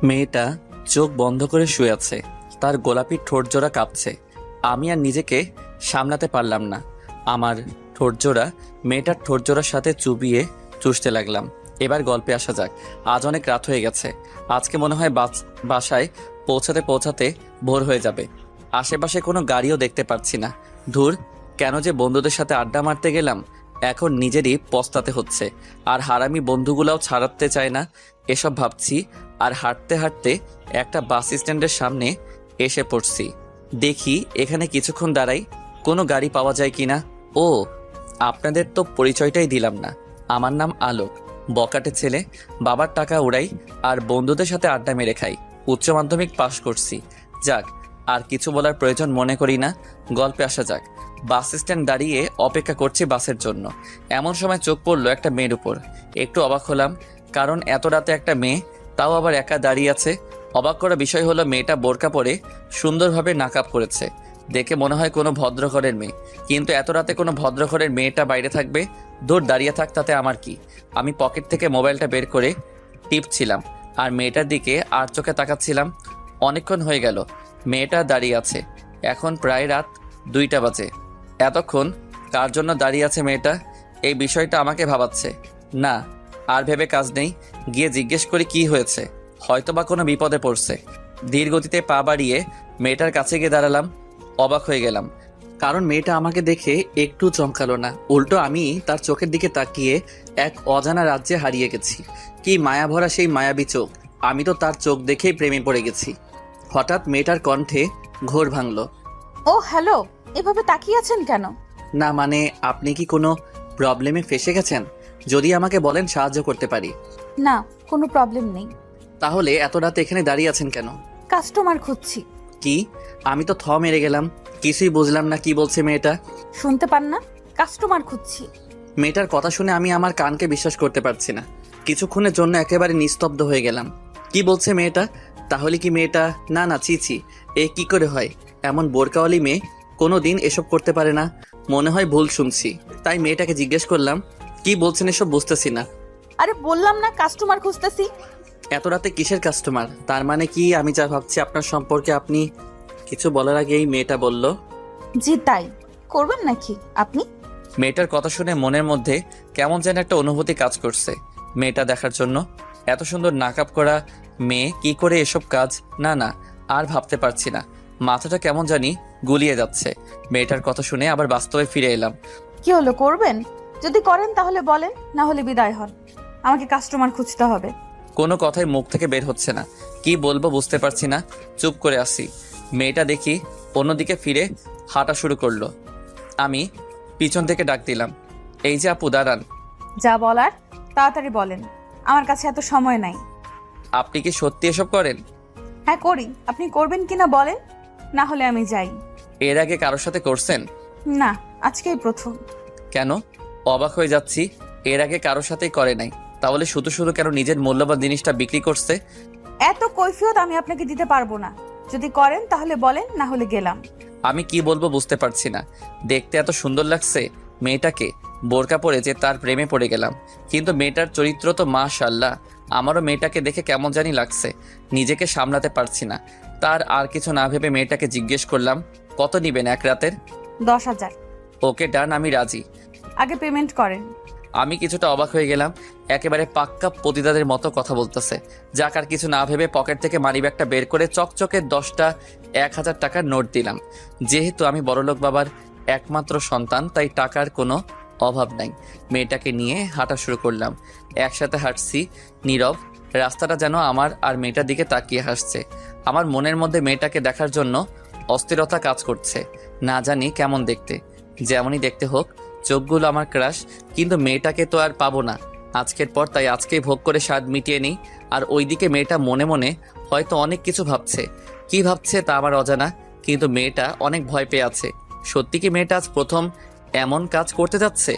মেয়েটা চোখ বন্ধ করে শুয়ে আছে, তার গোলাপি ঠোঁটজোড়া কাঁপছে। আমি আর নিজেকে সামলাতে পারলাম না, আমার ঠোঁটজোড়া মেয়েটার ঠোঁটজোড়ার সাথে চুবিয়ে চুষতে লাগলাম। এবার গল্পে আসা যাক। আজ অনেক রাত হয়ে গেছে, আজকে মনে হয় বাসায় পৌঁছাতে পৌঁছাতে ভোর হয়ে যাবে। আশেপাশে কোনো গাড়িও দেখতে পাচ্ছি না। ধুর, কেন যে বন্ধুদের সাথে আড্ডা মারতে গেলাম, এখন নিজেরই পস্তাতে হচ্ছে। আর হারামি বন্ধুগুলাও ছাড়াতে চায় না, এসব ভাবছি। আর হাঁটতে হাঁটতে একটা বাস স্ট্যান্ডের সামনে এসে পড়ছি। দেখি এখানে কিছুক্ষণ দাঁড়াই, কোনো গাড়ি পাওয়া যায় কিনা। ও, আপনাদের তো পরিচয়টাই দিলাম না। আমার নাম আলোক, বকাটে ছেলে। বাবার টাকা উড়াই আর বন্ধুদের সাথে আড্ডা মেরে খাই। উচ্চ মাধ্যমিক পাশ করছি। যাক, আর কিছু বলার প্রয়োজন মনে করি না, গল্পে আসা যাক। বাস স্ট্যান্ড দাঁড়িয়ে অপেক্ষা করছি বাসের জন্য। এমন সময় চোখ পড়লো একটা মেয়ের উপর। একটু অবাক হলাম, কারণ এত রাতে একটা মেয়ে, তাও আবার একা দাঁড়িয়ে আছে। অবাক করা বিষয় হলো মেয়েটা বোরকা পরে সুন্দরভাবে নাকাব করেছে। দেখে মনে হয় কোনো ভদ্রঘরের মেয়ে, কিন্তু এত রাতে কোনো ভদ্রঘরের মেয়েটা বাইরে থাকবে? দূর, দাঁড়িয়ে থাক, তাতে আমার কি। আমি পকেট থেকে মোবাইলটা বের করে টিপছিলাম আর মেয়েটার দিকে আর চোখে তাকাচ্ছিলাম। অনেকক্ষণ হয়ে গেল মেয়েটা দাঁড়িয়ে আছে। এখন প্রায় রাত 2টা বাজে। এতক্ষণ কার জন্য দাঁড়িয়ে আছে মেয়েটা, এই বিষয়টা আমাকে ভাবাচ্ছে না। আর ভেবে কাজ নেই, গিয়ে জিজ্ঞেস করি কি হয়েছে। হয়তোবা কোনো বিপদে পড়ছে। ধীর গতিতে পা বাড়িয়ে মেয়েটার কাছে গিয়ে দাঁড়ালাম। অবাক হয়ে গেলাম, কারণ মেয়েটা আমাকে দেখে একটু চমকালো না, উল্টো আমি তার চোখের দিকে তাকিয়ে এক অজানা রাজ্যে হারিয়ে গেছি। কি মায়াভরা সেই মায়াবী চোখ! আমি তো তার চোখ দেখেই প্রেমে পড়ে গেছি। হঠাৎ মেয়েটার কণ্ঠে ঘোর ভাঙল। ও হ্যালো, এভাবে তাকিয়ে আছেন কেন? না মানে, আপনি কি কোনো প্রবলেমে ফেসে গেছেন? যদি আমাকে বলেন সাহায্য করতে পারি। না, কোনো প্রবলেম নেই। তাহলে এত রাতে এখানে দাঁড়িয়ে আছেন কেন? কাস্টমার খুঁজছি। কি? আমি তো মেরে গেলাম, কিছুই বুঝলাম না কি বলছে মেয়েটা। শুনতে পান না? কাস্টমার খুঁজছি। মেয়েটার কথা শুনে আমি আমার কানকে বিশ্বাস করতে পারছি না। কিছুক্ষণের জন্য একেবারে নিস্তব্ধ হয়ে গেলাম। কি বলছে মেয়েটা? তাহলে কি মেয়েটা, না না, ছি, এ কি করে হয়? এমন বোরকাওয়ালি মেয়ে কোনো দিন এসব করতে পারে না। মনে হয় ভুল শুনছি। তাই মেয়েটাকে জিজ্ঞেস করলাম, কি বলছেন এসব বুঝতেছি না। আরে বললাম না কাস্টমার খুঁজতেছি। এত রাতে কিসের কাস্টমার? তার মানে কি আমি যা ভাবছি আপনার সম্পর্কে? আপনি কিছু বলার আগেই মেয়েটা বলল, জি তাই। করবেন নাকি আপনি? মেয়েটার কথা শুনে মনের মধ্যে কেমন যেন একটা অনুভূতি কাজ করছে মেয়েটা দেখার জন্য। এত সুন্দর নাকাব করা মেয়ে কি করে এসব কাজ? না না, আর ভাবতে পারছি না, মাথাটা কেমন জানি গুলিয়ে যাচ্ছে। মেয়েটার কথা শুনে আবার বাস্তবে ফিরে এলাম। কি হলো, করবেন? যদি করেন তাহলে বলেন, না হলে বিদায় হন। আমাকে কাস্টমার খুঁজতে হবে। কোনো কথাই মুখ থেকে বের হচ্ছে না, কি বলবো বুঝতে পারছি না, চুপ করে আসি। মেয়েটা দেখি অন্যদিকে ফিরে হাঁটা শুরু করলো। আমি পিছন থেকে ডাক দিলাম, এই যে আপু, দাঁড়ান। যা বলার তাড়াতাড়ি বলেন, আমার কাছে এত সময় নাই। আপনি কি সত্যি এসব করেন? হ্যাঁ করি, আপনি করবেন কিনা বলেন, না হলে আমি যাই। এর আগে কারোর সাথে করছেন? না, আজকেই প্রথম। কেন? অবাক হয়ে যাচ্ছি, এর আগে কারোর সাথেই করে নাই, তাহলে শুধু শুধু কেন নিজের মূল্যবান জিনিসটা বিক্রি করছে? এত কৈফিয়ত আমি আপনাকে দিতে পারবো না। যদি করেন তাহলে বলেন, না হলে গেলাম। আমি কি বলবো বুঝতে পারছি না। দেখতে এত সুন্দর লাগছে মেয়েটাকে, বোরকা পরে যে তার প্রেমে পড়ে গেলাম। কিন্তু মেয়েটার চরিত্র তো মাশাআল্লাহ। আমারও মেয়েটাকে দেখে কেমন জানি লাগছে, নিজেকে সামলাতে পারছি না। তার আর কিছু না ভেবে মেয়েটাকে জিজ্ঞেস করলাম, কত নিবেন এক রাতের? 10,000। ওকে ডান, আমি রাজি। আগে পেমেন্ট করেন। আমি কিছুটা অবাক হয়ে গেলাম, একেবারে পাক্কা প্রতিদাদের মতো কথা বলতেছে। যাক, আর কিছু না ভেবে পকেট থেকে মানিব্যাগটা বের করে চকচকে 10টা 1,000 টাকার নোট দিলাম। যেহেতু আমি বড়লোক বাবার একমাত্র সন্তান, তাই টাকার কোনো অভাব নাই। মেয়েটাকে নিয়ে হাঁটা শুরু করলাম। একসাথে হাঁটছি, নীরব। রাস্তাটা যেন আমার আর মেয়েটার দিকে তাকিয়ে হাসছে। আমার মনের মধ্যে মেয়েটাকে দেখার জন্য অস্থিরতা কাজ করছে। না জানি কেমন দেখতে, যেমনই দেখতে হোক, চোখগুলো আমার ক্রাশ। কিন্তু মেয়েটাকে তো আর পাবো না আজকের পর, তাই আজকেই ভোগ করে স্বাদ মিটিয়ে নিই। আর ওইদিকে মেয়েটা মনে মনে হয়তো অনেক কিছু ভাবছে। কি ভাবছে তা আমার অজানা, কিন্তু মেয়েটা অনেক ভয় পেয়ে আছে। সত্যি কি মেয়েটা আজ প্রথম এমন কাজ করতে যাচ্ছে?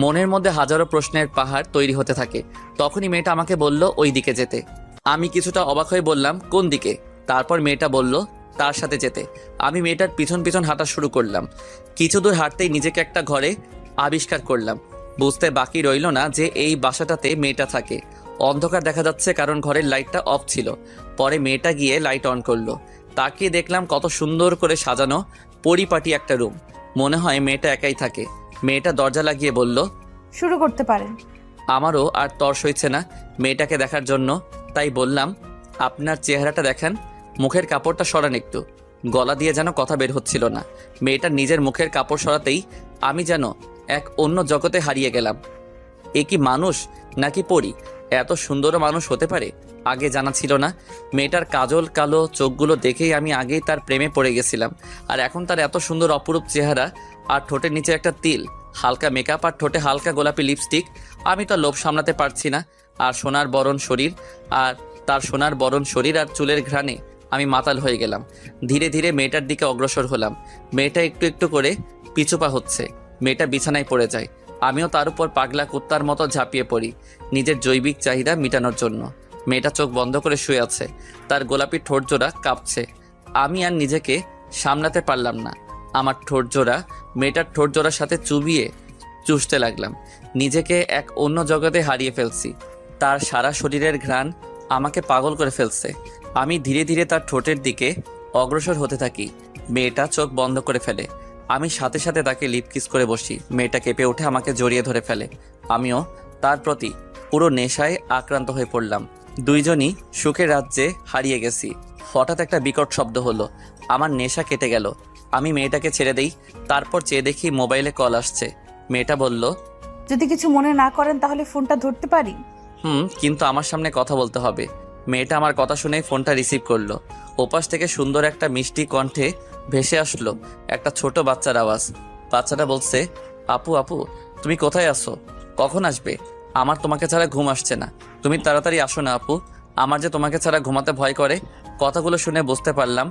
মনের মধ্যে হাজারো প্রশ্নের পাহাড় তৈরি হতে থাকে। তখনই মেয়েটা আমাকে বলল ওই দিকে যেতে। আমি কিছুটা অবাক হয়ে বললাম, কোন দিকে? তারপর মেয়েটা বলল তার সাথে যেতে। আমি মেয়েটার পিছন পিছন হাঁটা শুরু করলাম। কিছু দূর হাঁটতেই নিজেকে একটা ঘরে আবিষ্কার করলাম। বুঝতে বাকি রইল না যে এই বাসাটাতে মেয়েটা থাকে। অন্ধকার দেখা যাচ্ছে কারণ ঘরের লাইটটা অফ ছিল। পরে মেয়েটা গিয়ে লাইট অন করলো। তাকিয়ে দেখলাম কত সুন্দর করে সাজানো পরিপাটি একটা রুম। মনে হয় মেয়েটা একাই থাকে। মেয়েটা দরজা লাগিয়ে বলল, শুরু করতে পারেন। আমারও আর তর্স হইছে না মেয়েটাকে দেখার জন্য, তাই বললাম, আপনার চেহারাটা দেখেন, মুখের কাপড়টা সরান একটু। গলা দিয়ে যেন কথা বের হচ্ছিল না। মেয়েটার নিজের মুখের কাপড় সরাতেই আমি যেন এক অন্য জগতে হারিয়ে গেলাম। এ কি মানুষ নাকি পরী? এত সুন্দর মানুষ হতে পারে আগে জানা ছিল না। মেয়েটার কাজল কালো চোখগুলো দেখেই আমি আগেই তার প্রেমে পড়ে গেছিলাম। আর এখন তার এত সুন্দর অপরূপ চেহারা, আর ঠোঁটের নিচে একটা তিল, হালকা মেকআপ আর ঠোঁটে হালকা গোলাপি লিপস্টিক। আমি তো লোভ সামলাতে পারছি না। আর সোনার বরণ শরীর, আর তার সোনার বরণ শরীর আর চুলের ঘ্রাণে আমি মাতাল হয়ে গেলাম। ধীরে ধীরে মেয়েটার দিকে অগ্রসর হলাম। মেয়েটা একটু একটু করে পিছুপা হচ্ছে। মেয়েটা বিছানায় পড়ে যায়। আমিও তার উপর পাগলা কুত্তার মতো ঝাঁপিয়ে পড়ি নিজের জৈবিক চাহিদা মেটানোর জন্য। মেয়েটা চোখ বন্ধ করে শুয়ে আছে, তার গোলাপি ঠোঁট জোড়া কাঁপছে। আমি আর নিজেকে সামলাতে পারলাম না। আমার ঠোঁট জোড়া মেয়েটার ঠোঁট জোড়ার সাথে চুবিয়ে চুষতে লাগলাম। নিজেকে এক অন্য জগতে হারিয়ে ফেলছি। তার সারা শরীরের ঘ্রাণ আমাকে পাগল করে ফেলছে। আমি ধীরে ধীরে তার ঠোঁটের দিকে অগ্রসর হতে থাকি। মেয়েটা চোখ বন্ধ করে ফেলে। আমি সাথে সাথে তাকে লিপ কিস করে বসি। মেয়েটা কেঁপে উঠে আমাকে জড়িয়ে ধরে ফেলে। আমিও তার প্রতি পুরো নেশায় আক্রান্ত হয়ে পড়লাম। দুইজনই সুখের রাজ্যে হারিয়ে গেছি। হঠাৎ একটা বিকট শব্দ হলো। আমার নেশা কেটে গেল। আমি মেয়েটাকে ছেড়ে দেই। তারপর চেয়ে দেখি মোবাইলে কল আসছে। মেয়েটা বলল, যদি কিছু মনে না করেন তাহলে ফোনটা ধরতে পারি? কিন্তু আমার সামনে কথা বলতে হবে। মেয়েটা আমার কথা শুনে ফোনটা রিসিভ করলো। ওপাশ থেকে সুন্দর একটা মিষ্টি কণ্ঠে ভেসে আসলো একটা ছোট বাচ্চার আওয়াজ। বাচ্চাটা বলছে, আপু আপু, তুমি কোথায় আসো? কখন আসবে? আমার তোমাকে ছাড়া ঘুম আসছে না। তুমি তাড়াতাড়ি আসো না আপু, আমার যে তোমাকে ছাড়া ঘুমাতে ভয় করে। কথাগুলো শুনে বুঝতে পারলাম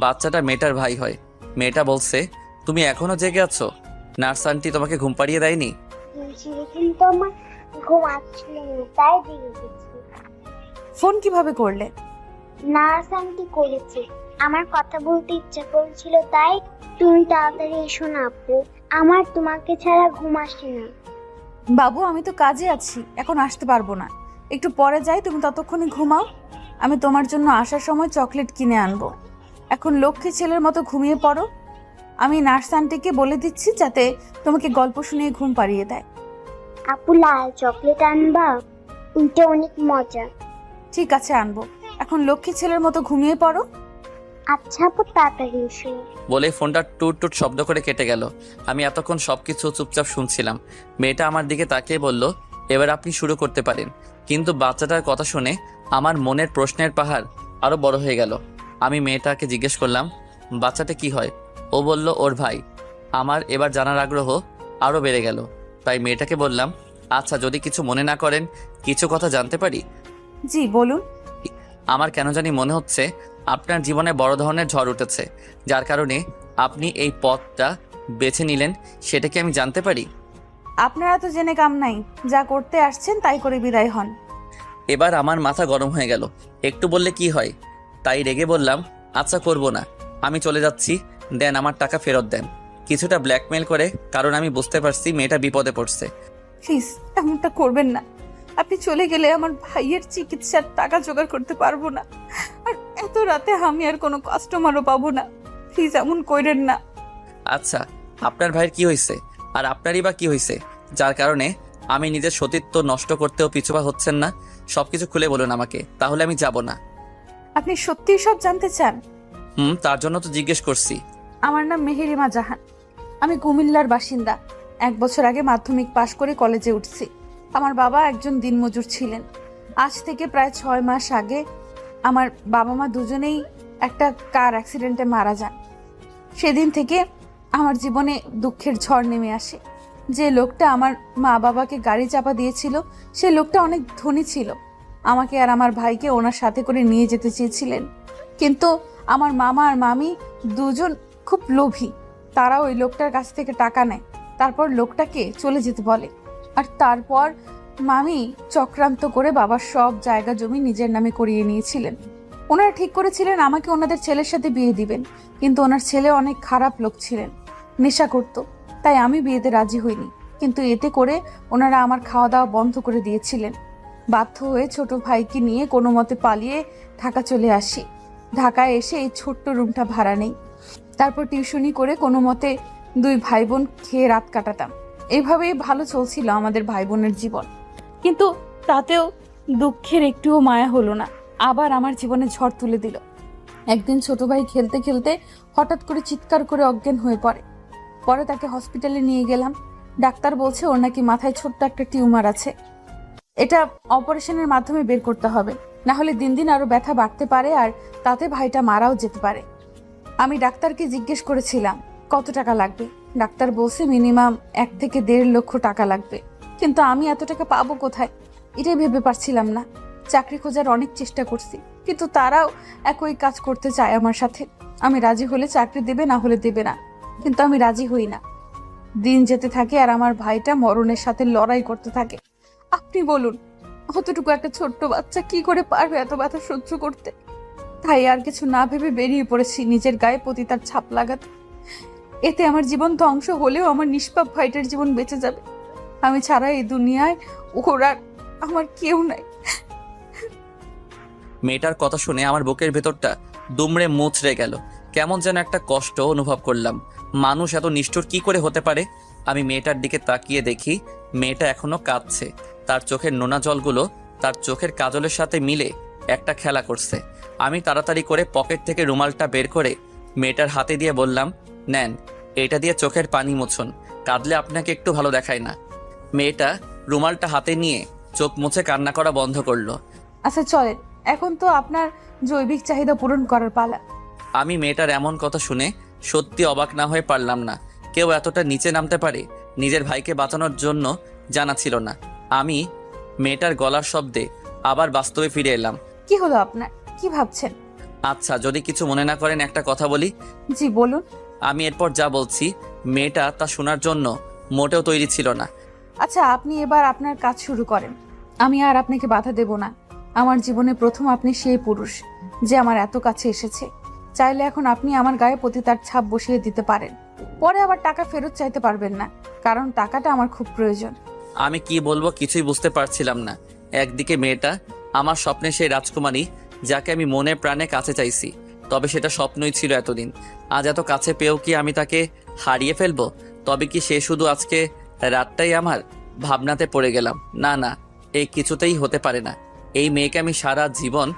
বাচ্চাটা মেয়েটার ভাই হয়। মেয়েটা বলছে, তুমি এখনো জেগে আছো? নার্স আন্টি তোমাকে ঘুম পাড়িয়ে দেয়নি? কিন্তু আমার ঘুম আসছিল না, তাই জেগে গেছি। ফোন কিভাবে করলে? নার্স আন্টি করেছে, আমার কথা বলতে ইচ্ছা করছিল, তাই। তুমি তাড়াতাড়ি এসো না আপু, আমার তোমাকে ছাড়া ঘুম আসে না। বাবু, আমি তো কাজে আছি, এখন আসতে পারবো না। একটু পরে যাই, তুমি ততক্ষণে ঘুমাও। আমি তোমার জন্য আসার সময় চকলেট কিনে আনবো। এখন লক্ষ্মী ছেলের মতো ঘুমিয়ে পড়ো। আমি নার্স আন্টিকে বলে দিচ্ছি যাতে তোমাকে গল্প শুনিয়ে ঘুম পাড়িয়ে দেয়। আপু, লাল চকলেট আনবা? ওইটা অনেক মজা। ঠিক আছে, আনবো। এখন লক্ষ্মী ছেলের মতো ঘুমিয়ে পড়ো। আচ্ছা আপু, তাড়াতাড়ি এসো। বলে ফোনটা টুট টুট শব্দ করে কেটে গেল। আমি এতক্ষণ সবকিছু চুপচাপ শুনছিলাম। মেয়েটা আমার দিকে তাকিয়ে বলল, এবার আপনি শুরু করতে পারেন। কিন্তু বাচ্চাটার কথা শুনে আমার মনের প্রশ্নের পাহাড় আরো বড় হয়ে গেল। আমি মেয়েটাকে জিজ্ঞেস করলাম, বাচ্চাটা কি হয়? ও বলল, ওর ভাই। আমার এবার জানার আগ্রহ আরো বেড়ে গেল। তাই মেয়েটাকে বললাম, আচ্ছা, যদি কিছু মনে না করেন কিছু কথা জানতে পারি? জি, বলুন। আমার কেন জানি মনে হচ্ছে আপনার জীবনে বড় ধরনের ঝড় উঠেছে, যার কারণে আপনি এই পথটা বেছে নিলেন। সেটা কি আমি জানতে পারি? আপনারা তো জেনে কাম নাই, যা করতে আসছেন তাই করে বিদায় হন। এবার আমার মাথা গরম হয়ে গেল। একটু বললে কি হয়? তাই রেগে বললাম, আচ্ছা, করব না, আমি চলে যাচ্ছি, দেন আমার টাকা ফেরত দেন। কিছুটা ব্ল্যাকমেল করে, কারণ আমি বুঝতে পারছি মেয়েটা বিপদে পড়ছে। প্লিজ এমনটা করবেন না। আপনি চলে গেলে আমার ভাইয়ের চিকিৎসার টাকা জোগাড় করতে পারবো না, আর এত রাতে আমি আর কোনো কাস্টমারও পাবো না। প্লিজ এমন কইরেন না। আচ্ছা, আপনার ভাইয়ের কি হয়েছে, আর আপনারই বা কি হয়েছে যার কারণে আমি নিজের সতীত্ব নষ্ট করতেও পিছুপা হচ্ছেন না? সবকিছু খুলে বলুন আমাকে, তাহলে আমি যাব না। আপনি সত্যিই সব জানতে চান? তার জন্য তো জিজ্ঞেস করছি। আমার নাম মেহেরিমা জাহান। আমি কুমিল্লার বাসিন্দা। 1 বছর আগে মাধ্যমিক পাশ করে কলেজে উঠছি। আমার বাবা একজন দিনমজুর ছিলেন। আজ থেকে প্রায় 6 মাস আগে আমার বাবা মা দুজনেই একটা কার অ্যাক্সিডেন্টে মারা যান। সেদিন থেকে আমার জীবনে দুঃখের ঝড় নেমে আসে। যে লোকটা আমার মা বাবাকে গাড়ি চাপা দিয়েছিল, সে লোকটা অনেক ধনী ছিল। আমাকে আর আমার ভাইকে ওনার সাথে করে নিয়ে যেতে চেয়েছিলেন, কিন্তু আমার মামা আর মামি দুজন খুব লোভী। তারা ওই লোকটার কাছ থেকে টাকা নেয়, তারপর লোকটাকে চলে যেতে বলে। আর তারপর মামি চক্রান্ত করে বাবার সব জায়গা জমি নিজের নামে করিয়ে নিয়েছিলেন। ওনারা ঠিক করেছিলেন আমাকে ওনাদের ছেলের সাথে বিয়ে দিবেন, কিন্তু ওনার ছেলে অনেক খারাপ লোক ছিলেন, নেশা করত। তাই আমি বিয়েতে রাজি হইনি, কিন্তু এতে করে ওনারা আমার খাওয়া দাওয়া বন্ধ করে দিয়েছিলেন। বাধ্য হয়ে ছোট ভাইকে নিয়ে কোনো মতে পালিয়ে ঢাকা চলে আসি। ঢাকায় এসে এই ছোট্ট রুমটা ভাড়া নেই। তারপর টিউশনি করে কোনো মতে 2 ভাই বোন খেয়ে রাত কাটাতাম। এইভাবেই ভালো চলছিল আমাদের ভাই বোনের জীবন। কিন্তু তাতেও দুঃখের একটুও মায়া হলো না, আবার আমার জীবনে ঝড় তুলে দিল। একদিন ছোট ভাই খেলতে খেলতে হঠাৎ করে চিৎকার করে অজ্ঞান হয়ে পড়ে। পরে তাকে হসপিটালে নিয়ে গেলাম। ডাক্তার বলছে ওর নাকি মাথায় ছোট্ট একটা টিউমার আছে। এটা অপারেশনের মাধ্যমে বের করতে হবে, না হলে দিন দিন আরো ব্যথা বাড়তে পারে, আর তাতে ভাইটা মারাও যেতে পারে। আমি ডাক্তারকে জিজ্ঞেস করেছিলাম কত টাকা লাগবে। ডাক্তার বলছে মিনিমাম 1 থেকে 1.5 লক্ষ টাকা লাগবে। কিন্তু আমি এত টাকা পাবো কোথায়, এটাই ভেবে পারছিলাম না। চাকরি খোঁজার অনেক চেষ্টা করছি, কিন্তু তারাও একই কাজ করতে চায় আমার সাথে। আমি রাজি হলে চাকরি দেবে, না হলে দেবে না, কিন্তু আমি রাজি হই না। দিন যেতে থাকে আর আমার ভাইটা মরণের সাথে লড়াই করতে থাকে। আপনি বলুন, অতটুকু একটা ছোট্ট বাচ্চা কি করে পারবে এত ব্যথা সহ্য করতে? তাই আর কিছু না ভেবে বেরিয়ে পড়েছি নিজের গায়ে পতিতার ছাপ লাগাতে। এতে আমার জীবন ধ্বংস হলেও আমার নিষ্পাপ ভাইটার জীবন বেঁচে যাবে। আমি ছাড়া এই দুনিয়ায় ওর আর আমার কেউ নাই। মেয়েটার কথা শুনে আমার বুকের ভেতরটা দুমড়ে মুচড়ে গেল। কেমন যেন একটা কষ্ট অনুভব করলাম। মানুষ এত নিষ্ঠুর কি করে হতে পারে? আমি মেয়েটার দিকে তাকিয়ে দেখি মেয়েটা এখনো কাঁদছে। তার চোখের নোনা জলগুলো তার চোখের কাজলের সাথে মিলে একটা খেলা করছে। আমি তাড়াতাড়ি করে পকেট থেকে রুমালটা বের করে মেয়েটার হাতে দিয়ে বললাম, নেন, এটা দিয়ে চোখের পানি মুছুন, কাঁদলে আপনাকে একটু ভালো দেখায় না। মেয়েটা রুমালটা হাতে নিয়ে চোখ মুছে কান্না করা বন্ধ করলো। আচ্ছা চলেন, এখন তো আপনার জৈবিক চাহিদা পূরণ করার পালা। আমি মেয়েটার এমন কথা শুনে সত্যি অবাক না হয়ে পারলাম না। কেউ এতটা নিচে নামতে পারে? নিজের ভাইকে বাঁচানোর জন্য জানা ছিল না। আমি মেয়েটার গলার শব্দে আবার বাস্তবে ফিরে এলাম। কি হলো আপনার, কি ভাবছেন? আচ্ছা, যদি কিছু মনে না করেন একটা কথা বলি। জি বলুন। আমি এরপর যা বলছি মেয়েটা তা শোনার জন্য মোটেও তৈরি ছিল না। আচ্ছা আপনি এবার আপনার কাজ শুরু করেন, আমি আর আপনাকে বাধা দেব না। আমার জীবনে প্রথম আপনি সেই পুরুষ যে আমার এত কাছে এসেছে। চাইলে এখন আপনি আমার গায়ে পতিতার ছাপ বসিয়ে দিতে পারেন, পরে আবার টাকা ফেরত চাইতে পারবেন না, কারণ টাকাটা আমার খুব প্রয়োজন। আমি কি বলবো কিছুই বুঝতে পারছিলাম না। একদিকে মেয়েটা আমার স্বপ্নের সেই রাজকুমারী, যাকে আমি মনে প্রাণে কাছে চাইছি, তবে সেটা স্বপ্নই ছিল এতদিন। আজ এত কাছে পেয়েও কি আমি তাকে হারিয়ে ফেলবো? তবে কি সে শুধু আজকে রাতটাই আমার? ভাবনাতে পড়ে গেলাম। না না, এই কিছুতেই হতে পারে না। এই মেয়েকে আমি সারা জীবন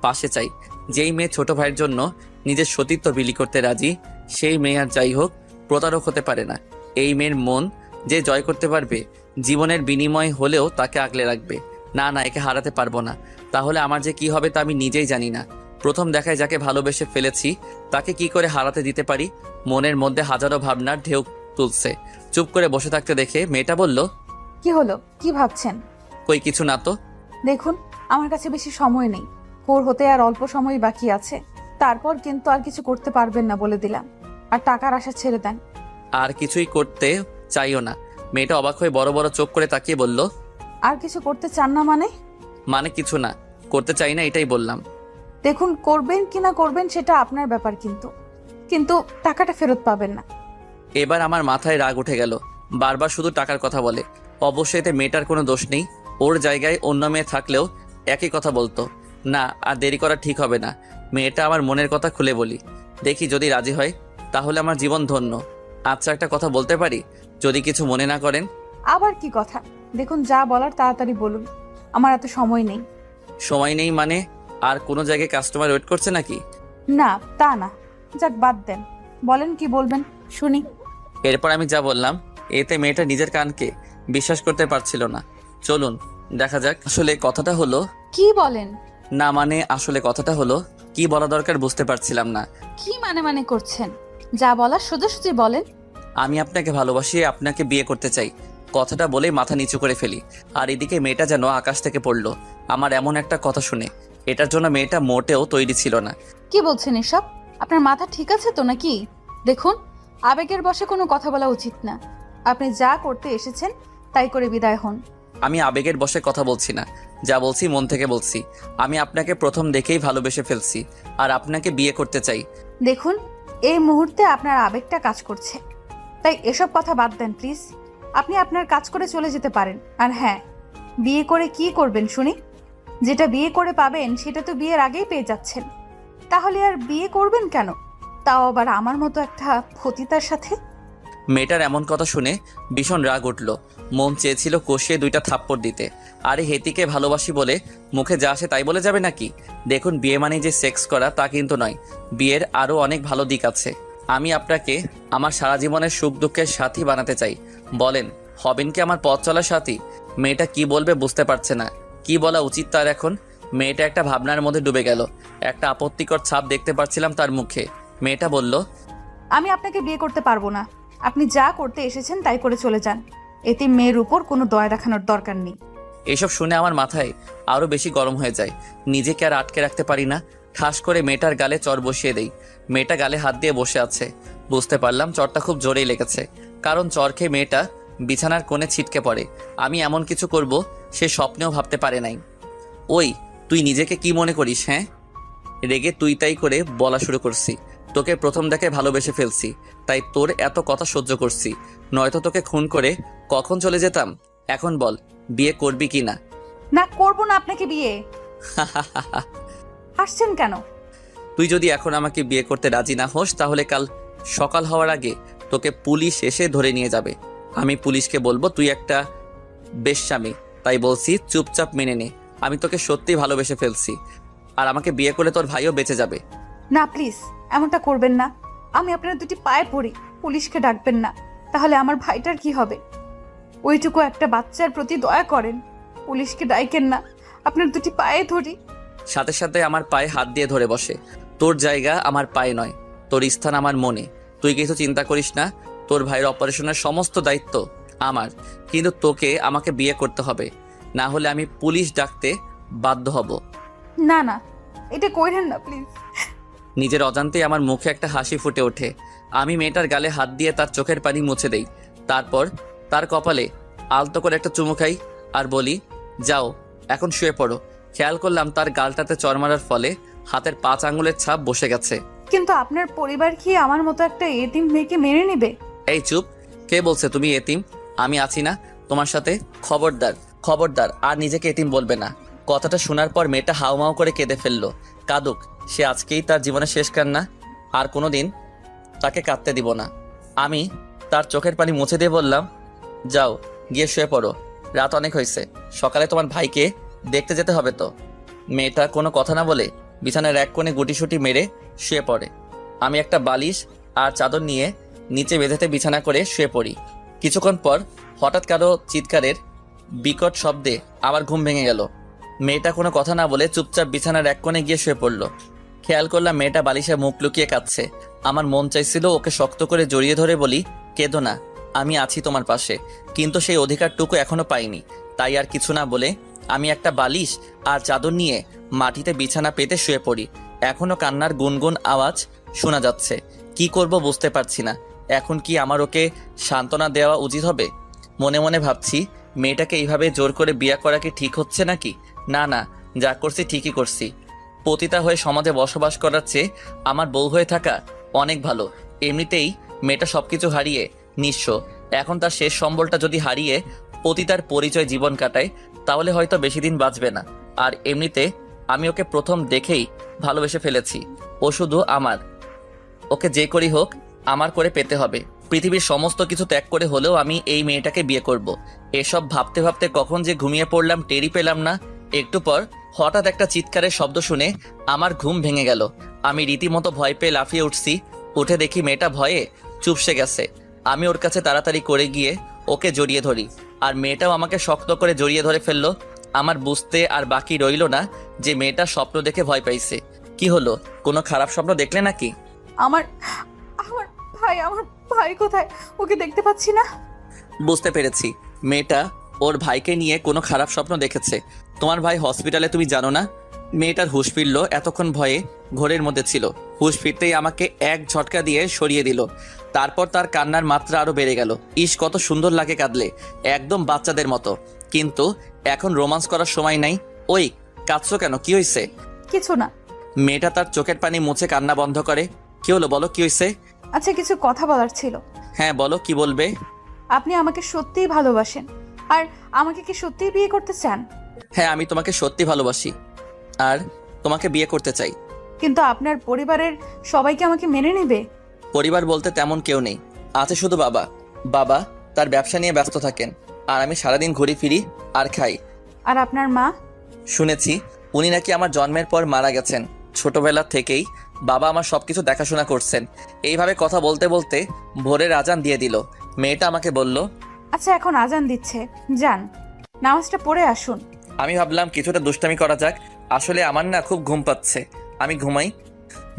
পাশে চাই। যেই মেয়ে ছোট ভাইয়ের জন্য নিজের সতীত্ব বিলি করতে রাজি, সেই মেয়ে আর যাই হোক প্রতারক হতে পারে না। এই মেয়ের মন যে জয় করতে পারবে, জীবনের বিনিময় হলেও তাকে আগলে রাখবে। না না, একে হারাতে পারবো না। তাহলে আমার যে কি হবে তা আমি নিজেই জানি না। প্রথম দেখায় যাকে ভালোবেসে ফেলেছি তাকে কি করে হারাতে দিতে পারি? মনের মধ্যে হাজারো ভাবনার ঢেউ তুলছে। চুপ করে বসে থাকতে দেখে মেয়েটা বলল, কি হলো, কি ভাবছেন? কই কিছু না তো। দেখুন, আমার কাছে বেশি সময় নেই, ভোর হতে আর অল্প সময় বাকি আছে। তারপর কিন্তু আর কিছু করতে পারবেন না বলে দিলাম। আর টাকার আশা ছেড়ে দেন। আর কিছুই করতে চাইও না। মেয়েটা অবাক হয়ে বড় বড় চোখ করে তাকিয়ে বলল, আর কিছু করতে চান না মানে? মানে কিছু না, করতে চাই না, এটাই বললাম। দেখুন, করবেন কি না করবেন সেটা আপনার ব্যাপার, কিন্তু কিন্তু টাকাটা ফেরত পাবেন না। এবার আমার মাথায় রাগ উঠে গেল। বারবার শুধু টাকার কথা বলে। অবশ্যই এতে মেয়েটার কোনো দোষ নেই। ওর জায়গায় অন্য মেয়ে থাকলেও একই কথা বলতো। না, আর দেরি করা ঠিক হবে না। মেয়েটা আমার মনের কথা খুলে বলি, দেখি যদি রাজি হয় তাহলে আমার জীবন ধন্য। আচ্ছা, একটা কথা বলতে পারি যদি কিছু মনে না করেন? আবার কি কথা? দেখুন, যা বলার তাড়াতাড়ি বলুন, আমার এত সময় নেই। সময় নেই মানে? আর কোনো জায়গায় কাস্টমার ওয়েট করছে নাকি? না, তা না। যাক, বাদ দেন, বলেন কি বলবেন শুনি। এরপর আমি যা বললাম এতে মেয়েটা নিজের কানকে বিশ্বাস করতে পারছিল না। চলুন দেখা যাক। আসলে কথাটা হলো, কি বলেন? না মানে আসলে কথাটা হলো, কি বলা দরকার বুঝতে পারছিলাম না। কি মানে করছেন? যা বলার সোজাসুজি বলেন। আমি আপনাকে ভালোবাসি, আপনাকে বিয়ে করতে চাই। কথাটা বলেই মাথা নিচু করে ফেলি। আর এদিকে মেয়েটা যেন আকাশ থেকে পড়লো আমার এমন একটা কথা শুনে। এটার জন্য মেয়েটা মোটেও তৈরি ছিল না। কি বলছেন এসব? আপনার মাথা ঠিক আছে তো নাকি? দেখুন, আবেগের বশে কোনো কথা বলা উচিত না। আপনি যা করতে এসেছেন তাই করে বিদায় হন। আমি আবেগের বশে কথা বলছি না, যা বলছি মন থেকে বলছি। আমি আপনাকে প্রথম দেখেই ভালোবেসে ফেলছি আর আপনাকে বিয়ে করতে চাই। দেখুন, এই মুহূর্তে আপনার আবেগটা কাজ করছে, তাই এসব কথা বাদ দেন প্লিজ। আপনি আপনার কাজ করে চলে যেতে পারেন। আর হ্যাঁ, বিয়ে করে কি করবেন শুনি? যেটা বিয়ে করে পাবেন সেটা তো বিয়ের আগেই পেয়ে যাচ্ছেন। তাহলে আর বিয়ে করবেন কেন? তাও আবার আমার মতো একটা ফতিতার সাথে। মেয়েটার এমন কথা শুনে ভীষণ রাগ উঠল। মন চেয়েছিল কষিয়ে 2টা থাপ্পড় দিতে। আরে হেতিকে ভালোবাসি বলে মুখে যা আসে তাই বলে যাবে নাকি? দেখুন, বিয়ে মানে যে সেক্স করা তা কিন্তু নয়। বিয়ের আরও অনেক ভালো দিক আছে। আমি আপনাকে আমার সারা জীবনের সুখ দুঃখের সাথী বানাতে চাই। বলেন, হবেন কি আমার পথ চলার সাথী? মেয়েটা কি বলবে বুঝতে পারছে না। কি বলা উচিত তার এখন? মেয়েটা একটা ভাবনার মধ্যে ডুবে গেল। একটা আপত্তিকর ছাপ দেখতে পাচ্ছিলাম তার মুখে। মেয়েটা বলল, আমি আপনাকে বিয়ে করতে পারবো না। আপনি যা করতে এসেছেন তাই করে চলে যান। এতে মেয়ের উপর কোনো দয়া দেখানোর দরকার নেই। এসব শুনে আমার মাথায় আরও বেশি গরম হয়ে যায়। নিজেকে আর আটকে রাখতে পারি না। ঠাস করে মেয়েটার গালে চড় বসিয়ে দেই। মেয়েটা গালে হাত দিয়ে বসে আছে। বুঝতে পারলাম চড়টা খুব জোরেই লেগেছে, কারণ চড় খেয়ে মেয়েটা বিছানার কোণে ছিটকে পড়ে। আমি এমন কিছু করব সে স্বপ্নেও ভাবতে পারে নাই। ওই, তুই নিজেকে কি মনে করিস? হ্যাঁ? রেগে তুই তাই করে বলা শুরু করছি। তোকে প্রথম দেখে ভালোবেসে ফেলছি, তাই তোর এত কথা সহ্য করছি। নয়তো তোকে খুন করে কখন চলে যেতাম। এখন বল, বিয়ে করবি কি না? না, করবো না আপনাকে বিয়ে। হাসছেন কেন? তুই যদি এখন আমাকে বিয়ে করতে রাজি না হোস, তাহলে কাল সকাল হওয়ার আগে তোকে পুলিশ এসে ধরে নিয়ে যাবে। আমি পুলিশকে বলবো তুই একটা বেশ্যামি। তাই বলছি, চুপচাপ মেনে নে। আমি তোকে সত্যিই ভালোবেসে ফেলছি, আর আমাকে বিয়ে করলে তোর ভাইও বেঁচে যাবে। না প্লিজ, এমনটা করবেন না। আমি আপনার দুটি পায়ে পড়ি, পুলিশকে ডাকবেন না। তাহলে আমার ভাইটার কি হবে? ওইটুকু একটা বাচ্চার প্রতি দয়া করেন, পুলিশকে ডাইকেন না। আপনার দুটি পায়ে ধরি। সাথে সাথে আমার পায়ে হাত দিয়ে ধরে বসে। তোর জায়গা আমার পায়ে নয়, তোর স্থান আমার মনে। তুই কিছু চিন্তা করিস না। তোর ভাইয়ের অপারেশনের সমস্ত দায়িত্ব আমার। কিন্তু তোকে আমাকে বিয়ে করতে হবে, না হলে আমি পুলিশ ডাকতে বাধ্য হব। না না, এটা কইরেন না প্লিজ। নিজের অজান্তেই আমার মুখে একটা হাসি ফুটে ওঠে। আমি মেয়েটার গালে হাত দিয়ে তার চোখের পানি মুছে দেই। তারপর তার কপালে আলতো করে একটা চুমু খাই আর বলি, যাও এখন শুয়ে পড়ো। খেয়াল করলাম তার গালটাতে চড় মারার ফলে হাতের 5 আঙ্গুলের ছাপ বসে গেছে। কিন্তু আপনার পরিবার কি আমার মতো একটা এতিম মেয়েকে মেনে নেবে? এই চুপ! কে বলছে তুমি এতিম? আমি আছি না তোমার সাথে? খবরদার, খবরদার আর নিজেকে এতিম বলবে না। কথাটা শোনার পর মেয়েটা হাউমাউ করে কেঁদে ফেললো। কাঁদুক, সে আজকেই তার জীবনের শেষ কান্না। আর কোনোদিন তাকে কাঁদতে দিব না। আমি তার চোখের পানি মুছে দিয়ে বললাম, যাও গিয়ে শুয়ে পড়ো। রাত অনেক হয়েছে, সকালে তোমার ভাইকে দেখতে যেতে হবে তো। মেয়েটা কোনো কথা না বলে বিছানার এক কোণে গুটিসুটি মেরে শুয়ে পড়ে। আমি একটা বালিশ আর চাদর নিয়ে নিচে বেঁধেতে বিছানা করে শুয়ে পড়ি। কিছুক্ষণ পর হঠাৎ কারো চিৎকারের বিকট শব্দে আমার ঘুম ভেঙে গেল। মেয়েটা কোনো কথা না বলে চুপচাপ বিছানার এক কোণে গিয়ে শুয়ে পড়ল। খেয়াল করলাম মেয়েটা বালিশে মুখ লুকিয়ে কাঁদছে। আমার মন চাইছিল ওকে শক্ত করে জড়িয়ে ধরে বলি, কেঁদো না, আমি আছি তোমার পাশে। কিন্তু সেই অধিকারটুকু এখনো পাইনি। তাই আর কিছু না বলে আমি একটা বালিশ আর চাদর নিয়ে মাটিতে বিছানা পেতে শুয়ে পড়ি। এখনো কান্নার গুনগুন আওয়াজ শোনা যাচ্ছে। কি করব বুঝতে পারছি না। এখন কি আমার ওকে সান্ত্বনা দেওয়া উচিত হবে? মনে মনে ভাবছি, মেয়েটাকে এইভাবে জোর করে বিয়ে করা কি ঠিক হচ্ছে নাকি? না না, যা করছি ঠিকই করছি। পতিতা হয়ে সমাজে বসবাস করার চেয়ে আমার বউ হয়ে থাকা অনেক ভালো। এমনিতেই মেয়েটা সবকিছু হারিয়ে নিঃস্ব। এখন তার শেষ সম্বলটা যদি হারিয়ে পতিতার পরিচয় জীবন কাটায়, তাহলে হয়তো বেশি দিন বাঁচবে না। আর এমনিতে আমি ওকে প্রথম দেখেই ভালোবেসে ফেলেছি। ও শুধু আমার। ওকে যে করি হোক আমার করে পেতে হবে। পৃথিবীর সমস্ত কিছু ত্যাগ করে হলেও আমি এই মেয়েটাকে বিয়ে করব। এসব ভাবতে ভাবতে কখন যে ঘুমিয়ে পড়লাম টেরই পেলাম না। একটু পর হঠাৎ একটা চিৎকারের শব্দ শুনে আমার ঘুম ভেঙে গেল। আমি রীতিমতো ভয় পেয়ে লাফিয়ে উঠছি। উঠে দেখি মেয়েটা ভয়ে চুপসে গেছে। আমি ওর কাছে তাড়াতাড়ি করে গিয়ে ওকে জড়িয়ে ধরি, আর মেয়েটাও আমাকে শক্ত করে জড়িয়ে ধরে ফেললো। আমার বুঝতে আর বাকি রইল না যে মেয়েটা স্বপ্ন দেখে ভয় পাইছে। কি হলো, কোনো খারাপ স্বপ্ন দেখলে নাকি? আমার আমার আমার ভাই কোথায়? ওকে দেখতে পাচ্ছি না। বুঝতে পেরেছি, মেয়েটা ওর ভাইকে নিয়ে কোনো খারাপ স্বপ্ন দেখেছে। তোমার ভাই হসপিটালে, তুমি জানো না? মেয়েটার হুঁশ ফিরল, এতক্ষণ ভয়ে ঘোরের মধ্যে ছিল। হুঁশ ফিরতেই আমাকে এক ঝটকা দিয়ে সরিয়ে দিল। তারপর তার কান্নার মাত্রা আরো বেড়ে গেল। ইস, কত সুন্দর লাগে কাঁদলে, একদম বাচ্চাদের মতো। কিন্তু এখন রোমান্স করার সময় নাই। ওই, কাঁদছো কেন? কি হয়েছে? কিছু না। মেয়েটা তার চোখের পানি মুছে কান্না বন্ধ করে। কি হলো বলো, কি হয়েছে? আচ্ছা, কিছু কথা বলার ছিল। হ্যাঁ বলো, কি বলবে? আপনি আমাকে সত্যিই ভালোবাসেন? আর আমাকে কি সত্যিই বিয়ে করতে চান? হ্যাঁ, আমি তোমাকে সত্যি ভালোবাসি আর তোমাকে বিয়ে করতে চাই। কিন্তু আপনার পরিবারের সবাইকে আমাকে মেনে নেবে? পরিবার বলতে তেমন কেউ নেই, আছে শুধু বাবা। বাবা তার ব্যবসা নিয়ে ব্যস্ত থাকেন আর আমি সারাদিন ঘুরি ফিরি আর খাই। আর আপনার মা? শুনেছি উনি নাকি আমার জন্মের পর মারা গেছেন। ছোটবেলা থেকেই বাবা আমার সবকিছু দেখাশোনা করছেন। এইভাবে কথা বলতে বলতে ভোরের আজান দিয়ে দিল। মেয়েটা আমাকে বলল, আচ্ছা, এখন আজান দিচ্ছে, যান নামাজটা পড়ে আসুন। আমি ভাবলাম কিছুটা দুষ্টামি করা যাক। আসলে আমার না খুব ঘুম পাচ্ছে, আমি ঘুমাই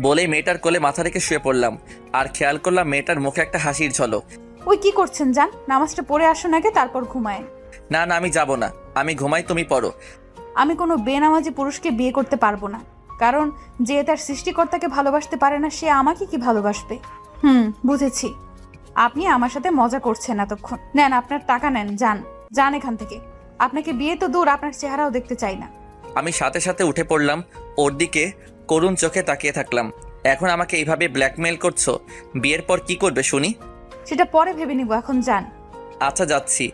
বলেই মেয়েটার কোলে মাথা রেখে শুয়ে পড়লাম। আর খেয়াল করলাম মেয়েটার মুখে একটা হাসির ঝলক। ওই কি করছেন, যান নামাজটা পড়ে আসুন আগে, তারপর ঘুমায়। না না, আমি যাব না, আমি ঘুমাই, তুমি পড়ো। আমি কোনো বেনামাজি পুরুষকে বিয়ে করতে পারবো না, কারণ যে তার সৃষ্টিকর্তাকে ভালোবাসতে পারে না সে আমাকে কি ভালোবাসবে? বুঝেছি। আপনি আমার সাথে মজা করছেন এতক্ষণ। নেন আপনার টাকা নেন, যান যান এখান থেকে। আপনাকে বিয়ে তো দূর, আপনার চেহারাও দেখতে চাই না। আমি সাথে সাথে উঠে পড়লাম, ওর দিকে করুণ চোখে তাকিয়ে থাকলাম। এখন আমাকে এইভাবে ব্ল্যাকমেল করছো, বিয়ের পর কি করবে শুনি? সেটা পরে ভেবে নিব, এখন যান। আচ্ছা যাচ্ছি।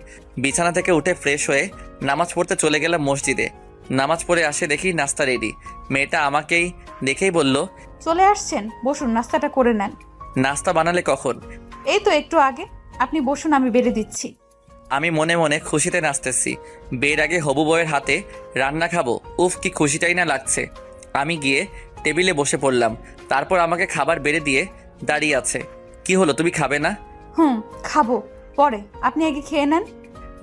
বিছানা থেকে উঠে ফ্রেশ হয়ে নামাজ পড়তে চলে গেলাম মসজিদে। নামাজ পড়ে আসে দেখি নাস্তা রেডি। মেয়েটা আমাকেই দেখেই বলল, চলে আসছেন, বসুন নাস্তাটা করে নেন। নাস্তা বানালে কখন? এই তো একটু আগে। আপনি বসুন, আমি বেড়ে দিচ্ছি। আমি মনে মনে খুশিতে নাচতেছি। বিয়ের আগে হবু বউয়ের হাতে রান্না খাবো, উফ কি খুশিটাই না লাগছে। আমি গিয়ে টেবিলে বসে পড়লাম। তারপর আমাকে খাবার বেড়ে দিয়ে দাঁড়িয়ে আছে। কি হলো, তুমি খাবে না? খাবো পরে, আপনি আগে খেয়ে নেন।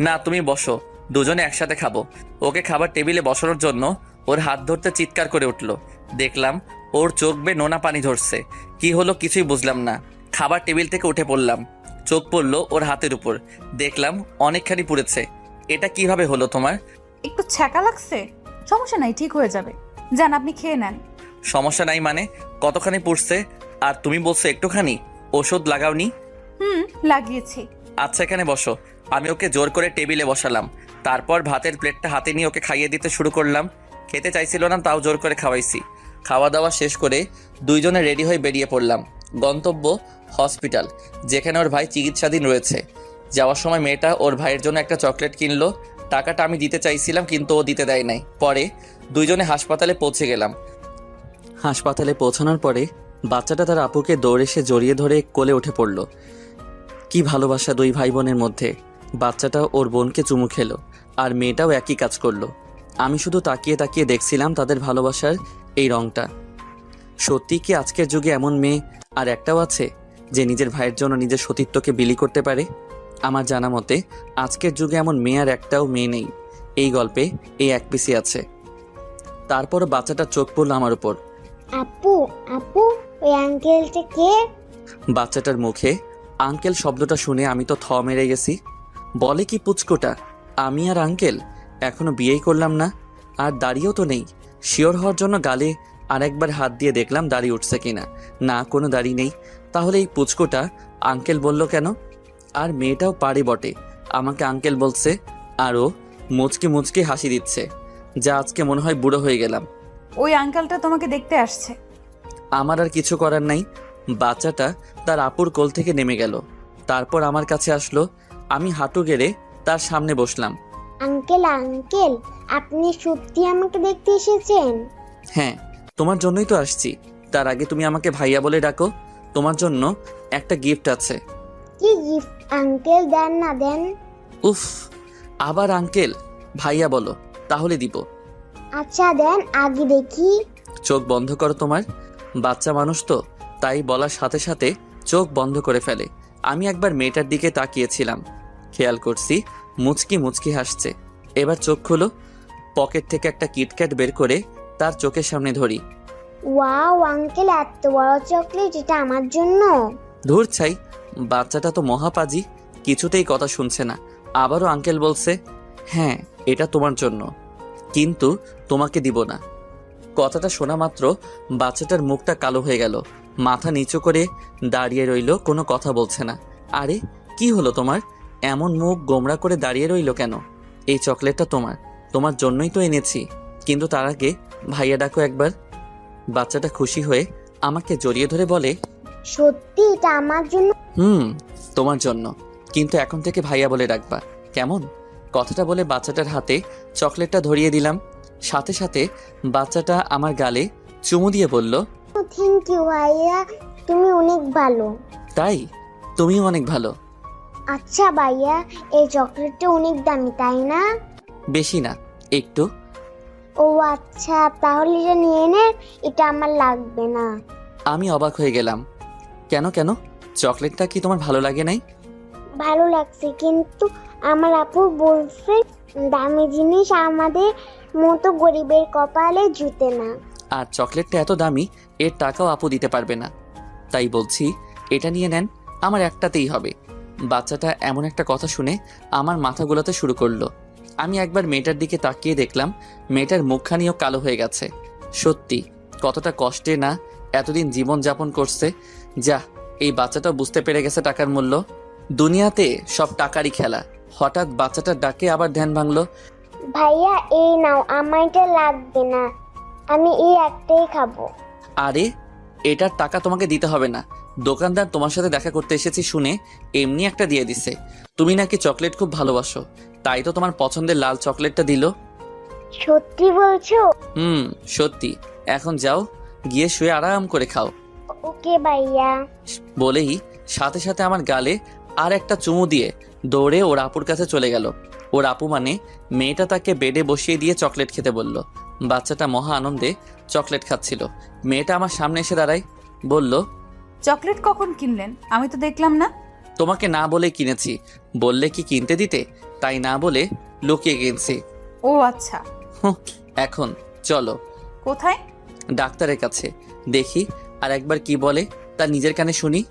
না, তুমি বসো, দুজনে একসাথে খাবো। ওকে খাবার টেবিলে বসানোর জন্য ওর হাত ধরতে চিৎকার করে উঠলো। দেখলাম ওর চোখ বেয়ে নোনা পানি ধরছে। কি হলো কিছুই বুঝলাম না। খাবার টেবিল থেকে উঠে পড়লাম। চোখ পড়লো ওর হাতের উপর, দেখলাম অনেকখানি পুড়েছে। এটা কিভাবে হলো তোমার? একটু ছ্যাঁকা লাগছে, সমস্যা নাই, ঠিক হয়ে যাবে। যান আপনি খেয়ে নেন। সমস্যা নাই মানে? কতখানি পুড়ছে? আর তুমি বলছো একটুখানি? ওষুধ লাগাওনি? লাগিয়েছি। আচ্ছা এখানে বসো। আমি ওকে জোর করে টেবিলে বসালাম। তারপর ভাতের প্লেটটা হাতে নিয়ে ওকে খাইয়ে দিতে শুরু করলাম। খেতে চাইছিল না, তাও জোর করে খাওয়াইছি। খাওয়া দাওয়া শেষ করে দুইজনে রেডি হয়ে বেরিয়ে পড়লাম। গন্তব্য হসপিটাল, যেখানে ওর ভাই চিকিৎসাধীন রয়েছে। যাওয়ার সময় মেয়েটা ওর ভাইয়ের জন্য একটা চকলেট কিনলো। টাকাটা আমি দিতে চাইছিলাম কিন্তু ও দিতে দেয় নাই। পরে দুইজনে হাসপাতালে পৌঁছে গেলাম। হাসপাতালে পৌঁছানোর পরে বাচ্চাটা তার আপুকে দৌড়ে এসে জড়িয়ে ধরে কোলে উঠে পড়ল। কি ভালোবাসা দুই ভাই বোনের মধ্যে। বাচ্চাটা ওর বোনকে চুমু খেলো আর মেয়েটাও একই কাজ করলো। আমি শুধু তাকিয়ে তাকিয়ে দেখছিলাম তাদের ভালোবাসার এই রংটা। সত্যি কি আজকের যুগে এমন মেয়ে আর একটাও আছে যে নিজের ভাইয়ের জন্য নিজের সতীত্বকে বিলি করতে পারে? আমার জানা মতে আজকের যুগে এমন মেয়ে আর একটাও মেয়ে নেই। এই গল্পে এই এক পিসি আছে। তারপর বাচ্চাটার চোখ পড়ল আমার উপর। আপু আপু, ওই আঙ্কেলটা কে? বাচ্চাটার মুখে আঙ্কেল শব্দটা শুনে আমি তো থ মেরে গেছি। বলে কি পুচকোটা, আমি আর আঙ্কেল? এখনো বিয়েই করলাম না আর দাড়িও তো নেই। শিওর হওয়ার জন্য গালে আরেকবার হাত দিয়ে দেখলাম দাড়ি উঠছে কিনা। না, কোনো দাড়ি নেই। তাহলে এই পুচকোটা আঙ্কেল বলল কেন? আর মেয়েটাও পারে বটে, আমাকে আঙ্কেল বলছে। আরও মুচকি মুচকি হাসি দিচ্ছে, যা আজকে মনে হয় বুড়ো হয়ে গেলাম। ওই আঙ্কেলটা তোমাকে দেখতে আসছে। আমার আর কিছু করার নাই। বাচ্চাটা তার আপুর কোল থেকে নেমে গেল। তারপর আমার কাছে আসলো। আমি হাঁটু গেড়ে তার সামনে বসলাম। আঙ্কেল আঙ্কেল, আপনি সত্যি আমাকে দেখতে এসেছেন? হ্যাঁ, তোমার জন্যই তো আসছি। তার আগে তুমি আমাকে ভাইয়া বলে ডাকো। তোমার জন্য একটা গিফট আছে। কি গিফট আঙ্কেল? দেন না দেন। উফ, আবার আঙ্কেল? ভাইয়া বলো তাহলে দিব। আচ্ছা দেন, আগে দেখি। চোখ বন্ধ করো তোমার। বাচ্চা মানুষ তো, তাই বলার সাথে সাথে চোখ বন্ধ করে ফেলে। আমি একবার মেয়েটার দিকে তাকিয়েছিলাম, খেয়াল করছি মুচকি মুচকি হাসছে। এবার চোখ খুলো। পকেট থেকে একটা কিটক্যাট বের করে তার চোখের সামনে ধরি। ওয়াও আঙ্কেল, এত বড় চকলেট, এটা আমার জন্য? ধুর ছাই, বাচ্চাটা তো মহাপাজি, কিছুতেই কথা শুনছে না। আবারও আঙ্কেল বলছে, হ্যাঁ এটা তোমার জন্য, কিন্তু তোমাকে দিব না। কথাটা শোনা মাত্র বাচ্চাটার মুখটা কালো হয়ে গেল। মাথা নিচু করে দাঁড়িয়ে রইল, কোনো কথা বলছে না। আরে কি হলো তোমার? এমন মুখ গোমড়া করে দাঁড়িয়ে রইল কেন? এই চকলেটটা তোমার, তোমার জন্যই তো এনেছি। কিন্তু তার আগে ভাইয়া ডাকো একবার। বাচ্চাটা খুশি হয়ে আমাকে জড়িয়ে ধরে বলে, সত্যি এটা আমার জন্য? তোমার জন্য, কিন্তু এখন থেকে ভাইয়া বলে ডাকবা, কেমন? কথাটা বলে বাচ্চাটার হাতে চকলেটটা ধরিয়ে দিলাম। সাথে সাথে বাচ্চাটা আমার গালে চুমু দিয়ে বলল, থ্যাংক ইউ ভাইয়া, তুমি অনেক ভালো। তাই তুমিও অনেক ভালো। আচ্ছা ভাইয়া, এই চকলেটটা অনেক দামি তাই না? বেশি না, একটু। ও আচ্ছা, তাহলে এটা নিয়ে নে, এটা আমার লাগবে না। আমি অবাক হয়ে গেলাম। কেন কেন, চকলেটটা কি তোমার ভালো লাগে নাই? ভালো লাগছে, কিন্তু আমার আপু বলছে দামি জিনিস আমাদের মতো গরিবের কপালে জুটে না। আর চকলেটটা এত দামি, এর টাকাও আপু দিতে পারবে না। তাই বলছি এটা নিয়ে নেন, আমার একটাতেই হবে। বাচ্চাটা এমন একটা কথা শুনে আমার মাথা গোলাতে শুরু করলো। আমি একবার মেয়েটার দিকে তাকিয়ে দেখলাম মেয়েটার মুখখানিও কালো হয়ে গেছে। সত্যি কতটা কষ্টে না এতদিন জীবন যাপন করছে। যা, এই বাচ্চাটা বুঝতে পেরে গেছে টাকার মূল্য। দুনিয়াতে সব টাকারই খেলা। হঠাৎ বাচ্চাটার ডাকে আবার ধ্যান ভাঙলো। ভাইয়া এই নাও, আমার এটা লাগবে না, আমি এই একটাই খাবো। আরে, এটার টাকা তোমাকে দিতে হবে না। দোকানদার তোমার সাথে দেখা করতে এসেছি শুনে এমনি একটা দিয়ে দিছে। তুমি নাকি চকলেট খুব ভালোবাসো, তাই তো তোমার পছন্দের লাল চকলেটটা দিল। সত্যি বলছো? সত্যি। এখন যাও, গিয়ে শুয়ে আরাম করে খাও। ওকে ভাইয়া। বলেই সাথে সাথে আমার গালে আর একটা চুমু দিয়ে দৌড়ে ওর আপুর কাছে চলে গেল। ওর আপু মানে মেয়েটা তাকে বেডে বসিয়ে দিয়ে চকলেট খেতে বলল। বাচ্চাটা মহা আনন্দে চকলেট খাচ্ছিল। মেয়েটা আমার সামনে এসে দাঁড়ায়, বলল, চকলেট কখন কিনলেন? আমি তো দেখলাম না। তোমাকে না বলে কিনেছি, বললে কি কিনতে দিতে, তাই না বলে লুকিয়ে কিনছি। ও আচ্ছা। হুঁ, এখন চলো কোথায়? ডাক্তারের কাছে, দেখি আর একবার কি বলে তার নিজের কানে শুনি।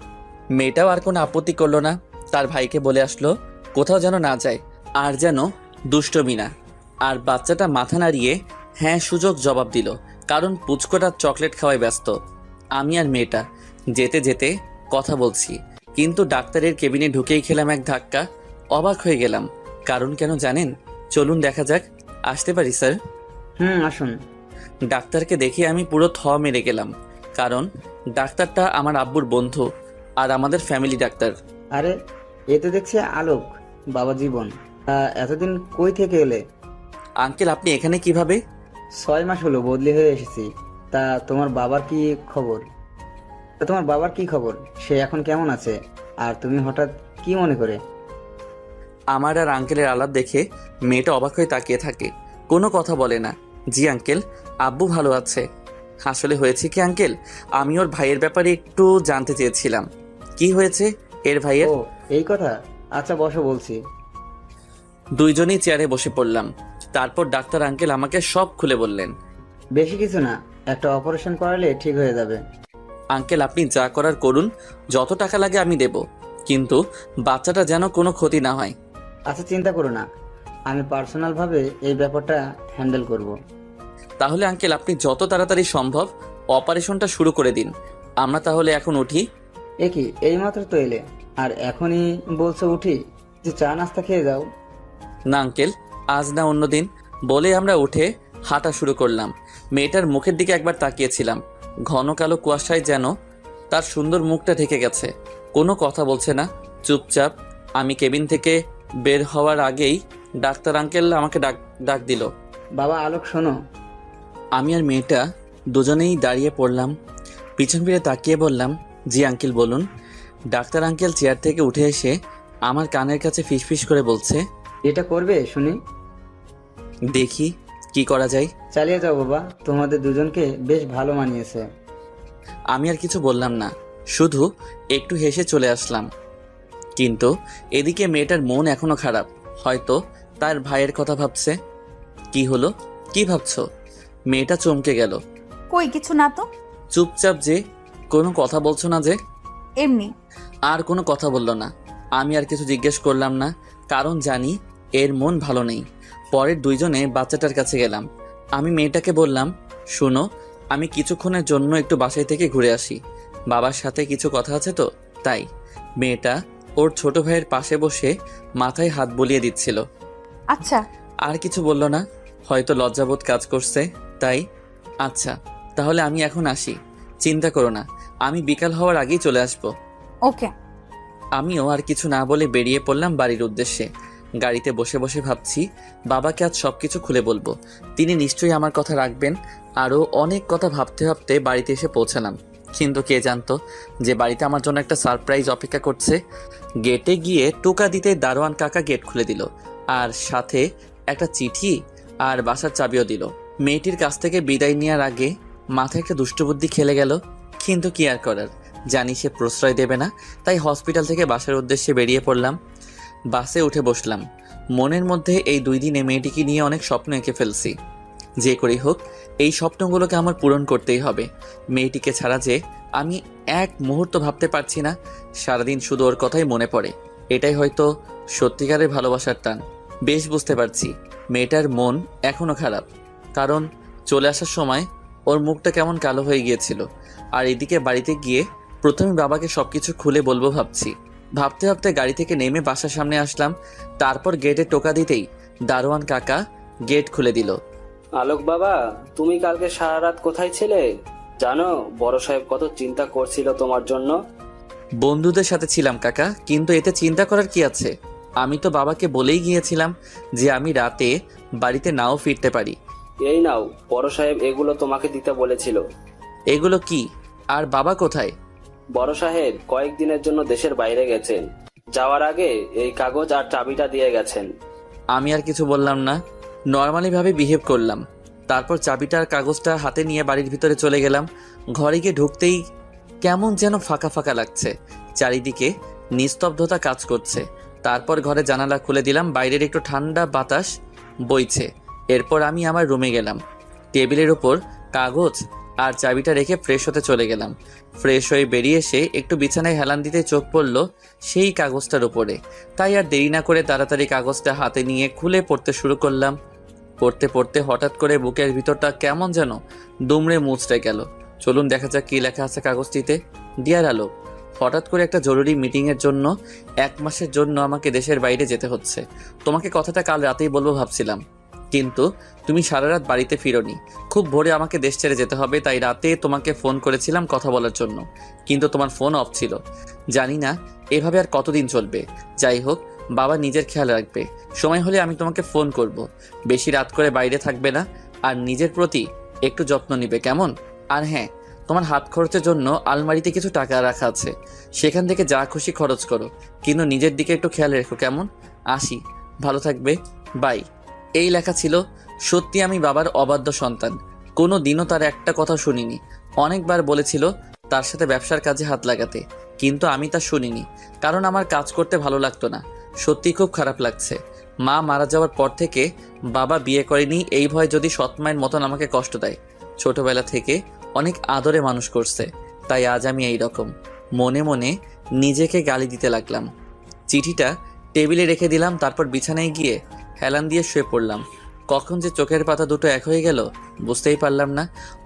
মেয়েটাও আর কোনো আপত্তি করলো না। তার ভাইকে বলে আসলো কোথাও যেন না যায়, আর যেন দুষ্টমি না। আর বাচ্চাটা মাথা নাড়িয়ে হ্যাঁ সুযোগ জবাব দিল, কারণ পুচকোটা চকলেট খাওয়ায় ব্যস্ত। আমি আর মেয়েটা যেতে যেতে কথা বলছি, কিন্তু ডাক্তারের কেবিনে ঢুকেই খেলাম এক ধাক্কা। অবাক হয়ে গেলাম, কারণ কেন জানেন? চলুন দেখা যাক। আসতে পারি স্যার? আসুন। ডাক্তারকে দেখে আমি পুরো থ মেরে গেলাম, কারণ ডাক্তারটা আমার আব্বুর বন্ধু আর আমাদের ফ্যামিলি ডাক্তার। আরে, এ তো দেখছি আলোক, বাবা জীবন। এতদিন কই থেকে এলে? আঙ্কেল, আপনি এখানে কিভাবে? 6 মাস হলো বদলি হয়ে এসেছি। তা তোমার বাবার কি খবর? সে এখন কেমন আছে? আর তুমি হঠাৎ কি মনে করে? আমার আর আঙ্কেলের আলাপ দেখে মেয়েটা অবাক হয়ে তাকিয়ে থাকে, কোনো কথা বলে না। জি আঙ্কেল, আব্বু ভালো আছে। আসলে হয়েছে কি আঙ্কেল, আমি ওর ভাইয়ের ব্যাপারে একটু জানতে চেয়েছিলাম। কি হয়েছে এর ভাইয়ের? ও, এই কথা। আচ্ছা বসো, বলছি। দুইজনেই চেয়ারে বসে পড়লাম। তারপর ডাক্তার আঙ্কেল আমাকে সব খুলে বললেন। বেশি কিছু না, একটা অপারেশন করালে ঠিক হয়ে যাবে। আঙ্কেল, আপনি যা করার করুন, যত টাকা লাগে আমি দেব, কিন্তু বাচ্চাটা যেন কোনো ক্ষতি না হয়। আচ্ছা, চিন্তা করো না, আমি পার্সোনালভাবে এই ব্যাপারটা হ্যান্ডেল করব। তাহলে আঙ্কেল, আপনি যত তাড়াতাড়ি সম্ভব অপারেশনটা শুরু করে দিন। আমরা তাহলে এখন উঠি। কি, এইমাত্র তো এলে আর এখনই বলছো উঠি? যে চা নাস্তা খেয়ে যাও। না আঙ্কেল, আজ না অন্যদিন, বলে আমরা উঠে হাঁটা শুরু করলাম। মেয়েটার মুখের দিকে একবার তাকিয়েছিলাম, ঘন কালো কুয়াশায় যেন তার সুন্দর মুখটা ঢেকে গেছে। কোনো কথা বলছে না, চুপচাপ। আমি কেবিন থেকে বের হওয়ার আগেই ডাক্তার আঙ্কেল আমাকে ডাক দিল। বাবা আলোক, শোনো। আমি আর মেয়েটা দুজনেই দাঁড়িয়ে পড়লাম, পিছন ফিরে তাকিয়ে বললাম, জি আঙ্কেল বলুন। ডাক্তার আঙ্কেল চেয়ার থেকে উঠে এসে আমার কানের কাছে ফিসফিস করে বলছে, এটা করবে শুনি? দেখি কি করা যায়। চালিয়ে যাও বাবা, তোমাদের দুজনকে বেশ ভালো মানিয়েছে। আমি আর কিছু বললাম না, শুধু একটু হেসে চলে আসলাম। কিন্তু এদিকে মেয়েটার মন এখনো খারাপ, হয়তো তার ভাইয়ের কথা ভাবছে। কি হলো, কি ভাবছো? মেয়েটা চমকে গেল। কই কিছু না তো। চুপচাপ যে, কোনো কথা বলছো না যে? এমনি। আর কোনো কথা বলল না। আমি আর কিছু জিজ্ঞেস করলাম না, কারণ জানি এর মন ভালো নেই। পরের দুইজনে বাচ্চাটার কাছে গেলাম। আমি মেয়েটাকে বললাম, শুনো, আমি কিছুক্ষণের জন্য একটু বাসায় থেকে ঘুরে আসি, বাবার সাথে কিছু কথা আছে তো তাই। মেয়েটা ওর ছোট ভাইয়ের পাশে বসে মাথায় হাত বুলিয়ে দিচ্ছিল। আচ্ছা। আর কিছু বলল না, হয়তো লজ্জাবোধ কাজ করছে তাই। আচ্ছা, তাহলে আমি এখন আসি, চিন্তা করো না, আমি বিকাল হওয়ার আগেই চলে আসবো। ওকে। আমিও আর কিছু না বলে বেরিয়ে পড়লাম বাড়ির উদ্দেশ্যে। গাড়িতে বসে বসে ভাবছি বাবাকে আজ সব কিছু খুলে বলবো। তিনি নিশ্চয়ই আমার কথা রাখবেন। আরও অনেক কথা ভাবতে ভাবতে বাড়িতে এসে পৌঁছালাম। কিন্তু কে জানতো যে বাড়িতে আমার জন্য একটা সারপ্রাইজ অপেক্ষা করছে। গেটে গিয়ে টোকা দিতে দারোয়ান কাকা গেট খুলে দিল, আর সাথে একটা চিঠি আর বাসার চাবিও দিল। মেয়েটির কাছ থেকে বিদায় নেওয়ার আগে মাথায় একটা দুষ্টবুদ্ধি খেলে গেল, কিন্তু কি আর করার, জানি সে প্রশ্রয় দেবে না। তাই হসপিটাল থেকে বাসার উদ্দেশ্যে বেরিয়ে পড়লাম। বাসে উঠে বসলাম। মনের মধ্যে এই 2 দিনে মেয়েটিকে নিয়ে অনেক স্বপ্ন এঁকে ফেলছি। যে করেই হোক এই স্বপ্নগুলোকে আমার পূরণ করতেই হবে। মেয়েটিকে ছাড়া যে আমি এক মুহূর্ত ভাবতে পারছি না। সারাদিন শুধু ওর কথাই মনে পড়ে। এটাই হয়তো সত্যিকারের ভালোবাসার টান। বেশ বুঝতে পারছি মেয়েটার মন এখনও খারাপ, কারণ চলে আসার সময় ওর মুখটা কেমন কালো হয়ে গিয়েছিল। আর এদিকে বাড়িতে গিয়ে প্রথমে বাবাকে সবকিছু খুলে বলবো ভাবছি। ভাবতে ভাবতে গাড়ি থেকে নেমে বাসার সামনে আসলাম। তারপর গেটে টোকা দিতেই দারোয়ান কাকা গেট খুলে দিল। আলোক বাবা, তুমি কালকে সারা রাত কোথায় ছিলে? জানো বড় সাহেব কত চিন্তা করছিল তোমার জন্য। বন্ধুদের সাথে ছিলাম কাকা, কিন্তু এতে চিন্তা করার কি আছে? আমি তো বাবাকে বলেই গিয়েছিলাম যে আমি রাতে বাড়িতে নাও ফিরতে পারি। এই নাও, বড় সাহেব এগুলো তোমাকে দিতে বলেছিল। এগুলো কি? আর বাবা কোথায়? বড় সাহেব কয়েকদিনের জন্য দেশের বাইরে গেছেন। যাওয়ার আগে এই কাগজ আর চাবিটা দিয়ে গেছেন। আমি আর কিছু বললাম না, নর্মালি ভাবে বিহেভ করলাম। তারপর চাবিটা আর কাগজটা হাতে নিয়ে বাড়ির ভিতরে চলে গেলাম। ঘরে গিয়ে ঢুকতেই কেমন যেন ফাঁকা ফাঁকা লাগছে, চারিদিকে নিস্তব্ধতা কাজ করছে। তারপর ঘরে জানালা খুলে দিলাম, বাইরের একটু ঠান্ডা বাতাস বইছে। এরপর আমি আমার রুমে গেলাম। টেবিলের ওপর কাগজ আর চাবিটা রেখে ফ্রেশ হতে চলে গেলাম। ফ্রেশ হয়ে বেরিয়ে এসে একটু বিছানায় হেলান দিতে চোখ পড়ল সেই কাগজটার উপরে। তাই আর দেরি না করে তাড়াতাড়ি কাগজটা হাতে নিয়ে খুলে পড়তে শুরু করলাম। পড়তে পড়তে হঠাৎ করে বুকের ভিতরটা কেমন যেন দুমড়ে মুচড়ে গেল। চলুন দেখা যাক কি লেখা আছে কাগজটিতে। ডিয়ার আলোক, হঠাৎ করে একটা জরুরি মিটিংয়ের জন্য 1 মাসের জন্য আমাকে দেশের বাইরে যেতে হচ্ছে। তোমাকে কথাটা কাল রাতেই বলবো ভাবছিলাম, কিন্তু তুমি সারা রাত বাড়িতে ফিরোনি। খুব ভোরে আমাকে দেশ ছেড়ে যেতে হবে, তাই রাতে তোমাকে ফোন করেছিলাম কথা বলার জন্য, কিন্তু তোমার ফোন অফ ছিল। জানি না এভাবে আর কতদিন চলবে। যাই হোক, বাবা নিজের খেয়াল রাখবে। সময় হলে আমি তোমাকে ফোন করব। বেশি রাত করে বাইরে থাকবে না, আর নিজের প্রতি একটু যত্ন নিবে, কেমন? আর হ্যাঁ, তোমার হাত খরচের জন্য আলমারিতে কিছু টাকা রাখা আছে, সেখান থেকে যা খুশি খরচ করো, কিন্তু নিজের দিকে একটু খেয়াল রেখো, কেমন? আসি, ভালো থাকবে, বাই। এই লেখা ছিল। সত্যি আমি বাবার অবাধ্য সন্তান। কোনো দিনও তার একটা কথা শুনিনি। অনেকবার বলেছিল তার সাথে ব্যবসার কাজে হাত লাগাতে, কিন্তু আমি তা শুনিনি, কারণ আমার কাজ করতে ভালো লাগতো না। সত্যি খুব খারাপ লাগছে। মা মারা যাওয়ার পর থেকে বাবা বিয়ে করেনি এই ভয় যদি সৎ মায়ের মতন আমাকে কষ্ট দেয়। ছোটবেলা থেকে অনেক আদরে মানুষ করছে, তাই আজ আমি এই রকম। মনে মনে নিজেকে গালি দিতে লাগলাম। চিঠিটা টেবিলে রেখে দিলাম। তারপর বিছানায় গিয়ে হেলান দিয়ে শুয়ে পড়লাম। কখন যে চোখের পাতা দুটো এক হয়ে গেল বুঝতেই পারলাম না।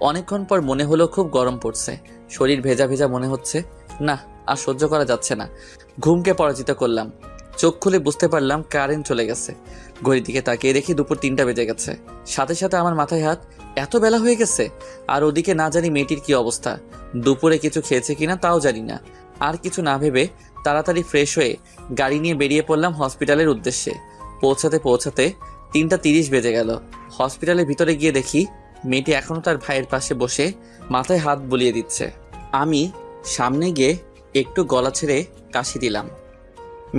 অনেকক্ষণ পর মনে হলো খুব গরম পড়ছে, শরীর ভেজা ভেজা মনে হচ্ছে। না, আর সহ্য করা যাচ্ছে না। ঘুমকে পরাজিত করলাম। চোখ খুলে বুঝতে পারলাম কারেন্ট চলে গেছে। ঘড়ির দিকে তাকিয়ে দেখি দুপুর 3টা বেজে গেছে। সাথে সাথে আমার মাথায় হাত, এত বেলা হয়ে গেছে। আর ওদিকে না জানি মেয়েটির কি অবস্থা, দুপুরে কিছু খেয়েছে কিনা তাও জানি না। আর কিছু না ভেবে তাড়াতাড়ি ফ্রেশ হয়ে গাড়ি নিয়ে বেরিয়ে পড়লাম হসপিটালের উদ্দেশ্যে। পৌঁছাতে পৌঁছাতে 3টা 30 বেজে গেল। হসপিটালের ভিতরে গিয়ে দেখি মেয়েটি এখনও তার ভাইয়ের পাশে বসে মাথায় হাত বুলিয়ে দিচ্ছে। আমি সামনে গিয়ে একটু গলা ছেড়ে কাশি দিলাম।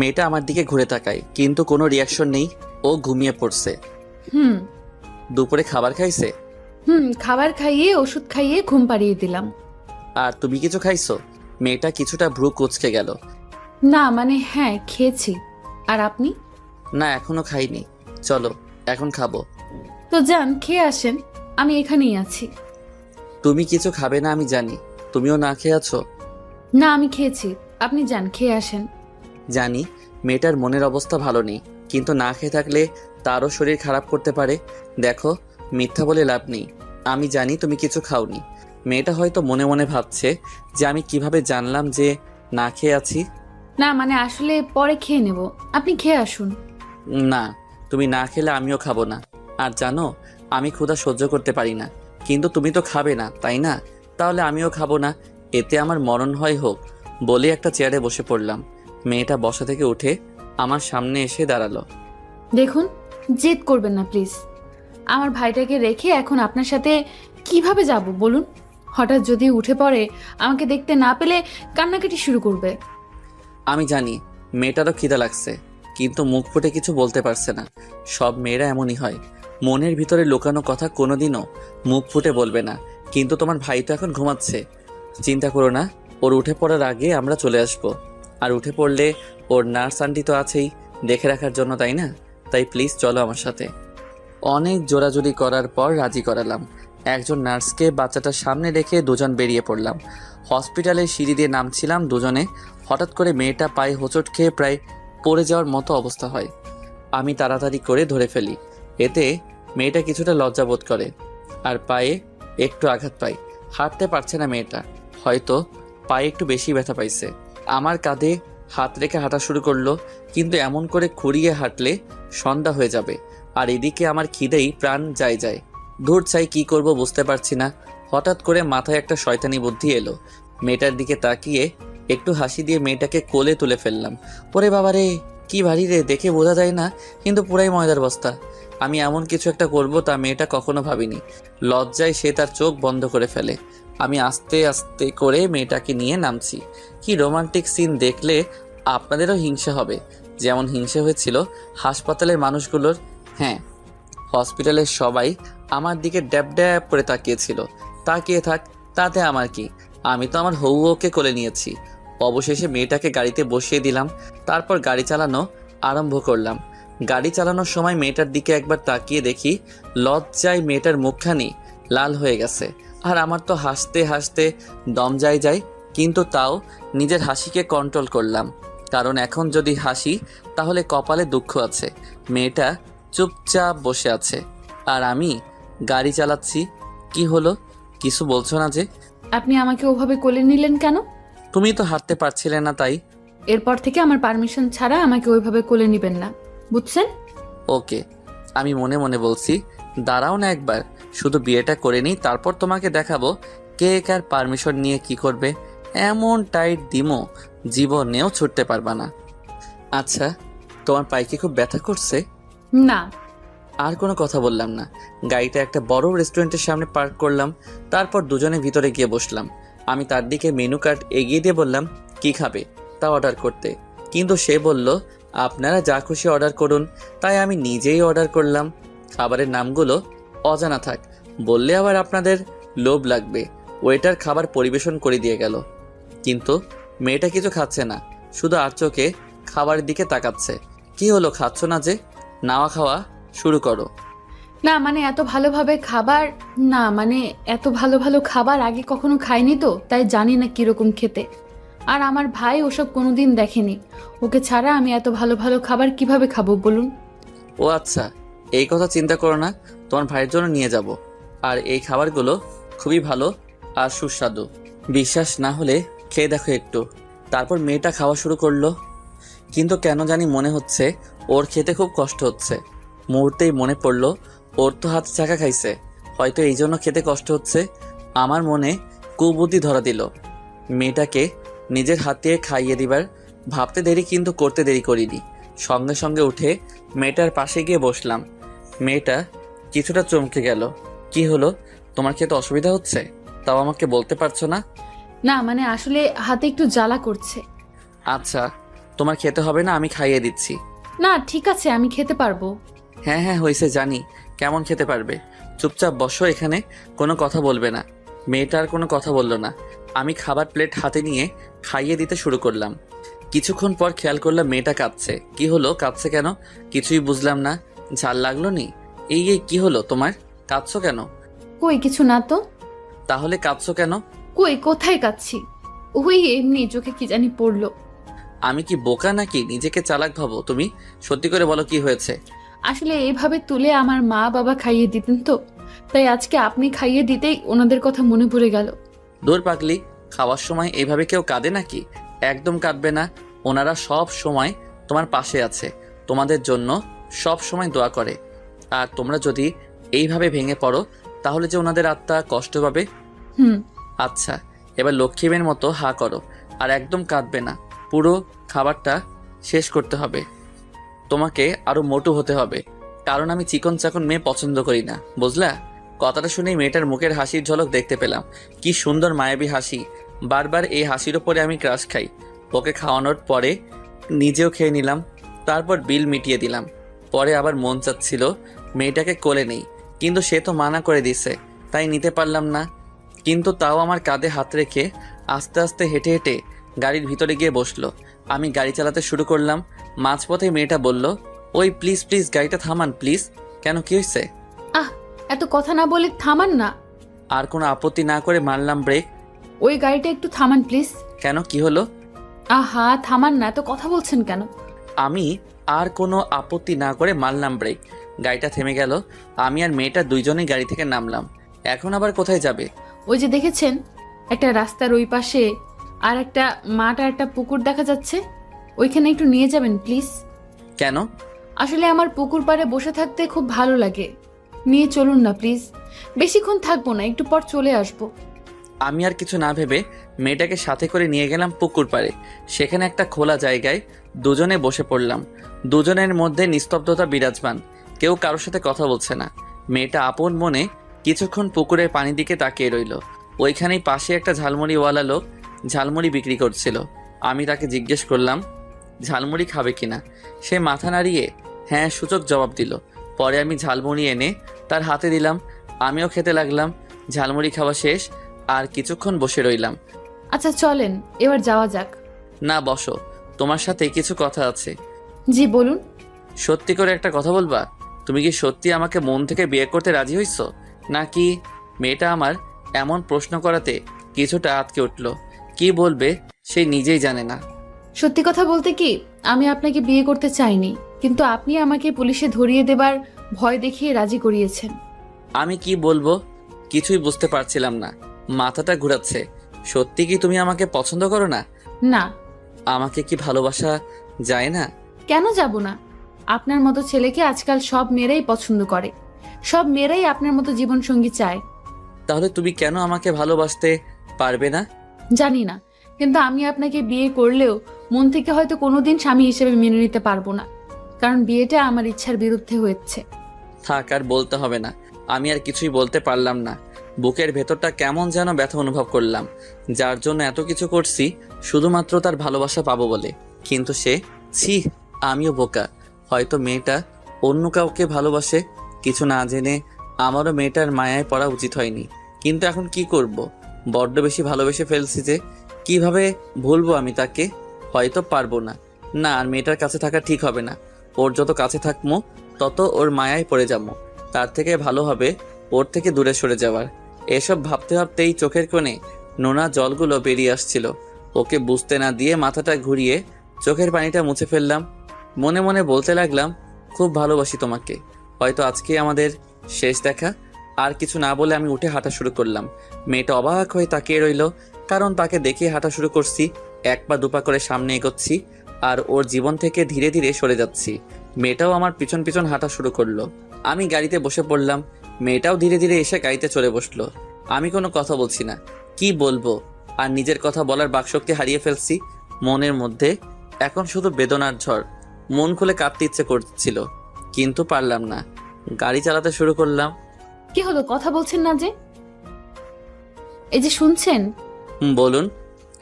মেয়েটা আমার দিকে ঘুরে তাকায়, কিন্তু কোনো রিয়াকশন নেই। ও ঘুমিয়ে পড়ছে। হুম দুপুরে খাবার খাইছে? খাবার খাইয়ে ওষুধ খাইয়ে ঘুম পাড়িয়ে দিলাম। আর তুমি কিছু খাইছো? মেয়েটা কিছুটা ভ্রু কুঁচকে গেল। না মানে হ্যাঁ, খেয়েছি। আর আপনি? না, এখনো খাইনি। চলো এখন খাবো। তো যান, খেয়ে আসেন, আমি এখানেই আছি। তুমি কিছু খাবে না আমি জানি, তুমিও না খেয়ে আছো। না, আমি খেয়েছি, আপনি যান, খেয়ে আসেন। জানি মেয়েটার মনের অবস্থা ভালো নেই, কিন্তু না খেয়ে থাকলে তারও শরীর খারাপ করতে পারে। দেখো, মিথ্যা বলে লাভ নেই। আমি জানি তুমি কিছু খাওনি। মেয়েটা হয়তো মনে মনে ভাবছে যে আমি কিভাবে জানলাম যে না খেয়ে আছি। না মানে আসলে পরে খেয়ে নেব, আপনি খেয়ে আসুন। না, তুমি না খেলে আমিও খাবো না। আর জানো, আমি ক্ষুধা সহ্য করতে পারি না, কিন্তু তুমি তো খাবে না, তাই না? তাহলে আমিও খাবো না, এতে আমার মরণ হয় হোক। বলে একটা চেয়ারে বসে পড়লাম। মেয়েটা বসা থেকে উঠে আমার সামনে এসে দাঁড়ালো। দেখুন, জেদ করবেন না প্লিজ। আমার ভাইটাকে রেখে এখন আপনার সাথে কিভাবে যাব বলুন? হঠাৎ যদি উঠে পড়ে, আমাকে দেখতে না পেলে কান্নাকাটি শুরু করবে। আমি জানি মেয়েটারও খিদা লাগছে, কিন্তু মুখ ফুটে কিছু বলতে পারছে না। সব মেয়েরা এমনই হয়, মনের ভিতরে লুকানো কথা কোনোদিনও মুখ ফুটে বলবে না। কিন্তু তোমার ভাই তো এখন ঘুমাচ্ছে, চিন্তা করো না। ওর উঠে পড়ার আগে আমরা চলে আসব। আর উঠে পড়লে ওর নার্স আন্টি তো আছেই দেখে রাখার জন্য, তাই না? তাই প্লিজ চলো আমার সাথে। অনেক জোরাজুরি করার পর রাজি করালাম। একজন নার্সকে বাচ্চাটার সামনে রেখে দুজন বেরিয়ে পড়লাম। হসপিটালের সিঁড়ি দিয়ে নামছিলাম দুজনে, হঠাৎ করে মেয়েটা পায়ে হোঁচট খেয়ে প্রায় পড়ে যাওয়ার মতো অবস্থা হয়। আমি তাড়াতাড়ি করে ধরে ফেলি। এতে মেয়েটা কিছুটা লজ্জা বোধ করে আর পায়ে একটু আঘাত পায়। হাঁটতে পারছে না মেয়েটা, হয়তো পায়ে একটু বেশি ব্যথা পাইছে। আমার কাঁধে হাত রেখে হাঁটা শুরু করলো, কিন্তু এমন করে খুঁড়িয়ে হাঁটলে সন্ধ্যা হয়ে যাবে। আর এদিকে আমার খিদেই প্রাণ যায়। দূর চাই কি করব বুঝতে পারছি না। হঠাৎ করে মাথায় একটা শয়তানি বুদ্ধি এলো। মেয়েটার দিকে তাকিয়ে একটু হাসি দিয়ে মেয়েটাকে কোলে তুলে ফেললাম। ওরে বাবা রে, কি ভারী রে, দেখে বোঝা যায় না কিন্তু পুরাই ময়দার বস্তা। আমি এমন কিছু একটা করব তা মেয়েটা কখনো ভাবিনি। লজ্জায় সে তার চোখ বন্ধ করে ফেলে। আমি আস্তে আস্তে করে মেয়েটাকে নিয়ে নামছি। কি রোমান্টিক সিন দেখলে আপনাদেরও হিংসা হবে, যেমন হিংসা হয়েছিল হাসপাতালের মানুষগুলোর। হ্যাঁ, হসপিটালের সবাই আমার দিকে ড্যাব ড্যাব করে তাকিয়েছিল। তাকিয়ে থাক, তাতে আমার কি? আমি তো আমার হউকে কোলে নিয়েছি। অবশেষে মেয়েটাকে গাড়িতে বসিয়ে দিলাম, তারপর গাড়ি চালানো আরম্ভ করলাম। গাড়ি চালানোর সময় মেয়েটার দিকে একবার তাকিয়ে দেখি লজ্জায় মেয়েটার মুখখানি লাল হয়ে গেছে। আর আমার তো হাসতে হাসতে দম যায়, কিন্তু তাও নিজের হাসিকে কন্ট্রোল করলাম, কারণ এখন যদি হাসি তাহলে কপালে দুঃখ আছে। মেয়েটা চুপচাপ বসে আছে আর আমি গাড়ি চালাচ্ছি। কি হলো, কিছু বলছো না যে? আপনি আমাকে ওভাবে কোলে নিলেন কেন? তুমি তো হাঁটতে পারছিলে না, তাই। এরপর থেকে আমার পারমিশন ছাড়া আমাকে ওইভাবে কোলে নিবেন না, বুঝছেন? ওকে, আমি মনে মনে বলছি, দাঁড়াও না একবার, শুধু বিয়েটা করে নিই, তারপর তোমাকে দেখাবো কে কার পারমিশন নিয়ে কি করবে। এমন টাইট দিমো জীবনেও ছুটতে পারবা না। আচ্ছা, তোমার পায়ে কি খুব ব্যথা করছে? না। আর কোনো কথা বললাম না। গাড়িটা একটা বড় রেস্টুরেন্টের সামনে পার্ক করলাম, তারপর দুজনে ভিতরে গিয়ে বসলাম। আমি তার দিকে মেনু কার্ড এগিয়ে দিয়ে বললাম কি খাবে তা অর্ডার করতে, কিন্তু সে বলল আপনারা যা খুশি অর্ডার করুন। তাই আমি নিজেই অর্ডার করলাম। খাবারের নামগুলো অজানা থাক, বললে আবার আপনাদের লোভ লাগবে। ওয়েটার খাবার পরিবেশন করে দিয়ে গেল, কিন্তু মেয়েটা কিছু খাচ্ছে না, শুধু আর চোখে খাবারের দিকে তাকাচ্ছে। কি হলো, খাচ্ছ না যে? নাওয়া খাওয়া শুরু করো। না মানে এত ভালোভাবে খাবার, না মানে এত ভালো ভালো খাবার আগে কখনো খাইনি তো, তাই জানি না কিরকম খেতে। আর আমার ভাই ওসব কোনোদিন দেখেনি, ওকে ছাড়া আমি এত ভালো ভালো খাবার কিভাবে খাবো বলুন? ও আচ্ছা, এই কথা চিন্তা করো না, তোমার ভাইয়ের জন্য নিয়ে যাব। আর এই খাবারগুলো খুবই ভালো আর সুস্বাদু। বিশ্বাস না হলে খেয়ে দেখো একটু। তারপর মেয়েটা খাওয়া শুরু করলো, কিন্তু কেন জানি মনে হচ্ছে ওর খেতে খুব কষ্ট হচ্ছে। মুহূর্তেই মনে পড়লো ওর তো হাত চাকা খাইছে, হয়তো এই জন্য খেতে কষ্ট হচ্ছে। আমার মনে কুবুদ্ধি ধরা দিল মেয়েটাকে নিজের হাতে খাইয়ে দিবার। ভাবতে দেরি কিন্তু করতে দেরি করিনি, সঙ্গে সঙ্গে উঠে মেয়েটার পাশে গিয়ে বসলাম। মেয়েটা কিছুটা চমকে গেল। কি হলো, তোমার খেতে অসুবিধা হচ্ছে? তাও আমাকে বলতে পারছো না? না মানে আসলে হাতে একটু জ্বালা করছে। আচ্ছা, তোমার খেতে হবে না, আমি খাইয়ে দিচ্ছি। না ঠিক আছে, আমি খেতে পারবো। হ্যাঁ হ্যাঁ হয়েছে, জানি কেমন খেতে পারবে। চুপচাপ বসো এখানে, কোনো কথা বলবে না। মেয়েটা আর কোনো কথা বললো না। আমি খাবার প্লেট হাতে নিয়ে খাইয়ে দিতে শুরু করলাম। কিছুক্ষণ পর খেয়াল করলাম মেয়েটা কাঁদছে। কি হলো, কাঁদছে কেন? কিছুই বুঝলাম না। ঝাল লাগলো নি? এই কি হলো তোমার, কাঁদছো কেন? কই কিছু না তো। তাহলে কাঁদছো কেন? কই কোথায় কাচ্ছি, ওই এমনি চোখে কি জানি পড়লো। আমি কি বোকা নাকি নিজেকে চালাক ভাবো তুমি? সত্যি করে বলো কি হয়েছে? আসলে এইভাবে তুলে আমার মা বাবা খাইয়ে দিতেন তো, তাই আজকে আপনি খাইয়ে দিতেই ওনাদের কথা মনে পড়ে গেল। দূর পাগলি, খাওয়ার সময় এইভাবে কেউ কাঁদে নাকি? একদম কাঁদবে না। ওনারা সব সময় তোমার পাশে আছে, তোমাদের জন্য সব সময় দোয়া করে। আর তোমরা যদি এইভাবে ভেঙে পড়ো তাহলে যে ওনাদের আত্মা কষ্ট পাবে। হুম। আচ্ছা, এবার লক্ষ্মীমের মতো হা করো আর একদম কাঁদবে না। পুরো খাবারটা শেষ করতে হবে। তোমাকে আরো মোটু হতে হবে, কারণ আমি চিকন চাকন মেয়ে পছন্দ করি না, বুঝলা? কথাটা শুনেই মেয়েটার মুখের হাসির ঝলক দেখতে পেলাম। কি সুন্দর মায়াবী হাসি। বারবার এই হাসির ওপরে আমি ক্রাশ খাই। ওকে খাওয়ানোর পরে নিজেও খেয়ে নিলাম, তারপর বিল মিটিয়ে দিলাম। পরে আবার মন চাচ্ছিল মেয়েটাকে কোলে নেই, কিন্তু সে তো মানা করে দিছে, তাই নিতে পারলাম না। কিন্তু তাও আমার কাঁধে হাত রেখে আস্তে আস্তে হেঁটে হেঁটে গাড়ির ভিতরে গিয়ে বসলো। আমি গাড়ি চালাতে শুরু করলাম। মাঝপথে মেয়েটা বলল, ওই প্লিজ প্লিজ গাড়িটা থামান প্লিজ। কেন, কি হয়েছে? আহ, এত কথা না বলে থামান না। আর কোনো আপত্তি না করে মারলাম ব্রেক। ওই গাড়িটা একটু থামান প্লিজ। কেন, কি হলো? আহা, থামান না, এত কথা বলছেন কেন? আমি আর কোনো আপত্তি না করে মারলাম ব্রেক। গাড়িটা থেমে গেল। আমি আর মেয়েটা দুইজনেই গাড়ি থেকে নামলাম। এখন আবার কোথায় যাবে? ওই যে দেখেছেন, একটা রাস্তার ওই পাশে আর একটা মাঠ আর একটা পুকুর দেখা যাচ্ছে, ওইখানে একটু নিয়ে যাবেন প্লিজ। কেন? আসলে আমার পুকুর পাড়ে বসে থাকতে খুব ভালো লাগে, নিয়ে চলুন না প্লিজ। বেশিক্ষণ থাকবো না, একটু পর চলে আসবো। আমি আর কিছু না ভেবে মেয়েটাকে সাথে করে নিয়ে গেলাম পুকুর পাড়ে। সেখানে একটা খোলা জায়গায় দুজনে বসে পড়লাম। দুজনের মধ্যে নিস্তব্ধতা বিরাজমান, কেউ কারোর সাথে কথা বলছে না। মেয়েটা আপন মনে কিছুক্ষণ পুকুরের পানির দিকে তাকিয়ে রইল। ওইখানেই পাশে একটা ঝালমুড়িওয়ালা লোক ঝালমুড়ি বিক্রি করছিল। আমি তাকে জিজ্ঞেস করলাম ঝালমুড়ি খাবে কিনা। সে মাথা নাড়িয়ে হ্যাঁ সূচক জবাব দিল। পরে আমি ঝালমুড়ি এনে তার হাতে দিলাম। আমিও খেতে লাগলাম। ঝালমুড়ি খাওয়া শেষ, আর কিছুক্ষণ বসে রইলাম। আচ্ছা চলেন, এবার যাওয়া যাক। না, বসো, তোমার সাথে কিছু কথা আছে। জি বলুন। সত্যি করে একটা কথা বলবা? তুমি কি সত্যি আমাকে মন থেকে বিয়ে করতে রাজি হইছো নাকি? মেয়েটা আমার এমন প্রশ্ন করাতে কিছুটা আটকে উঠল। কি বলবে সে নিজেই জানে না। সত্যি কথা বলতে কি, আমি আপনাকে বিয়ে করতে চাইনি, কিন্তু আপনি আমাকে পুলিশে ধরিয়ে দেবার ভয় দেখিয়ে রাজি করিয়েছেন। আমি কি বলবো কিছুই বুঝতে পারছিলাম না, মাথাটা ঘুরাচ্ছে। সত্যি কি তুমি আমাকে পছন্দ করো না? না। আমাকে কি ভালোবাসা যায় না? কেন যাব না? আপনার মতো ছেলেকে আজকাল সব মেয়েরাই পছন্দ করে, সব মেয়েরাই আপনার মতো জীবনসঙ্গী চায়। তাহলে তুমি কেন আমাকে ভালোবাসতে পারবে না? জানি না, কিন্তু আমি আপনাকে বিয়ে করলেও মন থেকে হয়তো কোনোদিন স্বামী হিসেবে মেনে নিতে পারবো না, কারণ বিয়েটা আমার ইচ্ছার বিরুদ্ধে হয়েছে। থাক, আর বলতে হবে না। আমি আর কিছুই বলতে পারলাম না। বুকের ভেতরটা কেমন যেন ব্যথা অনুভব করলাম, যার জন্য এত কিছু করছি শুধুমাত্র তার ভালোবাসা পাবো বলে। কিন্তু সে, ছি, আমিও বোকা। হয়তো মেয়েটা অন্য কাউকে ভালোবাসে, কিছু না জেনে আমারও মেয়েটার মায়ায় পড়া উচিত হয়নি। কিন্তু এখন কি করব? বড্ড বেশি ভালোবেসে ফেলছি যে, কিভাবে ভুলবো আমি তাকে? হয়তো পারবো না। না, আর মেয়েটার কাছে থাকা ঠিক হবে না। ওর যত কাছে থাকবো তত ওর মায়ায় পড়ে যাবো। তার থেকে ভালো হবে ওর থেকে দূরে সরে যাওয়ার। এসব ভাবতে ভাবতেই চোখের কোণে নোনা জলগুলো বেরিয়ে আসছিল। ওকে বুঝতে না দিয়ে মাথাটা ঘুরিয়ে চোখের পানিটা মুছে ফেললাম। মনে মনে বলতে লাগলাম, খুব ভালোবাসি তোমাকে। হয়তো আজকে আমাদের শেষ দেখা। আর কিছু না বলে আমি উঠে হাঁটা শুরু করলাম। মেয়েটা অবাক হয়ে তাকিয়ে রইল, কারণ তাকে দেখে হাঁটা শুরু করছি। এক পা দুপা করে সামনে এগোচ্ছি, আর ওর জীবন থেকে ধীরে ধীরে সরে যাচ্ছি। মেয়েটাও আমার পিছন পিছন হাঁটা শুরু করলো। আমি গাড়িতে বসে পড়লাম। মেয়েটাও ধীরে ধীরে এসে গাড়িতে চলে বসলো। আমি কোনো কথা বলছি না, কি বলবো? আর নিজের কথা বলার বাকশক্তি হারিয়ে ফেলছি। মনের মধ্যে এখন শুধু বেদনার ঝড়। মন খুলে কাঁদতে ইচ্ছে করছিল, কিন্তু পারলাম না। গাড়ি চালাতে শুরু করলাম। কি হলো, কথা বলছেন না যে? এই যে শুনছেন। বলুন।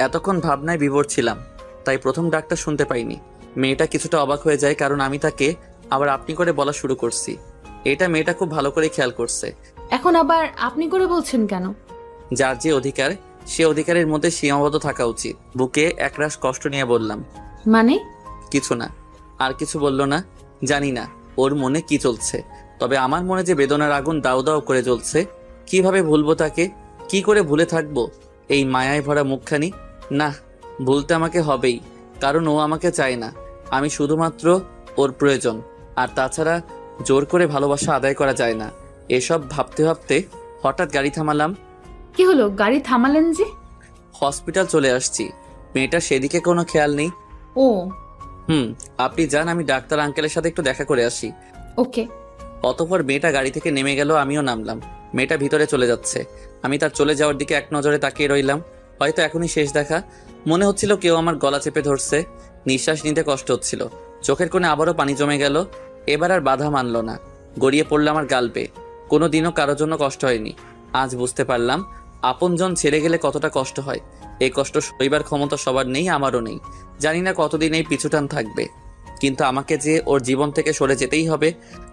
এতক্ষণ ভাবনায় বিভোর ছিলাম, তাই প্রথম ডাকটা শুনতে পাইনি। মেয়েটা কিছুটা অবাক হয়ে যায়, কারণ আমি তাকে আবার আপনি করে বলা শুরু করছি। এটা মেয়েটা খুব ভালো করে খেয়াল করছে। এখন আবার আপনি করে বলছেন কেন? যার যে অধিকার, সে অধিকারের মধ্যে সীমাবদ্ধ থাকা উচিত। বুকে একরাশ কষ্ট নিয়ে বললাম, মানে? কিছু না। আর কিছু বললো না। জানি না ওর মনে কি চলছে, তবে আমার মনে যে বেদনার আগুন দাউ দাউ করে জ্বলছে। কিভাবে ভুলবো তাকে? কি করে ভুলে থাকবো এই মায়ায় ভরা মুখখানি? না, ভুলতে আমাকে হবেই, কারণ ও আমাকে চায় না। আমি শুধুমাত্র ওর প্রয়োজন। আর তাছাড়া জোর করে ভালোবাসা আদায় করা যায় না। এসব ভাবতে ভাবতে হঠাৎ গাড়ি থামালাম। কি হলো, গাড়ি থামালেন যে? হসপিটাল চলে আসছি। মেয়েটা সেদিকে কোনো খেয়াল নেই। ও, আপনি যান, আমি ডাক্তার আঙ্কেলের সাথে একটু দেখা করে আসি। ওকে। অতঃপর মেয়েটা গাড়ি থেকে নেমে গেল, আমিও নামলাম। মেয়েটা ভিতরে চলে যাচ্ছে। আমি তার চলে যাওয়ার দিকে এক নজরে তাকিয়ে রইলাম। হয়তো এখনই শেষ দেখা। মনে হচ্ছিল কেউ আমার গলা চেপে ধরছে। নিঃশ্বাস নিতে কষ্ট হচ্ছিল। চোখের কোণে আবারও পানি জমে গেল। এবার আর বাধা মানল না, গড়িয়ে পড়ল আমার গাল বেয়ে। কোনো দিনও কারোর জন্য কষ্ট হয়নি, আজ বুঝতে পারলাম আপনজন ছেড়ে গেলে কতটা কষ্ট হয়। এই কষ্ট সইবার ক্ষমতা সবার নেই, আমারও নেই। জানি না কতদিন এই পিছুটান থাকবে, কিন্তু আমাকে যে ওর জীবন থেকে সরে যেতেই হবে,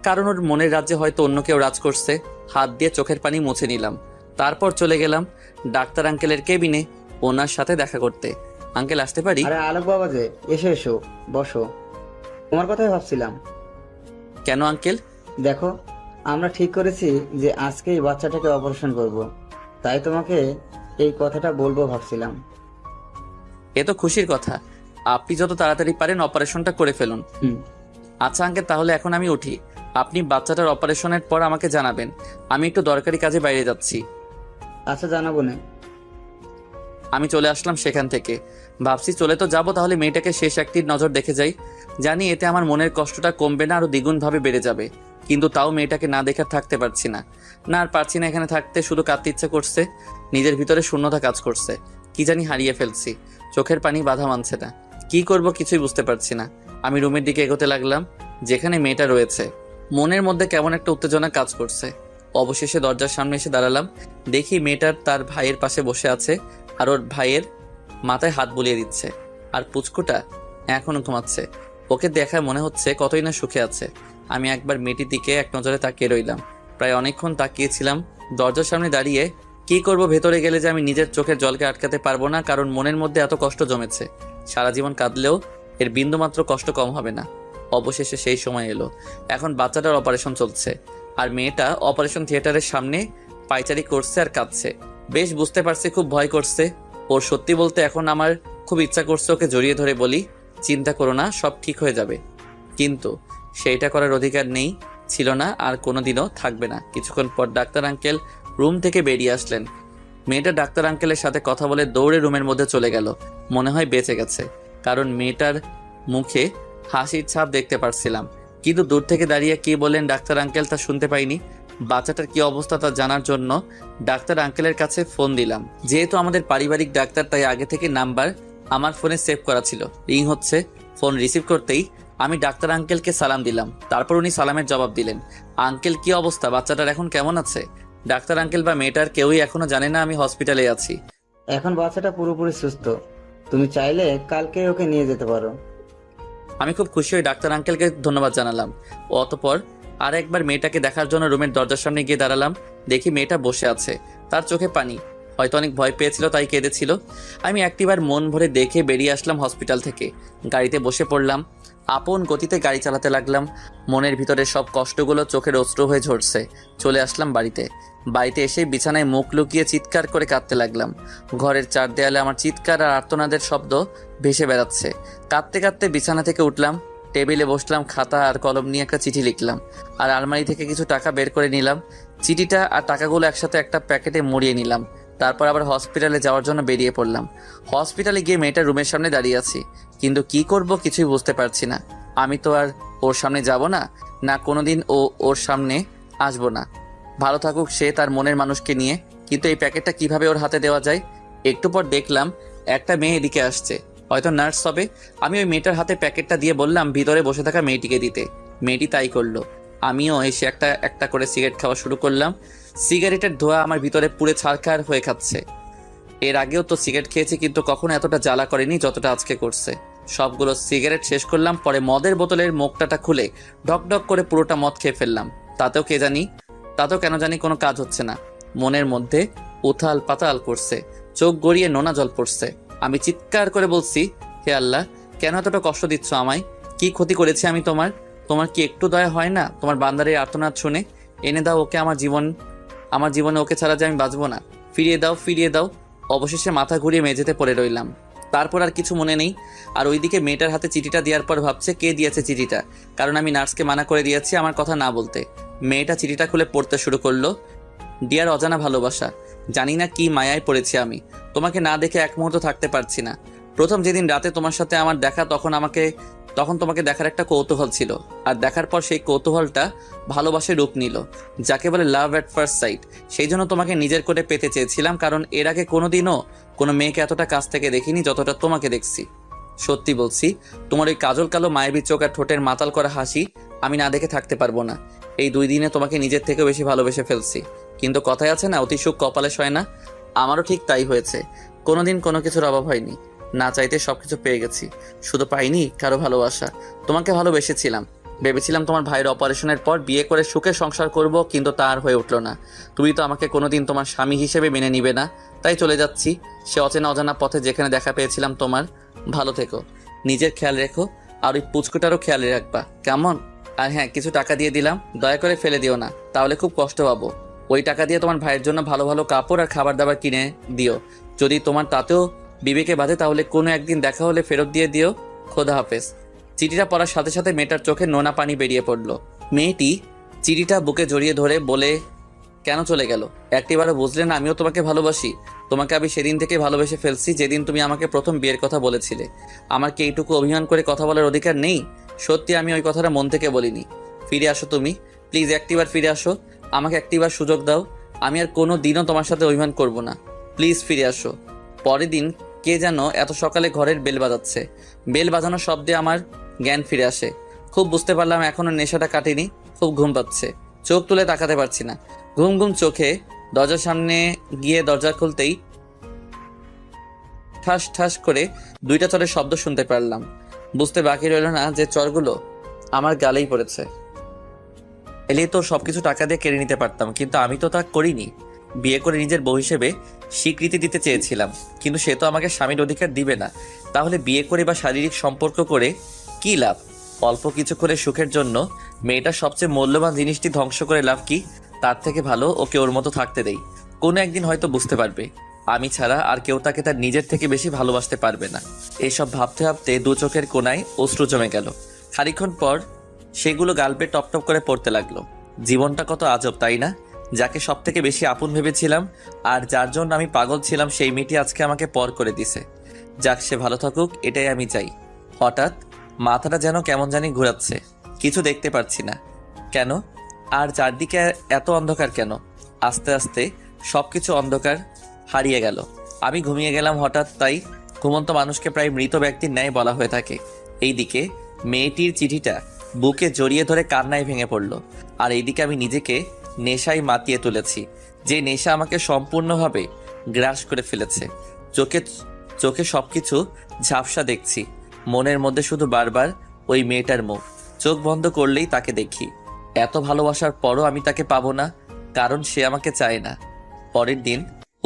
কারণ ওর মনের রাজ্যে হয়তো অন্য কেউ রাজ করছে। হাত দিয়ে চোখের পানি মুছে নিলাম, তারপর চলে গেলাম ডাক্তার আঙ্কেলের কেবিনে ওনার সাথে দেখা করতে। আঙ্কেল, আসতে পারি? আরে আলোক বাবা যে, এসো এসো, বসো। তোমার কথাই ভাবছিলাম। কেন আঙ্কেল? দেখো, আমরা ঠিক করেছি যে আজকে এই বাচ্চাটাকে অপারেশন করব, তাই তোমাকে এই কথাটা বলবো ভাবছিলাম। এ তো খুশির কথা, আপনি যত তাড়াতাড়ি পারেন অপারেশনটা করে ফেলুন। হুম। আচ্ছা আঙ্কেল, তাহলে এখন আমি উঠি। আপনি বাচ্চাটার অপারেশনের পর আমাকে জানাবেন, আমি একটু দরকারি কাজে বাইরে যাচ্ছি। আচ্ছা, জানাবো না। আমি চলে আসলাম সেখান থেকে। ভাবছি চলে তো যাবো, তাহলে মেয়েটাকে শেষ একটি নজর দেখে যাই। জানি এতে আমার মনের কষ্টটা কমবে না, আরো দ্বিগুণভাবে বেড়ে যাবে। কিন্তু তাও মেয়েটাকে না দেখে থাকতে পারছি না। না, আর পারছি না এখানে থাকতে, শুধু কাঁদতে ইচ্ছে করছে। নিজের ভিতরে শূন্যতা কাজ করছে, কি জানি হারিয়ে ফেলছি। চোখের পানি বাধা মানছে না, কি করব কিছুই বুঝতে পারছি না। আমি রুমের দিকে এগোতে লাগলাম, যেখানে মেয়েটা রয়েছে। মনের মধ্যে কেমন একটা উত্তেজনা কাজ করছে। অবশেষে দরজার সামনে এসে দাঁড়ালাম, দেখি মেয়েটার তার ভাইয়ের পাশে বসে আছে, আর ওর ভাইয়ের মাথায় হাত বুলিয়ে দিচ্ছে, আর পুচকুটা এখনো ঘুমাচ্ছে। ওকে দেখায় মনে হচ্ছে কতই না সুখে আছে। আমি একবার মেয়েটির দিকে এক নজরে তাকিয়ে রইলাম, প্রায় অনেকক্ষণ তাকিয়েছিলাম। দরজার সামনে দাঁড়িয়ে কি করব, ভেতরে গেলে যে আমি নিজের চোখের জলকে আটকাতে পারবো না, কারণ মনের মধ্যে এত কষ্ট জমেছে। সারা জীবন কাঁদলেও এর বিন্দুমাত্র কষ্ট কম হবে না। অবশেষে সেই সময় এলো। এখন বাচ্চাটার অপারেশন চলছে, আর মেয়েটা অপারেশন থিয়েটারের সামনে পায়চারি করছে আর কাঁদছে। বেশ বুঝতে পারছি খুব ভয় করছে ওর। সত্যি বলতে এখন আমার খুব ইচ্ছা করছে ওকে জড়িয়ে ধরে বলি, চিন্তা করো না, সব ঠিক হয়ে যাবে। কিন্তু সেইটা করার অধিকার নেই, ছিল না, আর কোনোদিনও থাকবে না। কিছুক্ষণ পর ডাক্তার আঙ্কেল রুম থেকে বেরিয়ে আসলেন। মেয়েটা ডাক্তার আঙ্কেলের সাথে কথা বলে দৌড়ে রুমের মধ্যে চলে গেল। মনে হয় বেঁচে গেছে, কারণ মেয়েটার মুখে হাসির ছাপ দেখতে পারছিলাম। কিন্তু দূর থেকে দাঁড়িয়ে কি বললেন ডাক্তার আঙ্কেল তা শুনতে পাইনি। বাচ্চাটার কি অবস্থা তা জানার জন্য ডাক্তার আঙ্কেলের কাছে ফোন দিলাম। যেহেতু আমাদের পারিবারিক ডাক্তার, তাই আগে থেকে নাম্বার আমার ফোনে সেভ করা ছিল। রিং হচ্ছে। ফোন রিসিভ করতেই আমি ডাক্তার আঙ্কেলকে সালাম দিলাম। তারপর উনি সালামের জবাব দিলেন। আঙ্কেল, কি অবস্থা? বাচ্চাটার এখন কেমন আছে? ডাক্তার আঙ্কেল বা মেয়েটার কেউই এখনো জানে না আমি হসপিটালে আছি। এখন বাচ্চাটা পুরোপুরি সুস্থ, তুমি চাইলে কালকে ওকে নিয়ে যেতে পারো। আমি খুব খুশি হয়ে ডাক্তার আঙ্কেলকে ধন্যবাদ জানালাম। অতঃপর আর একবার মেয়েটাকে দেখার জন্য রুমের দরজার সামনে গিয়ে দাঁড়ালাম। দেখি মেয়েটা বসে আছে, তার চোখে পানি। হয়তো অনেক ভয় পেয়েছিল, তাই কেঁদেছিল। আমি একটিবার মন ভরে দেখে বেরিয়ে আসলাম হসপিটাল থেকে। গাড়িতে বসে পড়লাম, আপন গতিতে গাড়ি চালাতে লাগলাম। মনের ভিতরে সব কষ্টগুলো চোখের অশ্রু হয়ে ঝরছে। চলে আসলাম বাড়িতে। বাড়িতে এসে বিছানায় মুখ লুকিয়ে চিৎকার করে কাঁদতে লাগলাম। ঘরের চার দেয়ালে আমার চিৎকার আর আর্তনাদের শব্দ ভেসে বেড়াচ্ছে। কাঁদতে কাঁদতে বিছানা থেকে উঠলাম, টেবিলে বসলাম, খাতা আর কলম নিয়ে একটা চিঠি লিখলাম। আর আলমারি থেকে কিছু টাকা বের করে নিলাম। চিঠিটা আর টাকাগুলো একসাথে একটা প্যাকেটে মুড়িয়ে নিলাম। তারপর আবার হসপিটালে যাওয়ার জন্য বেরিয়ে পড়লাম। হসপিটালে গিয়ে মেয়েটার রুমের সামনে দাঁড়িয়ে আছি, কিন্তু কি করব কিছুই বুঝতে পারছি না। আমি তো আর ওর সামনে যাব না, না কোনোদিন ওর সামনে আসবো না। ভালো থাকুক সে তার মনের মানুষকে নিয়ে, কিন্তু এই প্যাকেটটা কিভাবে ওর হাতে দেওয়া যায়? একটু পর দেখলাম একটা মেয়ে এদিকে আসছে, হয়তো নার্স হবে। আমি ওই মেয়েটার হাতে প্যাকেটটা দিয়ে বললাম ভিতরে বসে থাকা মেয়েটিকে দিতে। মেয়েটি তাই করলো। আমিও এসে একটা একটা করে সিগারেট খাওয়া শুরু করলাম। সিগারেটের ধোঁয়া আমার ভিতরে পুড়ে ছারখার হয়ে খাচ্ছে। এর আগেও তো সিগারেট খেয়েছি, কিন্তু কখনো এতটা জ্বালা করেনি যতটা আজকে করছে। সবগুলো সিগারেট শেষ করলাম, পরে মদের বোতলের মুখটাটা খুলে ঢক ঢক করে পুরোটা মদ খেয়ে ফেললাম। তাতেও কেন জানি কোনো কাজ হচ্ছে না। মনের মধ্যে উথাল পাতাল করছে, চোখ গড়িয়ে নোনা জল পড়ছে। আমি চিৎকার করে বলছি, হে আল্লাহ, কেন এতটা কষ্ট দিচ্ছ আমায়? কি ক্ষতি করেছি আমি তোমার? তোমার কি একটু দয়া হয় না তোমার বান্দারের আর্তনাদ শুনে? এনে দাও ওকে আমার জীবনে, ওকে ছাড়া যে আমি বাঁচবো না। ফিরিয়ে দাও। অবশেষে মাথা ঘুরিয়ে মেঝেতে পড়ে রইলাম। তারপর আর কিছু মনে নেই। আর ওইদিকে মেয়েটার হাতে চিঠিটা দেওয়ার পর ভাবছে কে দিয়েছে চিঠিটা, কারণ আমি নার্সকে মানা করে দিয়েছি আমার কথা না বলতে। মেয়েটা চিঠিটা খুলে পড়তে শুরু করলো। ডিয়ার অজানা ভালোবাসা, জানি না কি মায়ায় পড়েছি আমি। তোমাকে না দেখে এক মুহূর্ত থাকতে পারছি না। প্রথম যেদিন রাতে তোমার সাথে আমার দেখা, তখন তোমাকে দেখার একটা কৌতূহল ছিল, আর দেখার পর সেই কৌতূহলটা ভালোবাসায় রূপ নিল, যাকে বলে লাভ এট ফার্স্ট সাইট। সেই জন্য তোমাকে নিজের করে পেতে চেয়েছিলাম, কারণ এর আগে কোনোদিনও কোনো মেয়েকে এতটা কাছ থেকে দেখিনি যতটা তোমাকে দেখছি। সত্যি বলছি, তোমার ওই কাজল কালো মায়াবী চোখ আর ঠোঁটের মাতাল করা হাসি আমি না দেখে থাকতে পারবো না। এই 2 দিনে তোমাকে নিজের থেকেও বেশি ভালোবেসে ফেলছি। কিন্তু কথায় আছে না, অতি সুখ কপালে সয় না। আমারও ঠিক তাই হয়েছে। কোনোদিন কোনো কিছুর অভাব হয়নি। না চাইতে সবকিছু পেয়ে গেছি। শুধু পাইনি কারো ভালোবাসা। তোমাকে ভালোবেসেছিলাম। ভেবেছিলাম তোমার ভাইয়ের অপারেশনের পর বিয়ে করে সুখে সংসার করব, কিন্তু তা আর হয়ে উঠলো না। তুমি তো আমাকে কোনোদিন তোমার স্বামী হিসেবে মেনে নিবে না, তাই চলে যাচ্ছি সে অচেনা অজানা পথে যেখানে দেখা পেয়েছিলাম তোমার। ভালো থেকো, নিজের খেয়াল রেখো, আর ওই পুচকুটারও খেয়াল রাখবা, কেমন? আর হ্যাঁ, কিছু টাকা দিয়ে দিলাম, দয়া করে ফেলে দিও না, তাহলে খুব কষ্ট পাবো। ওই টাকা দিয়ে তোমার ভাইয়ের জন্য ভালো ভালো কাপড় আর খাবার দাবার কিনে দিও। যদি তোমার তাতেও বিবেকে বাঁধে তাহলে কোনো একদিন দেখা হলে ফেরত দিয়ে দিও। খোদা হাফেজ। চিঠিটা পড়ার সাথে সাথে মেয়েটার চোখে নোনা পানি বেরিয়ে পড়লো। মেয়েটি চিঠিটা বুকে জড়িয়ে ধরে বলে, কেন চলে গেল? একটিবারও বুঝলে না আমিও তোমাকে ভালোবাসি? তোমাকে আমি সেদিন থেকে ভালোবেসে ফেলছি যেদিন তুমি আমাকে প্রথম বিয়ের কথা বলেছিলে। আমার কি এইটুকু অভিমান করে কথা বলার অধিকার নেই? সত্যি আমি ওই কথাটা মন থেকে বলিনি। ফিরে আসো তুমি, প্লিজ একটিবার ফিরে আসো। আমাকে একটিবার সুযোগ দাও। আমি আর কোনো দিনও তোমার সাথে অভিমান করব না। প্লিজ ফিরে আসো। পরের দিন কে যেন এত সকালে ঘরের বেল বাজাচ্ছে। বেল বাজানোর শব্দে আমার জ্ঞান ফিরে আসে। খুব বুঝতে পারলাম এখনো নেশাটা কাটেনি। খুব ঘুম পাচ্ছে, চোখ তুলে তাকাতে পারছি না। ঘুম ঘুম চোখে দরজার সামনে গিয়ে দরজা খুলতেই ঠাস ঠাস করে 2টা চরের শব্দ শুনতে পারলাম। বুঝতে বাকি রইল না যে চরগুলো আমার গালেই পড়েছে। এলে তো সবকিছু টাকা দিয়ে কেড়ে নিতে পারতাম, কিন্তু আমি তো তা করিনি। বিয়ে করে নিজের বউ হিসেবে স্বীকৃতি দিতে চেয়েছিলাম, কিন্তু সে তো আমাকে স্বামীর অধিকার দিবে না। তাহলে বিয়ে করে বা শারীরিক সম্পর্ক করে কি লাভ? অল্প কিছু করে সুখের জন্য মেয়েটার সবচেয়ে মূল্যবান জিনিসটি ধ্বংস করে লাভ কি? তার থেকে ভালো ওকে ওর মতো থাকতে দেই। কোনো একদিন হয়তো বুঝতে পারবে আমি ছাড়া আর কেউ তাকে তার নিজের থেকে বেশি ভালোবাসতে পারবে না। এসব ভাবতে ভাবতে 2 চোখের কোণায় অশ্রু জমে গেল। খানিকক্ষণ পর সেগুলো গালপে টপ টপ করে পড়তে লাগলো। জীবনটা কত আজব, তাই না? যাকে সব থেকে বেশি আপন ভেবেছিলাম আর যার জন্য আমি পাগল ছিলাম, সেই মেয়েটি আজকে আমাকে পর করে দিছে। যাক, সে ভালো থাকুক, এটাই আমি চাই। হঠাৎ মাথাটা যেন কেমন জানি ঘোরাচ্ছে। কিছু দেখতে পাচ্ছি না কেন, আর চারদিকে এত অন্ধকার কেন? আস্তে আস্তে সবকিছু অন্ধকার হারিয়ে গেল। আমি ঘুমিয়ে গেলাম হঠাৎ। তাই ঘুমন্ত মানুষকে প্রায় মৃত ব্যক্তির ন্যায় বলা হয়ে থাকে। এইদিকে মেয়েটির চিঠিটা বুকে জড়িয়ে ধরে কান্নায় ভেঙে পড়ল, আর এইদিকে আমি নিজেকে নেশায় মাতিয়ে তুলেছি। যে নেশা আমাকে সম্পূর্ণভাবে গ্রাস করে ফেলেছে। চোখে চোখে সবকিছু ঝাপসা দেখছি। মনের মধ্যে শুধু বারবার ওই মেয়েটার মুখ। চোখ বন্ধ করলেই তাকে দেখি। এত ভালোবাসার পরও আমি তাকে পাবো না, কারণ সে আমাকে চায় না। পরের দিন,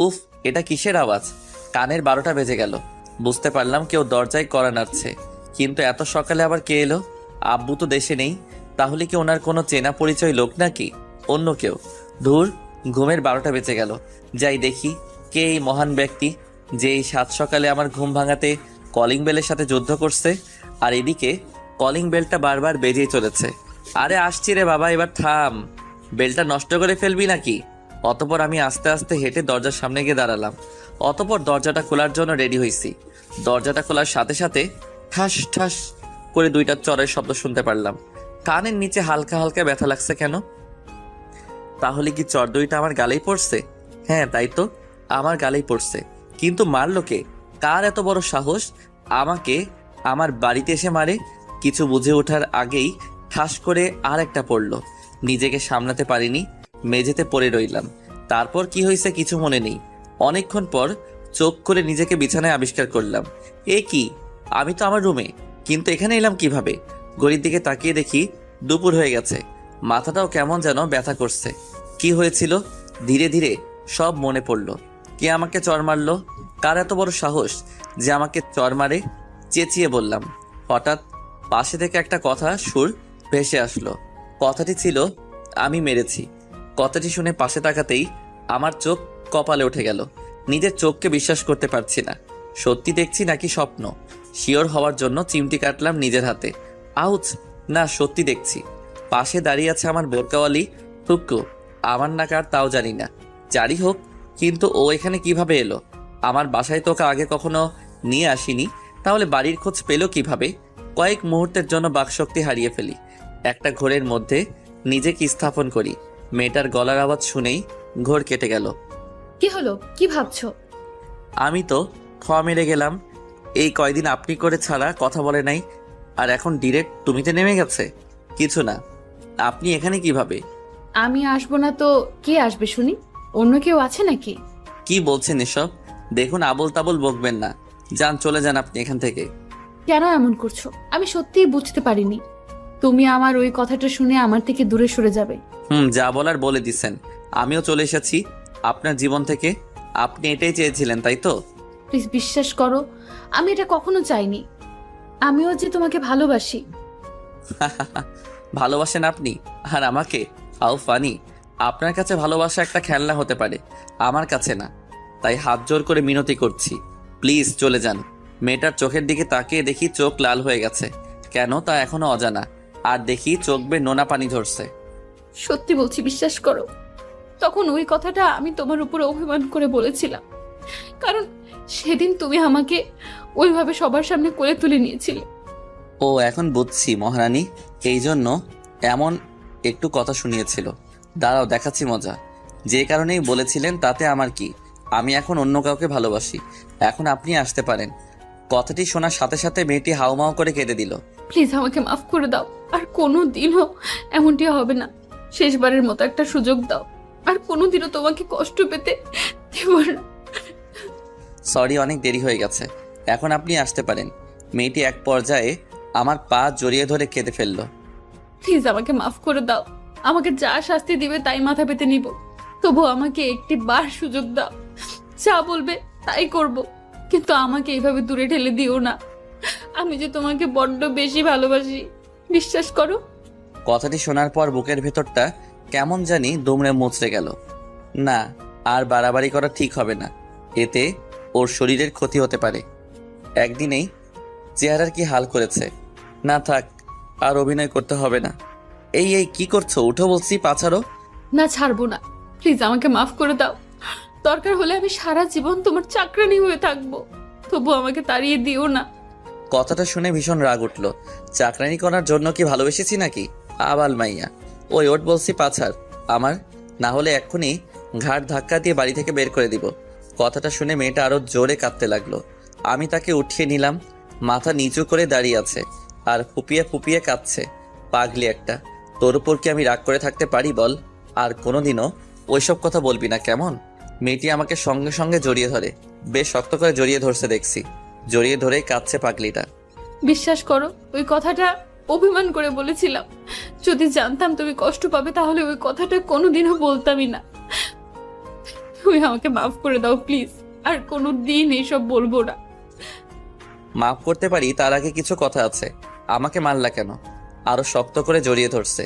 উফ, এটা কিসের আওয়াজ? কানের 12টা বেজে গেল। বুঝতে পারলাম কেউ দরজায় কড়া নাড়ছে। কিন্তু এত সকালে আবার কে এলো? আব্বু তো দেশে নেই। তাহলে কি ওনার কোনো চেনা পরিচয় লোক নাকি অন্য কেউ? ধুর, ঘুমের 12টা বেজে গেল। যাই দেখি কে এই মহান ব্যক্তি যে এই 7 সকালে আমার ঘুম ভাঙাতে কলিং বেলের সাথে যুদ্ধ করছে। আর এদিকে কলিং বেলটা বারবার বেজেই চলেছে। আরে আসছি রে বাবা, এবার থাম। বেলটা নষ্ট করে ফেলবি নাকি? অতপর আমি আস্তে আস্তে হেঁটে দরজার সামনে গিয়ে দাঁড়ালাম। অতপর দরজাটা খোলার জন্য রেডি হয়েছি। দরজাটা খোলার সাথে সাথে ঠাস ঠাস করে 2টা চরের শব্দ শুনতে পারলাম। কানের নিচে হালকা হালকা ব্যথা লাগছে কেন? তাহলে কি চর 2টা আমার গালেই পড়ছে? হ্যাঁ, তাই তো, আমার গালেই পড়ছে। কিন্তু মারলো কে? কার এত বড় সাহস আমাকে আমার বাড়িতে এসে মারে? কিছু বুঝে ওঠার আগেই ঠাস করে আর একটা পড়লো। নিজেকে সামলাতে পারিনি, মেঝেতে পড়ে রইলাম। তারপর কি হয়েছে কিছু মনে নেই। অনেকক্ষণ পর চোখ করে নিজেকে বিছানায় আবিষ্কার করলাম। এ কি, আমি তো আমার রুমে, কিন্তু এখানে এলাম কিভাবে? ঘড়ির দিকে তাকিয়ে দেখি দুপুর হয়ে গেছে। মাথাটাও কেমন যেন ব্যথা করছে। কি হয়েছিল? ধীরে ধীরে সব মনে পড়ল। কে আমাকে চর মারলো? কার এত বড় সাহস যে আমাকে চর মারে? চেঁচিয়ে বললাম। হঠাৎ পাশে থেকে একটা কথা সুর ভেসে আসলো। কথাটি ছিল, আমি মেরেছি। কথাটি শুনে পাশে তাকাতেই আমার চোখ কপালে উঠে গেল। নিজের চোখকে বিশ্বাস করতে পারছি না। সত্যি দেখছি নাকি স্বপ্ন? শিওর হওয়ার জন্য চিমটি কাটলাম নিজের হাতে। আউচ, না, সত্যি দেখছি। পাশে দাঁড়িয়ে আছে আমার বোরকাওয়ালি টুকু। আমার না কার তাও জানি না। যারই হোক, কিন্তু ও এখানে কিভাবে এলো? আমার বাসায় তোকে আগে কখনো নিয়ে আসিনি, তাহলে বাড়ির খোঁজ পেল কিভাবে? কয়েক মুহূর্তের জন্য বাকশক্তি হারিয়ে ফেলি। একটা ঘোরের মধ্যে নিজেকে স্থাপন করি। মেয়েটার গলার আওয়াজ শুনেই ঘোর কেটে গেল। কি হলো? কি ভাবছো? আমি তো মেরে গেলাম। এই কয়দিন আপনি করে ছাড়া কথা বলে নাই, আর এখন ডিরেক্ট তুমিতে নেমে গেছে। কিছু না, আপনি এখানে কিভাবে? আমি আসবো না তো কে আসবে শুনি? অন্য কেউ আছে নাকি? কি বলছেন এসব? দেখুন, আবোল তাবোল বকবেন না। যান, চলে যান আপনি এখান থেকে। কেন এমন করছো? আমি সত্যিই বুঝতে পারিনি তুমি আমার ওই কথাটা শুনে আমার থেকে দূরে সরে যাবে। যা বলার বলে দিছেন। আমিও চলে এসেছি আপনার জীবন থেকে। আপনি এটাই চেয়েছিলেন, তাই তো? প্লিজ বিশ্বাস করো, আমি এটা কখনো চাইনি। আমিও যে তোমাকে ভালোবাসি। ভালোবাসেন আপনি আর আমাকে? How funny. আপনার কাছে ভালোবাসা একটা খেলনা হতে পারে, আমার কাছে না। তাই হাত জোর করে মিনতি করছি, প্লিজ চলে যান। মেয়েটার চোখের দিকে তাকিয়ে দেখি চোখ লাল হয়ে গেছে। কেন তা এখনো অজানা। আর দেখি চোখ বেয়ে নোনা পানি ঝরছে। সত্যি বলছি, বিশ্বাস করো। তখন ওই কথাটা আমি তোমার উপরে অভিমান করে বলেছিলাম, কারণ সেদিন তুমি আমাকে ওইভাবে সবার সামনে কোলে তুলে নিয়েছিলে। ও, এখন বুঝছি মহারানী, এই জন্য এমন একটু কথা শুনিয়েছিল। দাঁড়াও, দেখাচ্ছি মজা। যে কারণেই বলেছিলেন তাতে আমার কি, আমি এখন অন্য কাউকে ভালোবাসি। এখন আপনি আসতে পারেন। কথাটি শোনার সাথে সাথে মেয়েটি হাউমাউ করে কেঁদে দিল। প্লিজ আমাকে মাফ করে দাও, আর কোনো দিনও এমনটি হবে না। শেষবারের মতো একটা সুযোগ দাও, আর কোনোদিনও তোমাকে কষ্ট পেতে দেব না। সরি, অনেক দেরি হয়ে গেছে। এখন আপনি আসতে পারেন। মেয়েটি এক পর্যায়ে আমার পা জড়িয়ে ধরে কেঁদে ফেলল। প্লিজ আমাকে মাফ করে দাও। আমাকে যা শাস্তি দিবে তাই মাথা পেতে নিব, তবু আমাকে একটি বার সুযোগ দাও। যা বলবে তাই করব, কিন্তু আমাকে এইভাবে দূরে ঠেলে দিও না। আমি যে তোমাকে বড্ড বেশি ভালোবাসি, বিশ্বাস করো। কথাটি শোনার পর বুকের ভেতরটা কেমন জানি দুমড়ে মুচড়ে গেল। না, আর বাড়াবাড়ি করা ঠিক হবে না। এতে ওর শরীরের ক্ষতি হতে পারে। একদিনেই চেহারার কি হাল করেছে। না থাক, আর অভিনয় করতে হবে না। এই এই কি করছো? উঠো বলছি, পাছাড়ো। না, ছাড়বো না। প্লিজ আমাকে মাফ করে দাও। দরকার হলে আমি সারা জীবন তোমার চাকরানি হয়ে থাকবো, তবু আমাকে তাড়িয়ে দিও না। কথাটা শুনে ভীষণ রাগ উঠলো। চাকরানি করার জন্য কি ভালোবেসেছি নাকি? আবাল মাইয়া। ওই ওট বলছি, পাছাড় আমার, না হলে এক্ষুনি ঘাট ধাক্কা দিয়ে বাড়ি থেকে বের করে দিব। কথাটা শুনে মেয়েটা আরো জোরে কাঁদতে লাগলো। আমি তাকে উঠিয়ে নিলাম। মাথা নিচু করে দাঁড়িয়ে আছে আর ফুপিয়ে ফুপিয়ে কাঁদছে। পাগলি একটা, তোর উপর কি আমি রাগ করে থাকতে পারি বল? আর কোনোদিনও ওইসব কথা বলবি না, কেমন? মেয়েটি আমাকে সঙ্গে সঙ্গে জড়িয়ে ধরে, বেশ শক্ত করে জড়িয়ে ধরছে দেখছি। জড়িয়ে ধরেই কাঁদছে পাগলিটা। বিশ্বাস করো, ওই কথাটা অভিমান করে বলেছিলাম। যদি জানতাম তুমি কষ্ট পাবে তাহলে ওই কথাটা কোনোদিনও বলতামই না। তুমি আমাকে মাফ করে দাও প্লিজ, আর কোনো দিন এইসব বলবো না। মাফ করতে পারি, তার আগে কিছু কথা আছে। আমাকে মারলা কেন? আরো শক্ত করে জড়িয়ে ধরছে।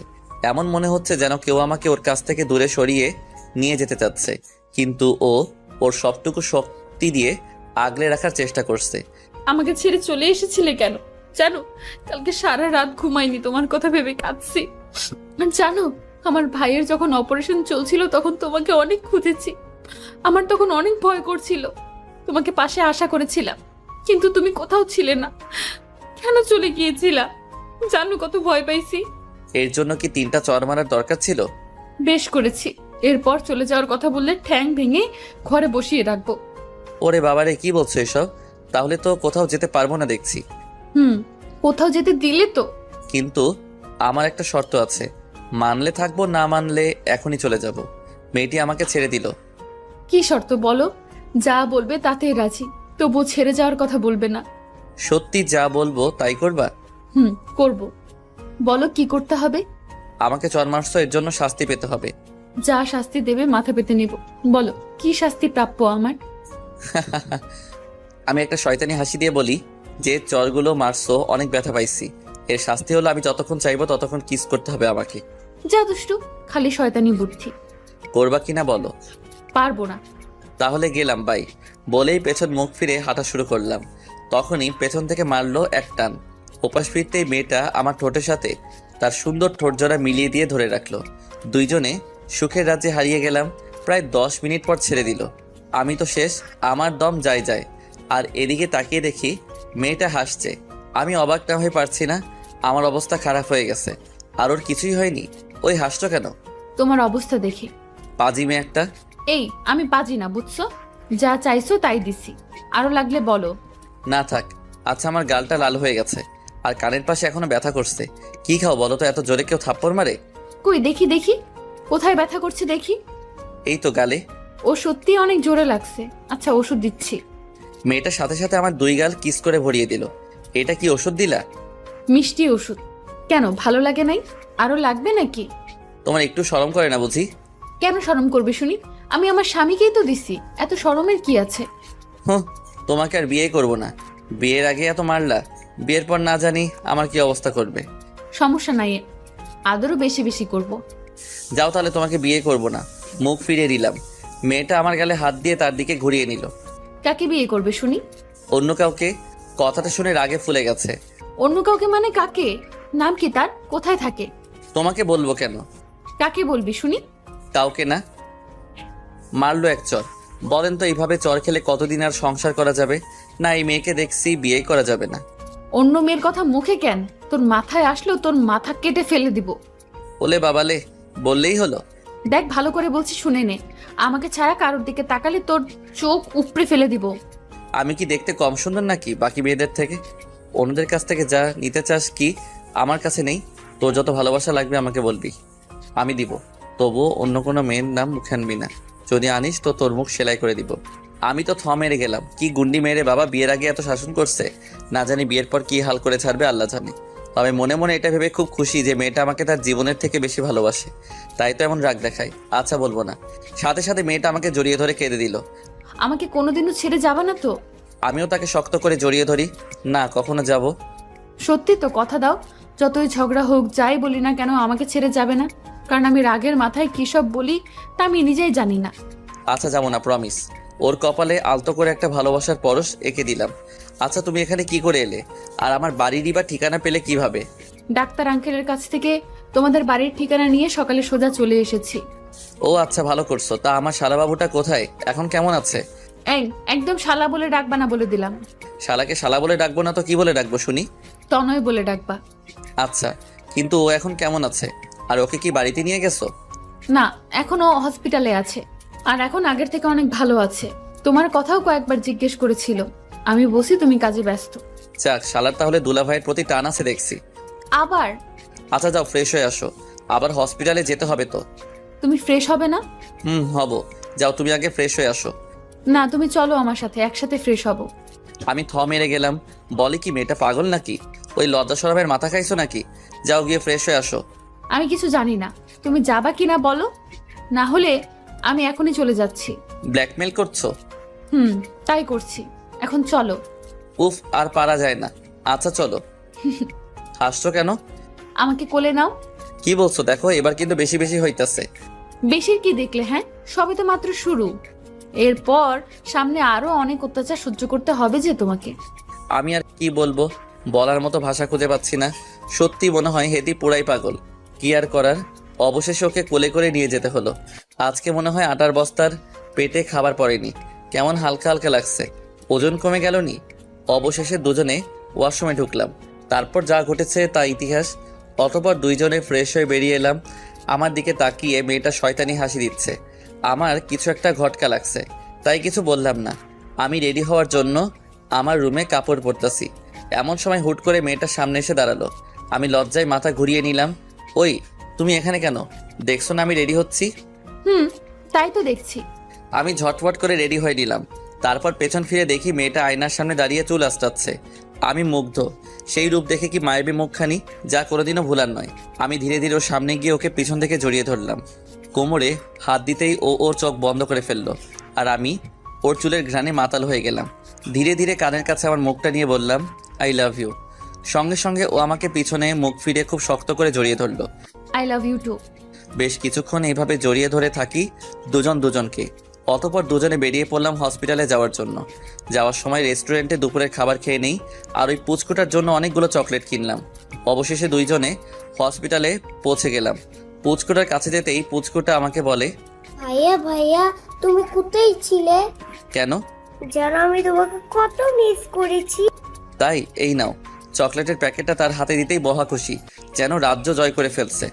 এমন মনে হচ্ছে যেন কেউ আমাকে ওর কাছ থেকে দূরে সরিয়ে নিয়ে যেতে চাচ্ছে, কিন্তু ও ওর সবটুকু শক্তি দিয়ে আগলে রাখার চেষ্টা করছে। আমাকে ছেড়ে চলে এসেছিলে কেন জানো? কালকে সারা রাত ঘুমাইনি, তোমার কথা ভেবে কাঁদছি। আর জানো, আমার ভাইয়ের যখন অপারেশন চলছিল তখন তোমাকে অনেক খুঁজেছি। আমার তখন অনেক ভয় করছিল, তোমাকে পাশে আশা করেছিলাম, কিন্তু তুমি কোথাও ছিলে না। কেন চলে গিয়েছিলা জানো? কত ভয় পাইছি। এর জন্য কি 3টা চর মারার দরকার ছিল? বেশ করেছি। এরপর চলে যাওয়ার কথা বললে ঠ্যাং ভেঙে ঘরে বসিয়ে রাখবো। ওরে বাবারে, কি বলছো এসব? তাহলে তো কোথাও যেতে পারবো না দেখছি। কোথাও যেতে দিলে তো? কিন্তু আমার একটা শর্ত আছে, মানলে থাকবো, না মানলে এখনই চলে যাব। মেয়েটি আমাকে ছেড়ে দিল। কি শর্ত বলো? যা বলবে তাতেই রাজি, তবু ছেড়ে যাওয়ার কথা বলবে না। সত্যি যা বলবো তাই করবা? করব। বলো কি করতে হবে? আমাকে চর মারছো, এর জন্য শাস্তি পেতে হবে। যা শাস্তি দেবে মাথা পেতে নিব। বলো কি শাস্তি প্রাপ্য আমার? আমি একটা শয়তানি হাসি দিয়ে বলি, যে চরগুলো মারছো অনেক ব্যথা পাইছি। এর শাস্তি হলো আমি যতক্ষণ চাইবো ততক্ষণ কিস করতে হবে আমাকে। যা দুষ্টু, খালি শয়তানি বুদ্ধি। করবা কিনা বলো? পারবো না। তাহলে গেলাম বাই বলেই পেছন মুখ ফিরে হাঁটা শুরু করলাম। তখনই পেছন থেকে মারলো এক টান। ওপাশ ফিরতেই মেয়েটা আমার ঠোঁটের সাথে তার সুন্দর ঠোঁটজোড়া মিলিয়ে দিয়ে ধরে রাখলো। দুইজনে সুখের রাজ্যে হারিয়ে গেলাম। প্রায় 10 মিনিট পর ছেড়ে দিল। আমি তো শেষ, আমার দম যায় যায়। আর এদিকে তাকিয়ে দেখি মেয়েটা হাসছে। আমি অবাক না হয়ে পারছি না, আমার অবস্থা খারাপ হয়ে গেছে। আর ওর কিছুই হয়নি, ওই হাসছো কেন? তোমার অবস্থা দেখে। পাজি মেয়ে একটা। এই আমি পাজি না, বুঝছো? যা চাইছো তাই দিছি, আরো লাগলে বলো। না থাক, আচ্ছা, আমার গালটা লাল হয়ে গেছে আর কানের পাশে এখনো ব্যথা করছে। কি খাও বলো তো, এত জোরে কেউ থাপ্পড় মারে? কই দেখি দেখি, কোথায় ব্যথা করছে দেখি। এই তো গালে। ও সত্যি অনেক জোরে লাগছে। আচ্ছা ওষুধ দিচ্ছি। মেয়েটার সাথে সাথে আমার 2 গাল কিস করে ভরিয়ে দিল। এটা কি ওষুধ দিলা? মিষ্টি ওষুধ। কেন, ভালো লাগে নাই? আরো লাগবে নাকি? তোমার একটু শরম করে না বুঝি? কেন শরম করবে শুনি? আমি আমার স্বামীকেই তো দিছি, এত শরমের কি আছে? হুঁ, তোমাকে আর বিয়ে করব না। বিয়ের আগে এত মারলা, বিয়ের পর না জানি আমার কি অবস্থা করবে। সমস্যা নাই, আদরও বেশি বেশি করব। যাও তাহলে, তোমাকে বিয়ে করব না। মুখ ফিরিয়ে দিলাম। মেয়েটা আমার গালে হাত দিয়ে তার দিকে ঘুরিয়ে নিল। কাকে বিয়ে করবে শুনি? অন্য কাউকে। কথাটা শুনে রাগে ফুলে গেছে। অন্য কাউকে মানে কাকে? নাম কি তার? কোথায় থাকে? তোমাকে বলবো কেন? কাকে বলবি শুনি? কাউকে না। মারলো এক চর। বলেন তো এইভাবে চর খেলে কতদিন আর সংসার করা যাবে? না, এই মেয়েকে দেখছি বিয়ে করা যাবে না। অন্য মেয়ের কথা মুখে কেন? তোর মাথায় আসলো তোর মাথা কেটে ফেলে দিব। ওলে বাবালে, বললেই হলো। দেখ ভালো করে বলছি, শুনে নে। আমাকে ছাড়া কারোর দিকে তাকালে তোর চোখ উপড়ে ফেলে দিব। আমি কি দেখতে কম সুন্দর নাকি বাকি মেয়েদের থেকে? অন্যদের কাছ থেকে যা নিতে চাস কি আমার কাছে নেই? তোর যত ভালোবাসা লাগবে আমাকে বলবি, আমি দিব। তবুও অন্য কোনো মেয়ের নাম মুখে আনবি না। যদি আনিস তো তোর মুখ সেলাই করে দিব। আমি তো মেরে গেলাম। কি গুন্ডি মেরে বাবা, বিয়ের আগে এত শাসন করছে। না জানি বিয়ের পর কি হাল করে ছাড়বে আল্লাহ জানে। তবে মনে মনে এটা ভেবে খুব খুশি যে মেয়েটা আমাকে তার জীবনের থেকে বেশি ভালোবাসে। তাই তো এমন রাগ দেখায়। আচ্ছা বলবো না। সাথে সাথে মেয়েটা আমাকে জড়িয়ে ধরে কেঁদে দিল। আমাকে কোনোদিনও ছেড়ে যাবে না তো? আমিও তাকে শক্ত করে জড়িয়ে ধরি। না, কখনো যাব। সত্যি তো? কথা দাও, যতই ঝগড়া হোক যাই বলি না কেন আমাকে ছেড়ে যাবে না। কারণ আমি রাগের মাথায় কী সব বলি তা আমি নিজেই জানি না। আচ্ছা যাবো না, প্রমিস। ওর কপালে আলতো করে একটা ভালোবাসার পরশ এঁকে দিলাম। আচ্ছা, তুমি এখানে কি করে এলে? আর আমার বাড়িরই বা ঠিকানা পেলে কিভাবে? ডাক্তার আঙ্কেলের কাছ থেকে তোমাদের বাড়ির ঠিকানা নিয়ে সকালে সোজা চলে এসেছি। ও আচ্ছা, ভালো করছো। তা আমার শালাবাবুটা কোথায়, এখন কেমন আছে? একদম শালা বলে ডাকবা না বলে দিলাম। শালাকে শালা বলে ডাকবো না তো কি বলে ডাকবো শুনি? তনয় বলে ডাকবা। আচ্ছা, কিন্তু ও এখন কেমন আছে? আর ওকে কি বাড়িতে নিয়ে গেছো? না, এখনো হসপিটালে আছে। আর এখন আগের থেকে অনেক ভালো আছে। তোমার কথাও কয়েকবার জিজ্ঞেস করেছিল। আমি বলছি তুমি কাজে ব্যস্ত। যাক, শালার তাহলে দুলা ভাইয়ের প্রতি টান আছে দেখছি। আবার? আচ্ছা যাও, ফ্রেশ হয়ে আসো। আবার হসপিটালে যেতে হবে তো। তুমি ফ্রেশ হবে না? হব। যাও, তুমি আগে ফ্রেশ হয়ে আসো। না, তুমি চলো আমার সাথে, একসাথে ফ্রেশ হব। আমি মেরে গেলাম। বলে কি মেয়েটা পাগল নাকি? ওই লজ্জা শরমের মাথা খাইছো নাকি? যাও গিয়ে ফ্রেশ হয়ে আসো। আমি কিছু জানি না, তুমি যাবা কিনা বলো, না হলে আমি এখনই চলে যাচ্ছি। ব্ল্যাকমেল করছো? তাই করছি। এখন চলো। উফ, আর পারা যায় না। আচ্ছা চলো। হাসছো কেন? আমাকে কোলে নাও। কি বলছো? দেখো এবার কিন্তু বেশি বেশি হইতাছে। বেশির কি দেখলে? হ্যাঁ, সবে তো মাত্র শুরু। এরপর সামনে আরো অনেক অত্যাচার সহ্য করতে হবে যে তোমাকে। আমি আর কি বলবো, বলার মতো ভাষা খুঁজে পাচ্ছি না। সত্যি মনে হয় হেদি পুরাই পাগল। কি আর করার, অবশেষে ওকে কোলে করে নিয়ে যেতে হলো। আজকে মনে হয় আটার বস্তার পেটে খাবার পড়েনি। কেমন হালকা হালকা লাগছে। ওজন কমে গেল নি। অবশেষে দুজনে ওয়াশরুমে ঢুকলাম। তারপর যা ঘটেছে তা ইতিহাস। অতঃপর দুইজনে ফ্রেশ হয়ে বেরিয়ে এলাম। আমার দিকে তাকিয়ে মেয়েটা শয়তানি হাসি দিচ্ছে। আমার কিছু একটা ঘটকা লাগছে, তাই কিছু বললাম না। আমি রেডি হওয়ার জন্য আমার রুমে কাপড় পরতাছি। এমন সময় হুট করে মেয়েটার সামনে এসে দাঁড়ালো। আমি লজ্জায় মাথা ঘুরিয়ে নিলাম। ওই, তুমি এখানে কেন? দেখছো না আমি রেডি হচ্ছি? তাই তো দেখছি। আমি ঝটফট করে রেডি হয়ে নিলাম। তারপর পেছন ফিরে দেখি মেয়েটা আয়নার সামনে দাঁড়িয়ে চুল আঁচড়াচ্ছে। আমি মুগ্ধ। সেই রূপ দেখে কি মায়াবী মুখখানি, যা কোনোদিনও ভুলার নয়। আমি ধীরে ধীরে ওর সামনে গিয়ে ওকে পিছন থেকে জড়িয়ে ধরলাম। কোমরে হাত দিতেই ও ওর চোখ বন্ধ করে ফেললো। আর আমি ওর চুলের ঘ্রাণে মাতাল হয়ে গেলাম। ধীরে ধীরে কানের কাছে আমার মুখটা নিয়ে বললাম, আই লাভ ইউ। সঙ্গে সঙ্গে ও আমাকে পিছনে মুখ ফিরে খুব শক্ত করে জড়িয়ে ধরলো। I love you too. বেশ কিছুক্ষণ এইভাবে জড়িয়ে ধরে থাকি দুজন দুজনকে। অতঃপর দুজনে বেরিয়ে পড়লাম হসপিটালে যাওয়ার জন্য। যাওয়ার সময় রেস্টুরেন্টে দুপুরের খাবার খেয়ে নেই, আর ওই পুচকুটার জন্য অনেকগুলো চকলেট কিনলাম। অবশেষে দুইজনে হসপিটালে পৌঁছে গেলাম। পুচকুটার কাছে যেতেই পুচকুটা আমাকে বলে, ভাইয়া ভাইয়া, তুমি কোথায় ছিলে? কেন? জানো আমি তোমাকে কত মিস করেছি। তাই এই নাও। চকলেটের প্যাকেটটা তার হাতে দিতেই বহা খুশি, যেন রাজ্য জয় করে ফেলছে।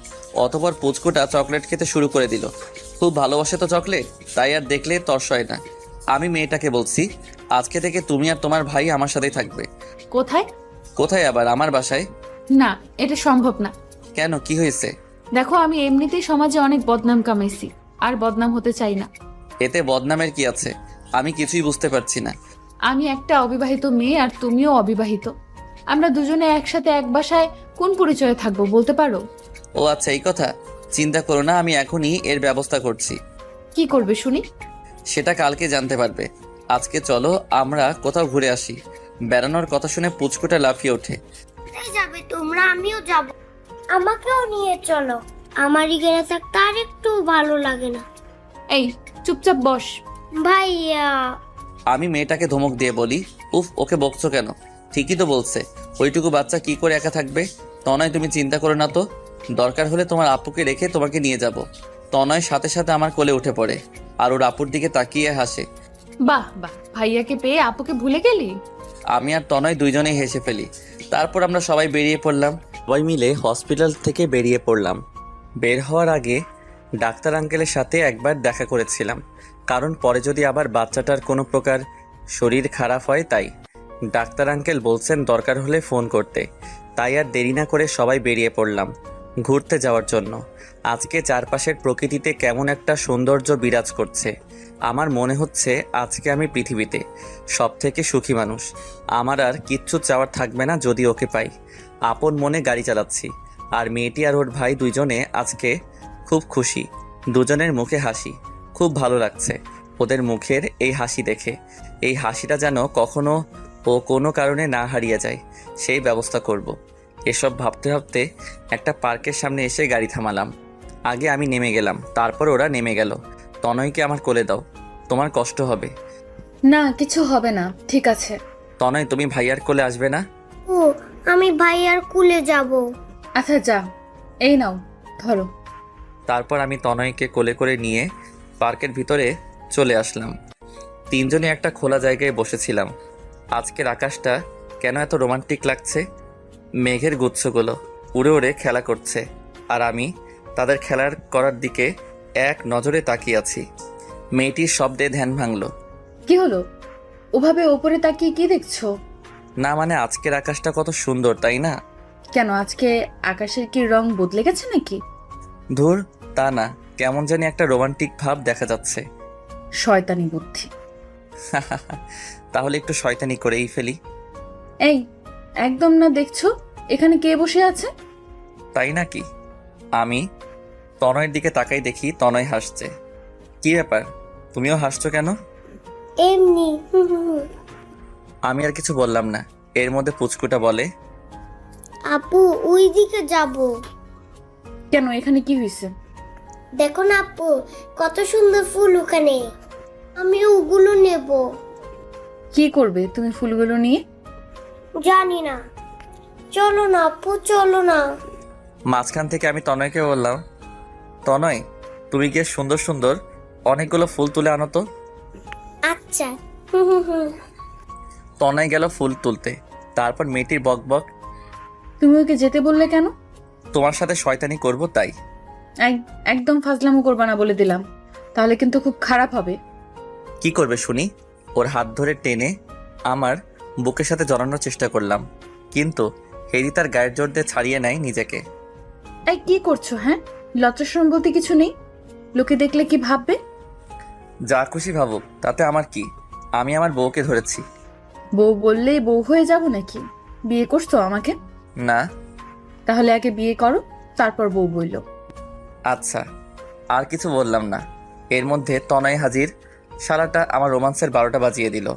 অতঃপর পুচকুটা চকলেট খেতে শুরু করে দিল। খুব ভালোবাসে তো চকলেট, তাই আর দেখলে তর্স হয় না। আমি মেয়েটাকে বলছি, আজকে থেকে তুমি আর তোমার ভাই আমার সাথেই থাকবে। কোথায়? কোথায় আবার? আমার বাসায়। না, এটা সম্ভব না। কেন, কি হয়েছে? দেখো, আমি এমনিতেই সমাজে অনেক বদনাম কামাইছি, আর বদনাম হতে চাই না। এতে বদনামের কি আছে? আমি কিছুই বুঝতে পারছি না। আমি একটা অবিবাহিত মেয়ে, আর তুমিও অবিবাহিত। আমরা দুজনে একসাথে এক বাসায় কোন পরিচয়ে থাকবো বলতে পারো? ও আচ্ছা, এই কথা। চিন্তা করো না, আমি এখনই এর ব্যবস্থা করছি। কি করবে শুনি? সেটা কালকে জানতে পারবে। আজকে চলো আমরা কোথাও ঘুরে আসি। বেড়ানোর কথা শুনে পুচকুটা লাফিয়ে ওঠে। কোথায় যাবে তোমরা? আমিও যাব। আমাকেও নিয়ে চলো। আমার এখানে থাকতে আর একটু ভালো লাগে না। এই, চুপচাপ বস। ভাইয়া, আমি মেয়েটাকে ধমক দিয়ে বলি, উফ, ওকে বকছো কেন? ঠিকই তো বলছে, ওইটুকু বাচ্চা কি করে একা থাকবে। তনয়, তুমি চিন্তা করো না তো। দরকার হলে তোমার আপুকে রেখে তোমাকে নিয়ে যাব। তনয় সাথে সাথে আমার কোলে উঠে পড়ে আর ওর আপুর দিকে তাকিয়ে হাসে। বাহ বাহ, ভাইয়াকে পেয়ে আপুকে ভুলে গেলি? আমি আর তনয় দুইজনেই হেসে ফেলি। তারপর আমরা সবাই বেরিয়ে পড়লাম। সবাই মিলে হসপিটাল থেকে বেরিয়ে পড়লাম। বের হওয়ার আগে ডাক্তার আঙ্কেলের সাথে একবার দেখা করেছিলাম, কারণ পরে যদি আবার বাচ্চাটার কোনো প্রকার শরীর খারাপ হয় তাই। ডাক্তার আঙ্কেল বলছেন দরকার হলে ফোন করতে। তাই আর দেরি না করে সবাই বেরিয়ে পড়লাম ঘুরতে যাওয়ার জন্য। আজকে চারপাশের প্রকৃতিতে কেমন একটা সৌন্দর্য বিরাজ করছে। আমার মনে হচ্ছে আজকে আমি পৃথিবীতে সবথেকে সুখী মানুষ। আমার আর কিচ্ছু চাওয়ার থাকবে না যদি ওকে পাই। আপন মনে গাড়ি চালাচ্ছি, আর মেয়েটি আর ওর ভাই দুইজনে আজকে খুব খুশি। দুজনের মুখে হাসি, খুব ভালো লাগছে ওদের মুখের এই হাসি দেখে। এই হাসিটা যেন কখনো ও কোনো কারণে না হারিয়ে যায়, সেই ব্যবস্থা করব। এসব ভাবতে ভাবতে একটা পার্কের সামনে এসে গাড়ি থামালাম। আগে আমি নেমে গেলাম, তারপর ওরা নেমে গেল। তনয়কে আমার কোলে দাও, তোমার কষ্ট হবে। না, কিছু হবে না, ঠিক আছে। তনয়, তুমি ভাইয়ার কোলে আসবে না? ও, আমি ভাইয়ার কুলে যাব। আচ্ছা যা, এই নাও ধরো। তারপর আমি তনয়কে কোলে করে নিয়ে পার্কের ভিতরে চলে আসলাম। তিনজনে একটা খোলা জায়গায় বসেছিলাম। আজকের আকাশটা কেন এত রোমান্টিক লাগছে। মেঘের গুচ্ছগুলো উড়ে উড়ে খেলা করছে, আর আমি তাদের খেলার করার দিকে এক নজরে তাকিয়ে আছি। মেয়েটির শব্দে ধ্যান ভাঙলো। কি হলো? ওভাবে ওপরে তাকিয়ে কি দেখছো? না মানে, আজকের আকাশটা কত সুন্দর, তাই না? কেন, আজকে আকাশের কি রং বদলে গেছে নাকি? ধুর, তা না, কেমন জানি একটা রোমান্টিক ভাব দেখা যাচ্ছে। শয়তানি বুদ্ধি। তাহলে একটু শয়তানি করেই ফেলি। এই, একদম না, দেখছো এখানে কে বসে আছে? তাই নাকি? আমি তনয়ের দিকে তাকাই, দেখি তনয় হাসছে। কি ব্যাপার, তুমিও হাসছো কেন? এমনি। আমি আর কিছু বললাম না। এর মধ্যে পুচকুটা বলে, আপু, ওই দিকে যাব। কেন, এখানে কি হয়েছে? দেখো না আপু, কত সুন্দর ফুল ওখানে। আমি ওগুলো নেব। কি করবে তুমি ফুলগুলো নিয়ে? জানি না। চলো না আপু, চলো না। মাঝখান থেকে আমি তনয়কে বললাম, তনয়, তুমি গিয়ে সুন্দর সুন্দর অনেকগুলো ফুল তুলে আনো তো। আচ্ছা। তনয় গেল ফুল তুলতে। তারপর মেয়েটির বক বক, তুমি ওকে যেতে বললে কেন? তোমার সাথে শয়তানি করব তাই। একদম ফাজলামো করবা না বলে দিলাম, তাহলে কিন্তু খুব খারাপ হবে। কি করবে শুনি? ওর হাত ধরে টেনে আমার বুকের সাথে জড়ানোর চেষ্টা করলাম, কিন্তু হেরি তার গায়ের জোর দিয়ে ছাড়িয়ে নেয় নিজেকে। এই কি করছো? হ্যাঁ, লজ্জাশরম বলতে কিছু নেই? লোকে দেখলে কি ভাববে? যা খুশি ভাবুক, তাতে আমার কি। আমি আমার বউকে ধরেছি। বউ বললেই বউ হয়ে যাব নাকি? বিয়ে করছো আমাকে? না। তাহলে আগে বিয়ে করো, তারপর বউ বইলো। আচ্ছা, আর কিছু বললাম না। এর মধ্যে তনয় হাজির। সারাটা আমার রোমান্সের 12টা বাজিয়ে দিল।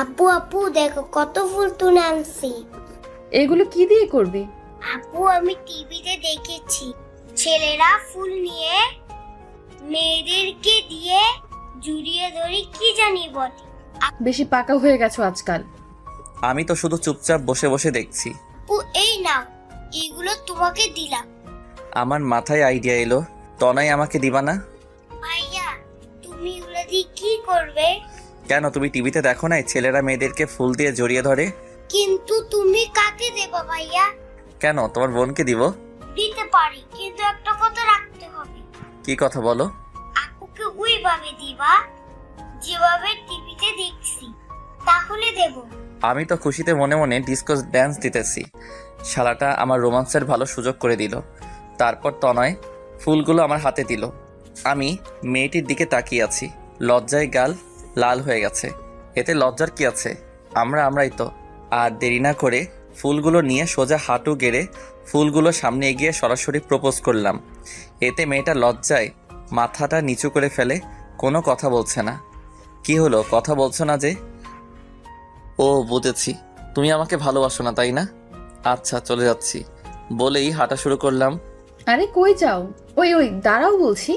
আপু আপু, দেখো কত ফুল তুলে আনছি। এগুলো কি দিয়ে করবি? আপু, আমি টিভিতে দেখেছি ছেলেরা ফুল নিয়ে মেয়েদেরকে দিয়ে জড়িয়ে ধরে কি জানি বলে। বেশি পাকা হয়ে গেছো আজকাল। আমি তো শুধু চুপচাপ বসে বসে দেখছি। আপু, এই নাও, এগুলো তোমাকে দিলাম। আমার মাথায় আইডিয়া এলো, তনয় আমাকে দিবা না? ভাইয়া, তুমি এগুলো দিয়ে কি করবে? কেন, তুমি টিভিতে দেখো নাই ছেলেরা মেয়েদেরকে ফুল দিয়ে জড়িয়ে ধরে? কিন্তু তুমি কাকে দেবা ভাইয়া? কেন, তোমার বোনকে দিব। দিতে পারি, কিন্তু একটা কথা রাখতে হবে। কি কথা বলো? আপুকে ওইভাবে দিবা যেভাবে টিভিতে দেখছি, তাহলে দেব। আমি তো খুশিতে মনে মনে ডিসকো ড্যান্স দিতেছি। শালাটা আমার রোমান্সের ভালো সুযোগ করে দিল। তারপর তনয় ফুলগুলো আমার হাতে দিল। আমি মেয়েটির দিকে তাকিয়ে আছি। লজ্জায় গাল লাল হয়ে গেছে। এতে লজ্জার কি আছে? আমরাই তো। আর দেরি না করে ফুলগুলো নিয়ে সোজা হাঁটু গেড়ে ফুলগুলো সামনে এগিয়ে সরাসরি প্রপোজ করলাম। এতে মেয়েটা লজ্জায় মাথাটা নিচু করে ফেলে, কোনো কথা বলছে না। কি হলো, কথা বলছো না যে? ও বুঝেছি, তুমি আমাকে ভালোবাসো না তাই না? আচ্ছা চলে যাচ্ছি বলেই হাঁটা শুরু করলাম। আরে কই যাও? ওই ওই দাঁড়াও বলছি।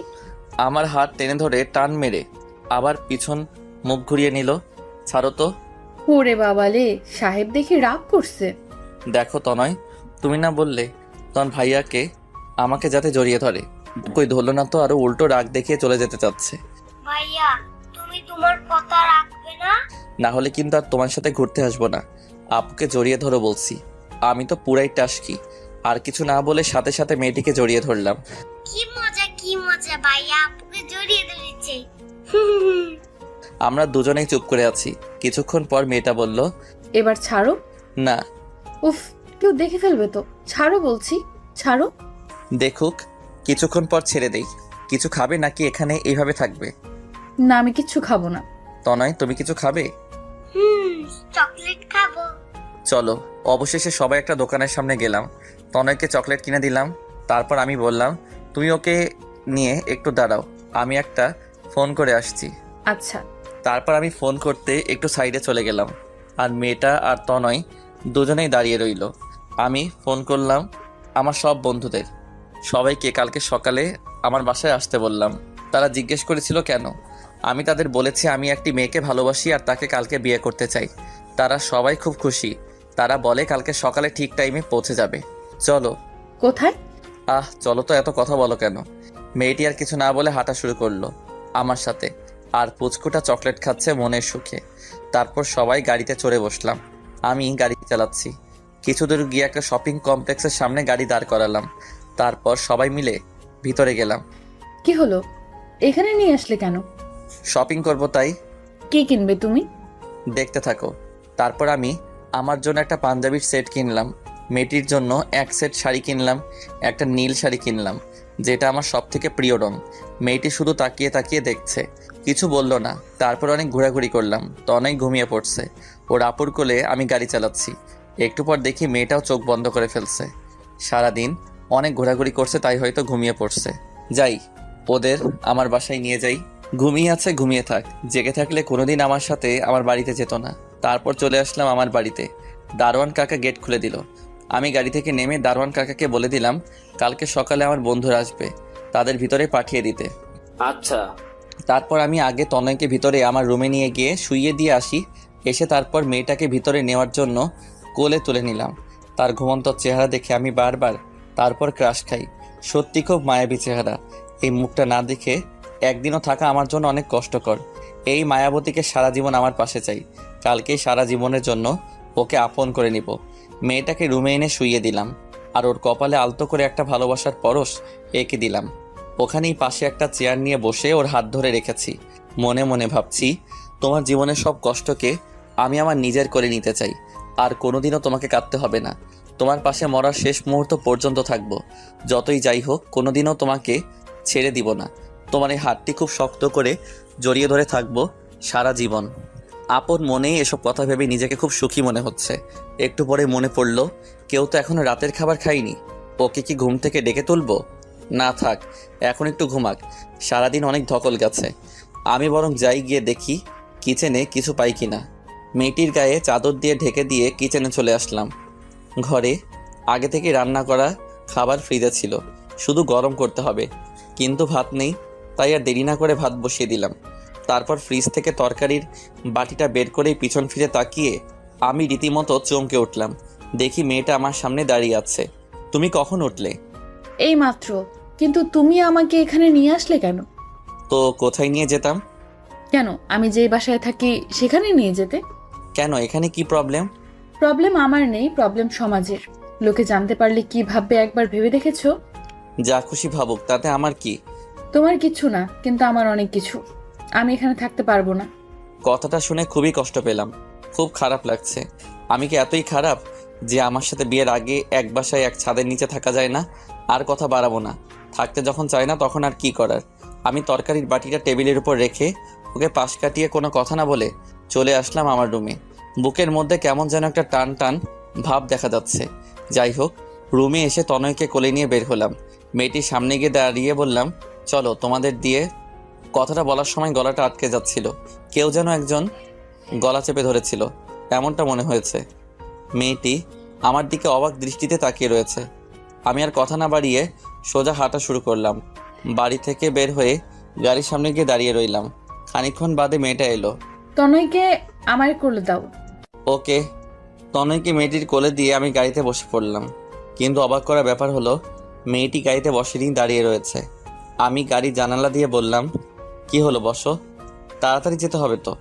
আমার হাত টেনে ধরে টান মেরে আবার পিছন মুখ ঘুরিয়ে নিল। ছাড়ো তো। ওরে বাবালে, সাহেব দেখি রাগ করছে। দেখো তনয়, তুমি না বললে তখন ভাইয়াকে আমাকে যাতে জড়িয়ে ধরে, কই ধরলো না তো, আরো উল্টো রাগ দেখিয়ে চলে যেতে চাচ্ছে। ভাইয়া, তুমি তোমার কথা রাখবে না? না হলে কিন্তু আর তোমার সাথে ঘুরতে আসবো না। আপুকে জড়িয়ে ধরো বলছি। আমি তো পুরাই টাসকি। আর কিছু না বলে সাথে সাথে মেয়েটিকে জড়িয়ে ধরলাম। কি মজা, ভাইয়া আপুকে জড়িয়ে ধরেছে। আমরা দুজনেই চুপ করে আছি। কিছুক্ষণ পর মেয়েটা বলল, এবার ছাড়ো। না। উফ, কেউ দেখে ফেলবে তো। ছাড়ো বলছি, ছাড়ো। দেখুক। কিছুক্ষণ পর ছেড়ে দেই। কিছু খাবে নাকি এখানে এইভাবে থাকবে? না, আমি কিচ্ছু খাবো না। তনয়, তুমি কিছু খাবে? চকলেট খাবো। চলো। অবশেষে সবাই একটা দোকানের সামনে গেলাম। তনয়কে চকলেট কিনে দিলাম। তারপর আমি বললাম, তুমি ওকে নিয়ে একটু দাঁড়াও, আমি একটা ফোন করে আসছি। আচ্ছা। তারপর আমি ফোন করতে একটু সাইডে চলে গেলাম। আর মেয়েটা আর তনয় দুজনেই দাঁড়িয়ে রইল। আমি ফোন করলাম আমার সব বন্ধুদের। সবাইকে কালকে সকালে আমার বাসায় আসতে বললাম। তারা জিজ্ঞেস করেছিল কেন। আমি তাদের বলেছি আমি একটি মেয়েকে ভালোবাসি আর তাকে কালকে বিয়ে করতে চাই। তারা সবাই খুব খুশি। তারা বলে কালকে সকালে ঠিক টাইমে পৌঁছে যাবে। চলো। কোথায়? চলো তো, এত কথা বলো কেন? মেয়েটি আর কিছু না বলে হাঁটা শুরু করলো আমার সাথে। আর পুচকুটা চকলেট খাচ্ছে মনের সুখে। তারপর সবাই গাড়িতে চড়ে বসলাম। আমি গাড়ি চালাচ্ছি। কিছু দূর গিয়ে একটা শপিং কমপ্লেক্সের সামনে গাড়ি দাঁড় করালাম। তারপর সবাই মিলে ভিতরে গেলাম। কি হলো, এখানে নিয়ে আসলে কেন? শপিং করব তাই। কি কিনবে তুমি? দেখতে থাকো। তারপর আমি আমার জন্য একটা পাঞ্জাবির সেট কিনলাম। মেয়েটির জন্য এক সেট শাড়ি কিনলাম। একটা নীল শাড়ি কিনলাম, যেটা আমার সব থেকে প্রিয় রং। মেয়েটি শুধু তাকিয়ে তাকিয়ে দেখছে, কিছু বলল না। তারপর অনেক ঘোরাঘুরি করলাম। তো অনেক ঘুমিয়ে পড়ছে। ওর আপুর কোলে আমি গাড়ি চালাচ্ছি। একটু পর দেখি মেয়েটাও চোখ বন্ধ করে ফেলছে। সারাদিন অনেক ঘোরাঘুরি করছে, তাই হয়তো ঘুমিয়ে পড়ছে। যাই, ওদের আমার বাসায় নিয়ে যাই। ঘুমিয়ে আছে, ঘুমিয়ে থাক। জেগে থাকলে কোনোদিন আমার সাথে আমার বাড়িতে যেত না। তারপর চলে আসলাম আমার বাড়িতে। দারোয়ান কাকা গেট খুলে দিল। আমি গাড়ি থেকে নেমে দারোয়ান কাকাকে বলে দিলাম কালকে সকালে আমার বন্ধুরা আসবে, তাদের ভিতরে পাঠিয়ে দিতে। আচ্ছা। তারপর আমি আগে তনয়কে ভিতরে আমার রুমে নিয়ে গিয়ে শুইয়ে দিয়ে আসি। এসে তারপর মেয়েটাকে ভিতরে নেওয়ার জন্য কোলে তুলে নিলাম। তার ঘুমন্ত চেহারা দেখে আমি বারবার তারপর ক্রাশ খাই। সত্যি খুব মায়াবী চেহারা। এই মুখটা না দেখে একদিনও থাকা আমার জন্য অনেক কষ্টকর। এই মায়াবতীকে সারা জীবন আমার পাশে চাই। কালকেই সারা জীবনের জন্য ওকে আপন করে নিব। মেয়েটাকে রুমে এনে শুইয়ে দিলাম। আর ওর কপালে আলতো করে একটা ভালোবাসার পরশ এঁকে দিলাম। ওখানেই পাশে একটা চেয়ার নিয়ে বসে ওর হাত ধরে রেখেছি। মনে মনে ভাবছি, তোমার জীবনের সব কষ্টকে আমি আমার নিজের করে নিতে চাই। আর কোনোদিনও তোমাকে কাঁদতে হবে না। তোমার পাশে মরার শেষ মুহূর্ত পর্যন্ত থাকবো। যতই যাই হোক, কোনোদিনও তোমাকে ছেড়ে দিব না। তোমার এই হাতটি খুব শক্ত করে জড়িয়ে ধরে থাকবো সারা জীবন। আপন মনেই এসব কথা ভেবে নিজেকে খুব সুখী মনে হচ্ছে। একটু পরে মনে পড়ল কেউ তো এখনো রাতের খাবার খায়নি। ওকে কি ঘুম থেকে ডেকে তুলবো? না থাক, এখন একটু ঘুমাক। সারাদিন অনেক ধকল গেছে। আমি বরং যাই গিয়ে দেখি কিচেনে কিছু পাই কিনা। মেয়েটির গায়ে চাদর দিয়ে ঢেকে দিয়ে কিচেনে চলে আসলাম। ঘরে আগে থেকে রান্না করা খাবার ফ্রিজে ছিল, শুধু গরম করতে হবে। কিন্তু ভাত নেই, তাই আর দেরি না করে ভাত বসিয়ে দিলাম। তারপর ফ্রিজ থেকে তরকারির বাটিটা বের করেই পিছন ফিরে তাকিয়ে আমি রীতিমতো চমকে উঠলাম। দেখি মেয়েটা আমার সামনে দাঁড়িয়ে আছে। তুমি কখন উঠলে? এই মাত্র। কিন্তু তুমি আমাকে এখানে নিয়ে আসলে কেন? তো কোথায় নিয়ে যেতাম? কেন, আমি যেই বাসায় থাকি সেখানে নিয়ে যেতে। কেন, এখানে কি প্রবলেম? প্রবলেম আমার নেই, প্রবলেম সমাজের। লোকে জানতে পারলে কি ভাববে একবার ভেবে দেখেছো? যা খুশি ভাবুক, তাতে আমার কি? তোমার কিছু না, কিন্তু আমার অনেক কিছু। আমি এখানে থাকতে পারবো না। কথাটা শুনে খুবই কষ্ট পেলাম, খুব খারাপ লাগছে। আমি কি এতই খারাপ যে আমার সাথে বিয়ের আগে এক বাসায় এক ছাদের নিচে থাকা যায় না? আর কথা বাড়াবো না, থাকতে যখন চাই না তখন আর কি করার। আমি তরকারির বাটিটা টেবিলের উপর রেখে ওকে পাশ কাটিয়ে কোনো কথা না বলে চলে আসলাম আমার রুমে। বুকের মধ্যে কেমন যেন একটা টান টান ভাব দেখা যাচ্ছে। যাই হোক, রুমে এসে তনয়কে কোলে নিয়ে বের হলাম। মেয়েটির সামনে গিয়ে দাঁড়িয়ে বললাম, চলো তোমাদের দিয়ে। কথাটা বলার সময় গলাটা আটকে যাচ্ছিল, কেউ যেন একজন গলা চেপে ধরেছিল এমনটা মনে হয়েছে। মেয়েটি আমার দিকে অবাক দৃষ্টিতে তাকিয়ে রয়েছে। আমি আর কথা না বাড়িয়ে সোজা হাঁটা শুরু করলাম। বাড়ি থেকে বের হয়ে গাড়ির সামনে গিয়ে দাঁড়িয়ে রইলাম। খানিকক্ষণ বাদে মেয়েটা এলো। তনয়কে আমার কোলে দাও। ওকে। তনয়কে মেয়েটির কোলে দিয়ে আমি গাড়িতে বসে পড়লাম। কিন্তু অবাক করা ব্যাপার হলো, মেয়েটি গাড়িতে বসেনি, দাঁড়িয়ে রয়েছে। আমি গাড়ির জানালা দিয়ে বললাম, কি হলো, বসো। তাড়াতাড়ি যেতে হবে তো।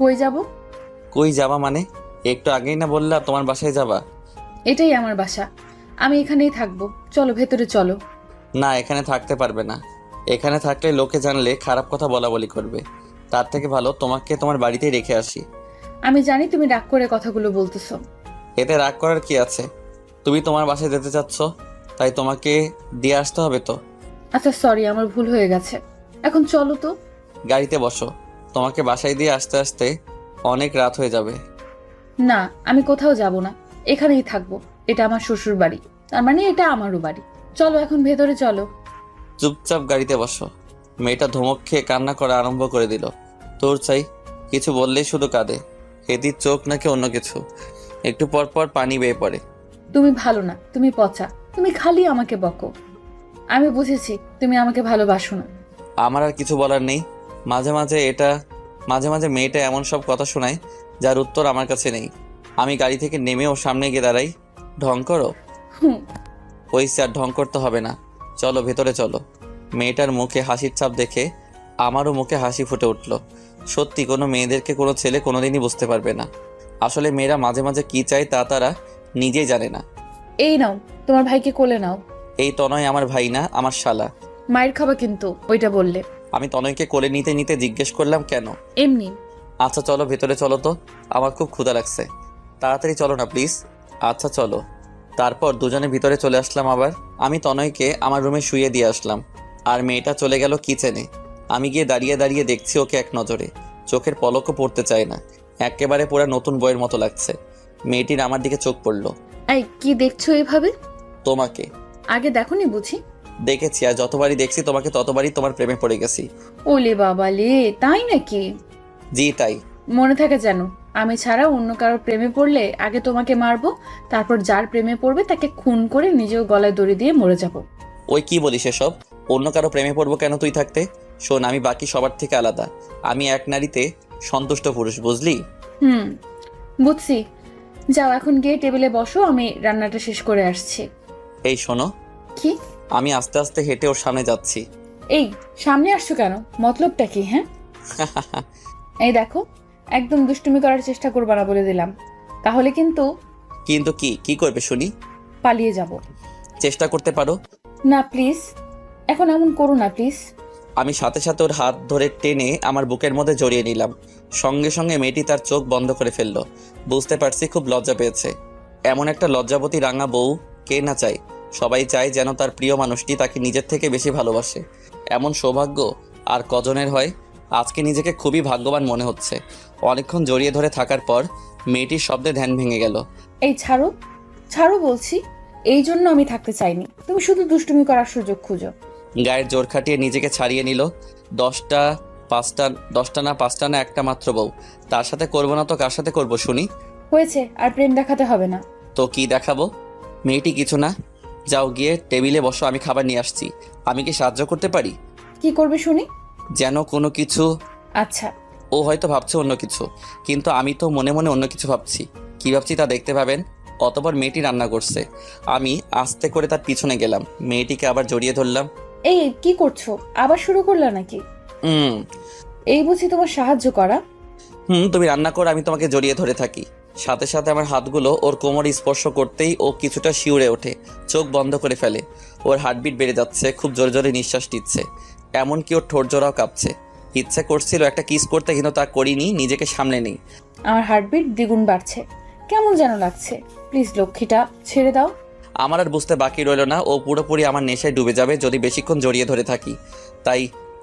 কই যাব? কই যাবা মানে? একটু আগেই না বললা তোমার বাসায় যাবা? এটাই আমার বাসা, আমি এখানেই থাকবো। চলো ভেতরে চলো। না, এখানে থাকতে পারবে না। এখানে থাকলে লোকে জানলে খারাপ কথা বলা বলি করবে। তার থেকে ভালো তোমাকে তোমার বাড়িতেই রেখে আসি। আমি জানি তুমি রাগ করে কথাগুলো বলতেছো। এতে রাগ করার কি আছে? তুমি তোমার বাসায় যেতে চাচ্ছ, তাই তোমাকে দিয়ে আসতে হবে তো। আচ্ছা সরি, আমার ভুল হয়ে গেছে। এখন চলো তো। গাড়িতে বসো, তোমাকে বাসায় দিয়ে আসতে আসতে অনেক রাত হয়ে যাবে। না, আমি কোথাও যাব না, এখানেই থাকবো। এটা আমার শ্বশুর বাড়ি, তার মানে এটা আমারও বাড়ি। চলো এখন ভেতরে চলো। চুপচাপ গাড়িতে বসো। মেয়েটা ধমক খেয়ে কান্না করা আরম্ভ করে দিল। তোর চাই, কিছু বললেই শুধু কাঁদে। এদির চোখ নাকি অন্য কিছু। একটু পর পর পানি বেয়ে পড়ে। তুমি ভালো না, তুমি পচা, তুমি খালি আমাকে বকো। আমি বুঝেছি তুমি আমাকে ভালোবাসো না। আমার আর কিছু বলার নেই। মাঝে মাঝে মেয়েটা এমন সব কথা শোনায় যার উত্তর আমার কাছে নেই। আমি গাড়ি থেকে নেমে ওর সামনে গিয়ে দাঁড়াই। ঢং করো? হুম। ওই স্যার, ঢং করতে হবে না, চলো ভেতরে চলো। মেয়েটার মুখে হাসির ছাপ দেখে আমারও মুখে হাসি ফুটে উঠল। সত্যি কোনো মেয়েদেরকে কোনো ছেলে কোনোদিনই বুঝতে পারবে না। আসলে মেয়েরা মাঝে মাঝে কি চায় তা তারা নিজেই জানে না। এই নাও, তোমার ভাইকে কোলে নাও। এই তনয় আমার ভাই না, আমার শালা। মায়ের খাবা কিন্তু ওইটা বললে। আমি তনয়কে কোলে নিতে নিতে জিজ্ঞেস করলাম, কেন? এমনি। আচ্ছা চলো ভেতরে চলো তো, আমার খুব ক্ষুধা লাগছে। তাড়াতাড়ি চলো না প্লিজ। আচ্ছা চলো। তারপর দুজনে ভিতরে চলে আসলাম। আবার আমি তনয়কে আমার রুমে শুইয়ে দিয়ে আসলাম, আর মেয়েটা চলে গেল কিচেনে। আমি গিয়ে দাঁড়িয়ে দাঁড়িয়ে দেখছি ওকে এক নজরে, চোখের পলকও পড়তে চায় না। একেবারে পুরা নতুন বইয়ের মতো লাগছে। মেয়েটির আমার দিকে চোখ পড়লো। এই কি দেখছো এভাবে? তোমাকে আগে দেখোনি বুঝি? দেখেছি, আর যতবারই দেখছি তোমাকে ততবারই তোমার প্রেমে পড়ে গেছি। ওলে বাবা লে, তাই নাকি? জি তাই। মনে থাকে যেন, আমি ছাড়া অন্য কারো প্রেমে পড়লে আগে তোমাকে মারবো, তারপর যার প্রেমে পড়বে তাকে খুন করে নিজেও গলায় দড়ি দিয়ে মরে যাব। ওই কি বলিস এসব? অন্য কারো প্রেমে পড়বো কেন তুই থাকতে? শোন, আমি বাকি সবার থেকে আলাদা। আমি এক নারীতে সন্তুষ্ট পুরুষ, বুঝলি? বুঝছি। যাও এখন গিয়ে টেবিলে বসো, আমি রান্নাটা শেষ করে আসছি। এই শোনো। কি? আমি আস্তে আস্তে হেঁটে ওর সামনে যাচ্ছি। এই সামনে আসছো কেন? মতলবটা কি? হ্যাঁ এই দেখো, একদম দুষ্টুমি করার চেষ্টা করবা না বলে দিলাম, তাহলে কিন্তু। কিন্তু কি কি করবে শুনি? পালিয়ে যাব। চেষ্টা করতে পারো। না প্লিজ, এখন এমন করো না প্লিজ। আমি সাথে সাথে ওর হাত ধরে টেনে আমার বুকের মধ্যে জড়িয়ে নিলাম। সঙ্গে সঙ্গে মেয়েটি তার চোখ বন্ধ করে ফেললো। বুঝতে পারছি খুব লজ্জা পেয়েছে। এমন একটা লজ্জাবতী রাঙা বউ কে না চায়? সবাই চায় যেন তার প্রিয় মানুষটি তাকে নিজের থেকে বেশি ভালোবাসে। এমন সৌভাগ্য আর কজনের হয়? আজকে নিজেকে খুবই ভাগ্যবান মনে হচ্ছে। অনেকক্ষণ জড়িয়ে ধরে থাকার পর মেয়েটির শব্দে ধ্যান ভেঙে গেল। এই ছাড়ো, ছাড়ো বলছি। এই জন্য আমি থাকতে চাইনি, তুমি শুধু দুষ্টুমি করার সুযোগ খুঁজো। গায়ের জোর খাটিয়ে নিজেকে ছাড়িয়ে নিল। 10টা না 5টা না একটা মাত্র বউ, তার সাথে করবো না তো কার সাথে করবো শুনি? হয়েছে, আর প্রেম দেখাতে হবে না। তো কি দেখাবো? মেয়েটি কিছু না, যাও গিয়ে টেবিলে বসো, আমি খাবার নিয়ে আসছি। আমি কি সাহায্য করতে পারি? কি করবে শুনি? যেন কোনো কিছু। আচ্ছা। ও হয়তো ভাবছে অন্য কিছু, কিন্তু আমি তো মনে মনে অন্য কিছু ভাবছি। কি ভাবছি তা দেখতে পাবেন। অতঃপর মেয়েটি রান্না করছে। আমি আস্তে করে তার পিছনে গেলাম, মেয়েটিকে আবার জড়িয়ে ধরলাম। এই কি করছো? আবার শুরু করলা নাকি? এই বুঝি তোমার সাহায্য করা? তুমি রান্না করো, আমি তোমাকে জড়িয়ে ধরে থাকি। সাথে সাথে আমার হাতগুলো ওর কোমরে স্পর্শ করতেই ও কিছুটা শিউরে ওঠে, চোখ বন্ধ করে ফেলে। ওর হার্টবিট বেড়ে যাচ্ছে, খুব জোরে জোরে নিঃশ্বাস নিচ্ছে, এমনকি ওর ঠোঁট জোড়াও কাঁপছে। ইচ্ছে করছিল একটা কিস করতে, কিন্তু তা করিনি, নিজেকে সামলে নেই। আমার হার্টবিট দ্বিগুণ বাড়ছে, কেমন যেন লাগছে। প্লিজ লক্ষ্মীটা ছেড়ে দাও। আমার আর বুঝতে বাকি রইল না, ও পুরোপুরি আমার নেশায় ডুবে যাবে যদি বেশিক্ষণ জড়িয়ে ধরে থাকি। তাই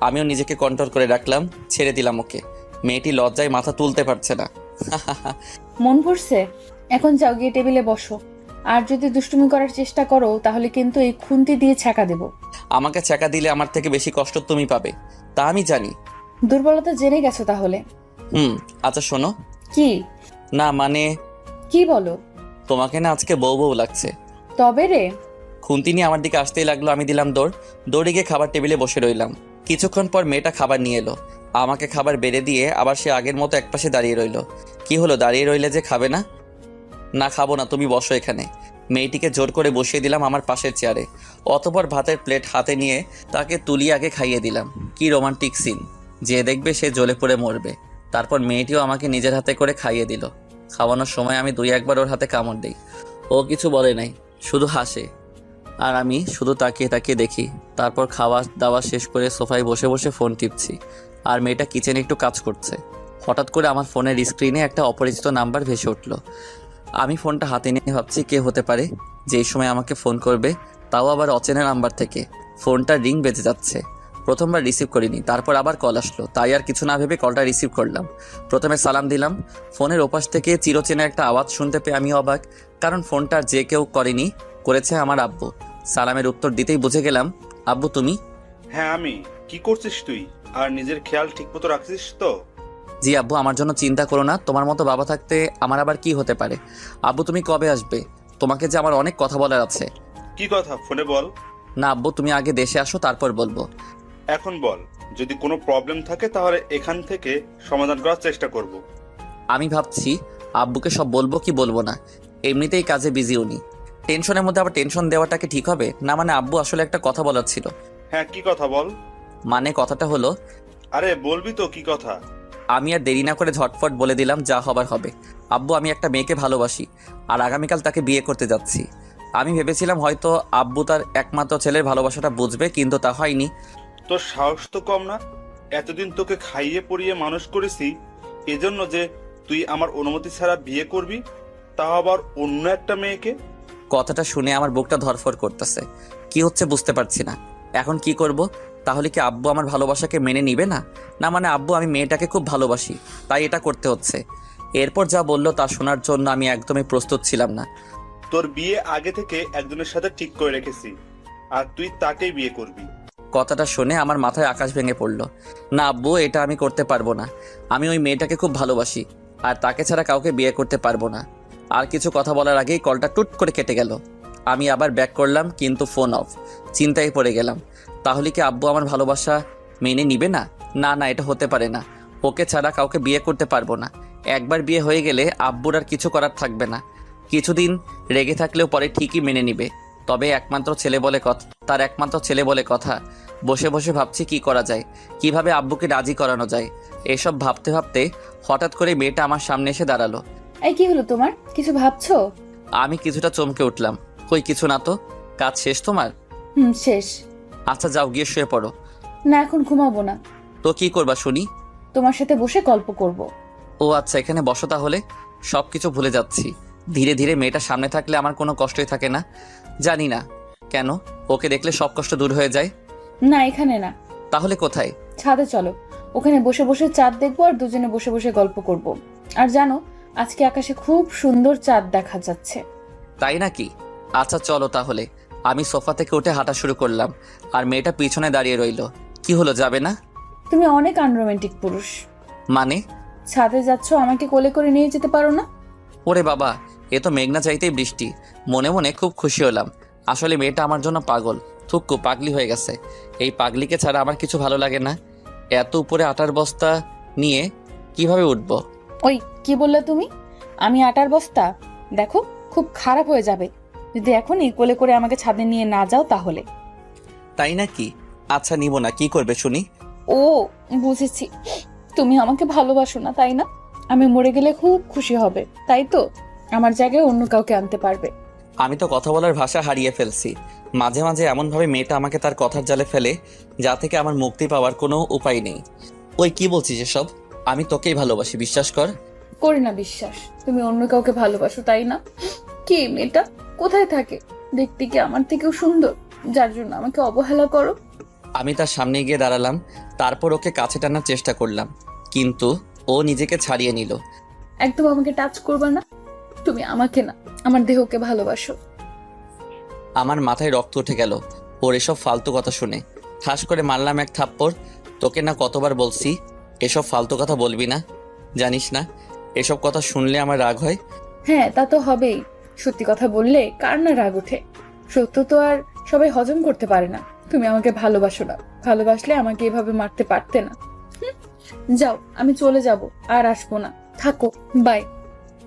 আমিও নিজেকে কন্ট্রোল করে রাখলাম, ছেড়ে দিলাম ওকে। মেয়েটি লজ্জায় মাথা তুলতে পারছে না। মন ভরছে? এখন যাও, গিয়ে টেবিলে বসো। আর যদি দুষ্টুমি করার চেষ্টা করো তাহলে কিন্তু এই খুন্তি দিয়ে ছ্যাঁকা দেব। আমাকে ছ্যাঁকা দিলে আমার থেকে বেশি কষ্ট তুমি পাবে, তা আমি জানি। দুর্বলতা জেনে গেছো তাহলে? আচ্ছা শোনো। কি? না মানে কি বলো? তোমাকে না আজকে বউ বউ লাগছে। তবে রে। খুন্তি নিয়ে আমার দিকে আসতেই লাগলো, আমি দিলাম দৌড়ে গিয়ে খাবার টেবিলে বসে রইলাম। কিছুক্ষণ পর মেয়েটা খাবার নিয়ে এলো, আমাকে খাবার বেড়ে দিয়ে আবার সে আগের মতো একপাশে দাঁড়িয়ে রইলো। কি হলো, দাঁড়িয়ে রইলে যে, খাবে না? না খাবো না, তুমি বসো এখানে। মেয়েটিকে জোর করে বসিয়ে দিলাম আমার পাশের চেয়ারে। অতঃপর ভাতের প্লেট হাতে নিয়ে তাকে তুলিয়ে আগে খাইয়ে দিলাম। কি রোমান্টিক সিন, যে দেখবে সে জ্বলে পড়ে মরবে। তারপর মেয়েটিও আমাকে নিজের হাতে করে খাইয়ে দিল। খাওয়ানোর সময় আমি 2-1 বার ওর হাতে কামড় দিই। ও কিছু বলে নাই, শুধু হাসে। আর আমি শুধু তাকিয়ে তাকিয়ে দেখি। তারপর খাওয়া দাওয়া শেষ করে সোফায় বসে বসে ফোন টিপছি, আর মেয়েটা কিচেনে একটু কাজ করছে। হঠাৎ করে আমার ফোনের স্ক্রিনে একটা অপরিচিত নাম্বার ভেসে উঠল। আমি ফোনটা হাতে নিয়ে ভাবছি কে হতে পারে যেই সময় আমাকে ফোন করবে, তাও আবার অচেনা নাম্বার থেকে। ফোনটা রিং বেজে যাচ্ছে। প্রথমবার রিসিভ করিনি, তারপর আবার কল আসলো, তাই আর কিছু না ভেবে কলটা রিসিভ করলাম। প্রথমে সালাম দিলাম। ফোনের ওপাশ থেকে চিরচেনা একটা আওয়াজ শুনতে পেয়ে আমি অবাক, কারণ ফোনটা যে কেউ করেনি, করেছে আমার আব্বু। সালামের উত্তর দিতেই বুঝে গেলাম, আব্বু তুমি? হ্যাঁ আমি। কি করছিস তুই? আর নিজের খেয়াল ঠিক মতো রাখছিস তো? জি আব্বু, আমার জন্য চিন্তা করো না, তোমার মতো বাবা থাকতে আমার আবার কি হতে পারে। আব্বু তুমি কবে আসবে? তোমাকে যে আমার অনেক কথা বলার আছে। কি কথা, ফোনে বল। না আব্বু, তুমি আগে দেশে আসো, তারপর বলবো। এখন বল, যদি কোনো প্রবলেম থাকে তাহলে এখান থেকে সমাধান করার চেষ্টা করব। আমি ভাবছি আব্বুকে সব বলবো কি বলবো না। এমনিতেই কাজে বিজি উনি, টেনশনের মধ্যে আবার টেনশন দেওয়াটা কি ঠিক হবে? না মানে আব্বু আসলে একটা কথা বলার ছিল। হ্যাঁ কি কথা বল। মানে কথাটা হলো, আরে বলবি তো, কি কথা? আমি আর দেরি না করে ঝটফট বলে দিলাম, যা হবার হবে। আব্বু আমি একটা মেয়েকে ভালোবাসি, আর আগামীকাল তাকে বিয়ে করতে যাচ্ছি। আমি ভেবেছিলাম হয়তো আব্বু তার একমাত্র ছেলের ভালোবাসাটা বুঝবে, কিন্তু তা হয়নি। তোর সাহস তো কম না। এতদিন তোকে খাইয়ে পরিয়ে মানুষ করেছি এজন্য যে তুই আমার অনুমতি ছাড়া বিয়ে করবি, তাও আবার অন্য একটা মেয়েকে। কথাটা শুনে আমার বুকটা ধরফর করতেছে। কি হচ্ছে বুঝতে পারছি না। এখন কি করব? তাহলে কি আব্বু আমার ভালোবাসাকে মেনে নিবে না? না মানে আব্বু আমি মেয়েটাকে খুব ভালোবাসি, তাই এটা করতে হচ্ছে। এরপর যা বললো তা শোনার জন্য আমি একদমই প্রস্তুত ছিলাম না। তোর বিয়ে আগে থেকে একজনের সাথে ঠিক করে রেখেছি, আর তুই তাকেই বিয়ে করবি। কথাটা শুনে আমার মাথায় আকাশ ভেঙে পড়ল। না আব্বু, এটা আমি করতে পারবো না। আমি ওই মেয়েটাকে খুব ভালোবাসি, আর তাকে ছাড়া কাউকে বিয়ে করতে পারবো না। আর কিছু কথা বলার আগেই কলটা টুট করে কেটে গেল। আমি আবার ব্যাক করলাম, কিন্তু ফোন অফ। চিন্তায় পড়ে গেলাম, তাহলে কি আব্বু আমার ভালোবাসা মেনে নিবে না? না না, এটা হতে পারে না। ওকে ছাড়া কাউকে বিয়ে করতে পারবো না। একবার বিয়ে হয়ে গেলে আব্বুর আর কিছু করার থাকবে না। কিছুদিন রেগে থাকলেও পরে ঠিকই মেনে নিবে। তবে একমাত্র ছেলে বলে কথা, তার একমাত্র ছেলে বলে কথা। বসে বসে ভাবছি কি করা যায়, কিভাবে আব্বুকে রাজি করানো যায়। এসব ভাবতে ভাবতে হঠাৎ করে মেয়েটা আমার সামনে এসে দাঁড়ালো। এই কি হলো তোমার? কিছু ভাবছো? আমি কিছুটা চমকে উঠলাম। কই কিছু না তো, কাজ শেষ তোমার? শেষ। আচ্ছা যাও গিয়ে শুয়ে পড়ো। না এখন ঘুমাবো না। তো কি করবা শুনি? তোমার সাথে বসে গল্প করব। ও আচ্ছা, এখানে বসো তাহলে। সব কিছু ভুলে যাচ্ছি। ধীরে ধীরে মেয়েটা সামনে থাকলে আমার কোনো কষ্টই থাকে না। জানি না কেন, ওকে দেখলে সব কষ্ট দূর হয়ে যায়। না এখানে না। তাহলে কোথায়? ছাদে চলো, ওখানে বসে বসে চাঁদ দেখবো আর দুজনে বসে বসে গল্প করব। আর জানো, আজকে আকাশে খুব সুন্দর চাঁদ দেখা যাচ্ছে। তাই নাকি? আচ্ছা চলো তাহলে। আমি সোফা থেকে উঠে হাঁটা শুরু করলাম, আর মেয়েটা পিছনে দাঁড়িয়ে রইলো। কি হলো, যাবে না? তুমি অনেক আনরোমান্টিক পুরুষ। মানে? ছাদে যাচ্ছ, আমাকে কোলে করে নিয়ে যেতে পারো না? ওরে বাবা, এ তো মেঘনা চাইতেই বৃষ্টি। মনে মনে খুব খুশি হলাম। আসলে মেয়েটা আমার জন্য পাগল, থুক্কু পাগলি হয়ে গেছে। এই পাগলিকে ছাড়া আমার কিছু ভালো লাগে না। এত উপরে আটার বস্তা নিয়ে কিভাবে উঠবো? ওই কি বললে তুমি? আমি আটার বস্তা? দেখো খুব খারাপ হয়ে যাবে যদি এখনই কোলে করে আমাকে ছাদে নিয়ে না যাও তাহলে। তাই নাকি? আচ্ছা নিব না, কি করবে শুনি? ও বুঝেছি, তুমি আমাকে ভালোবাসো না তাই না? আমি মরে গেলে খুব খুশি হবে, তাই তো? আমার জায়গায় অন্য কাউকে আনতে পারবে। আমি তো কথা বলার ভাষা হারিয়ে ফেলছি। মাঝে মাঝে এমনভাবে মেয়েটা আমাকে তার কথার জালে ফেলে, যা থেকে আমার মুক্তি পাওয়ার কোনো উপায় নেই। ওই কি বলছিস এসব? আমি তোকেই ভালোবাসি, বিশ্বাস কর। করি না বিশ্বাস, তুমি অন্য কাউকে ভালোবাসো, তাই না? কি মেয়েটা কোথায় থাকে? দেখতে কি আমার থেকেও সুন্দর, যার জন্য আমাকে অবহেলা করো? আমি তার সামনে গিয়ে দাঁড়ালাম, তারপর ওকে কাছে টানার চেষ্টা করলাম, কিন্তু ও নিজেকে ছাড়িয়ে নিল। একদম আমাকে টাচ করবে না। তুমি আমাকে না, আমার দেহকে ভালোবাসো। আমার মাথায় রক্ত উঠে গেল ওর এসব ফালতু কথা শুনে। ঠাস করে মারলাম এক থাপ্পড়। তোকে না কতবার বলছি এসব ফালতু কথা বলবি না? জানিস না এসব কথা শুনলে আমার রাগ হয়? হ্যাঁ, তা তো হবেই। সত্যি কথা বললে কার না রাগ ওঠে? সত্য তো আর সবাই হজম করতে পারে না। তুমি আমাকে ভালোবাসো না, ভালোবাসলে আমাকে এভাবে মারতে পারতে না। হুম, যাও, আমি চলে যাব, আর আসবো না। থাকো, বাই।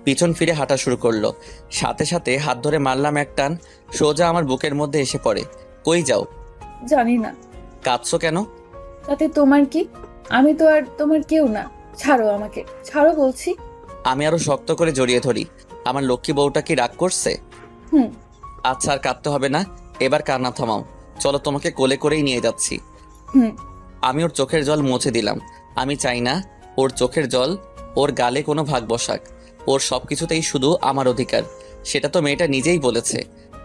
পিছন ফিরে হাঁটা শুরু করলো, সাথে সাথে হাত ধরে মারলাম এক টান, সোজা আমার বুকের মধ্যে এসে পড়ে। কই যাও? জানি না। কাঁদছো কেন? তাতে তোমার কি? আমি তো আর তোমার কেউ না। ছাড়ো আমাকে, ছাড়ো বলছি। আমি আরো শক্ত করে জড়িয়ে ধরি। আমার লক্ষ্মী বউটা কি রাগ করছে? হুম। আচ্ছা, আর কাঁদতে হবে না, এবার কান্না থামাও। চলো, তোমাকে কোলে করেই নিয়ে যাচ্ছি। হুম। আমি ওর চোখের জল মুছে দিলাম। আমি চাই না ওর চোখের জল ওর গালে কোনো ভাগ বসাক। ওর সবকিছুতেই শুধু আমার অধিকার, সেটা তো মেয়েটা নিজেই বলেছে।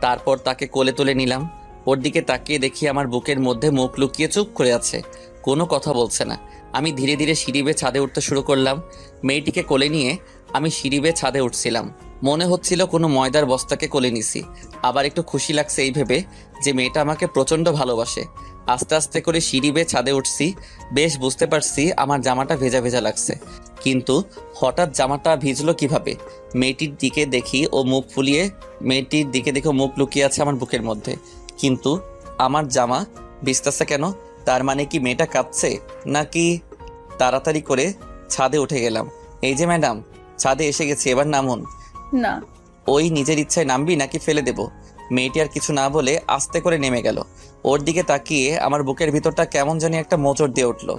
তারপর তাকে কোলে তুলে নিলাম। ওর দিকে তাকিয়ে দেখি আমার বুকের মধ্যে মুখ লুকিয়ে চুপ করে আছে, কোনো কথা বলছে না। আমি ধীরে ধীরে সিঁড়ি বেয়ে ছাদে উঠতে শুরু করলাম। মেয়েটিকে কোলে নিয়ে আমি সিঁড়ি বেয়ে ছাদে উঠছিলাম। মনে হচ্ছিল কোনো ময়দার বস্তাকে কোলে নিছি। আবার একটু খুশি লাগছে এই ভেবে যে মেয়েটা আমাকে প্রচণ্ড ভালোবাসে। আস্তে আস্তে করে সিঁড়ি বেয়ে ছাদে উঠছি। বেশ বুঝতে পারছি আমার জামাটা ভেজা ভেজা লাগছে, কিন্তু হঠাৎ জামাটা ভিজলো কিভাবে? মেয়েটির দিকে দেখি ও মুখ ফুলিয়ে, মেয়েটির দিকে দেখে ও মুখ লুকিয়ে আছে আমার বুকের মধ্যে, কিন্তু আমার জামা ভিজতেছে কেন? তার মানে কি মেয়েটা কাঁদছে নাকি? তাড়াতাড়ি করে ছাদে উঠে গেলাম। এই যে ম্যাডাম, ছাদে এসে গেছি, এবার নামুন। না। ওই নিজের ইচ্ছায় নামবি নাকি ফেলে দেব? মেয়েটি আর কিছু না বলে আস্তে করে নেমে গেল। ওর দিকে তাকিয়ে আমার বুকের ভিতরটা কেমন জানি একটা মোচড় দিয়ে উঠলো।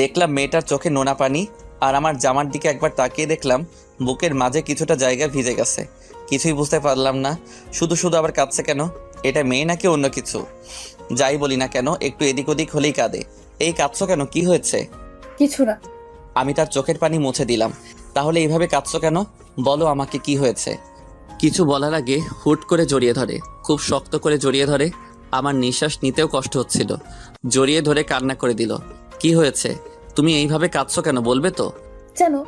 দেখলাম মেয়েটার চোখে নোনা পানি, আর আমার জামার দিকে একবার তাকিয়ে দেখলাম বুকের মাঝে কিছুটা জায়গা ভিজে গেছে। কিছুই বুঝতে পারলাম না, শুধু শুধু আবার কাঁদছে কেন? এটা মেয়ে নাকি অন্য কিছু? যাই বলি না কেন, একটু এদিক ওদিক হলেই কাঁদে। এই কাঁদছো কেন, কি হয়েছে? কিছু না। আমি তার চোখের পানি মুছে দিলাম। তাহলে এইভাবে কাঁদছো কেন? বলো আমাকে, কি হয়েছে? কিছু বলার আগে হুট করে জড়িয়ে ধরে, খুব শক্ত করে জড়িয়ে ধরে। আমার নিঃশ্বাস নিতেও কষ্ট হচ্ছিল। জড়িয়ে ধরে কান্না করে দিল। কি হয়েছে? তুমি এইভাবে কাঁদছো কেন, বলবে তো? জানো,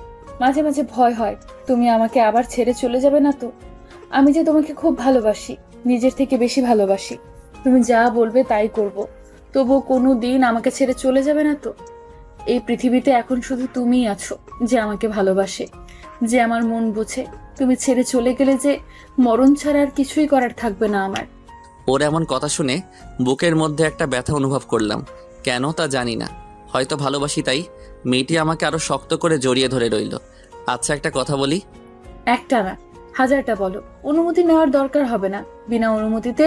মাঝে মাঝে ভয় হয় তুমি আমাকে আবার ছেড়ে চলে যাবে না তো। আমি যে তোমাকে খুব ভালোবাসি, নিজের থেকে বেশি ভালোবাসি। তুমি যা বলবে তাই করব, তবুও কোনো দিন আমাকে ছেড়ে চলে যাবে না তো। এই পৃথিবীতে এখন শুধু তুমিই আছো যে আমাকে ভালোবাসে, যে আমার মন বোঝে। তুমি ছেড়ে চলে গেলে যে মরণ ছাড়া আর কিছুই করার থাকবে না আমার। ওর এমন কথা শুনে বুকের মধ্যে একটা ব্যথা অনুভব করলাম। কেন তা জানি না, হয়তো ভালোবাসি তাই। মেয়েটি আমাকে আরো শক্ত করে জড়িয়ে ধরে রইল। আচ্ছা, একটা কথা বলি। একটা না, হাজারটা বলো। অনুমতি নেওয়ার দরকার হবে না। বিনা অনুমতিতে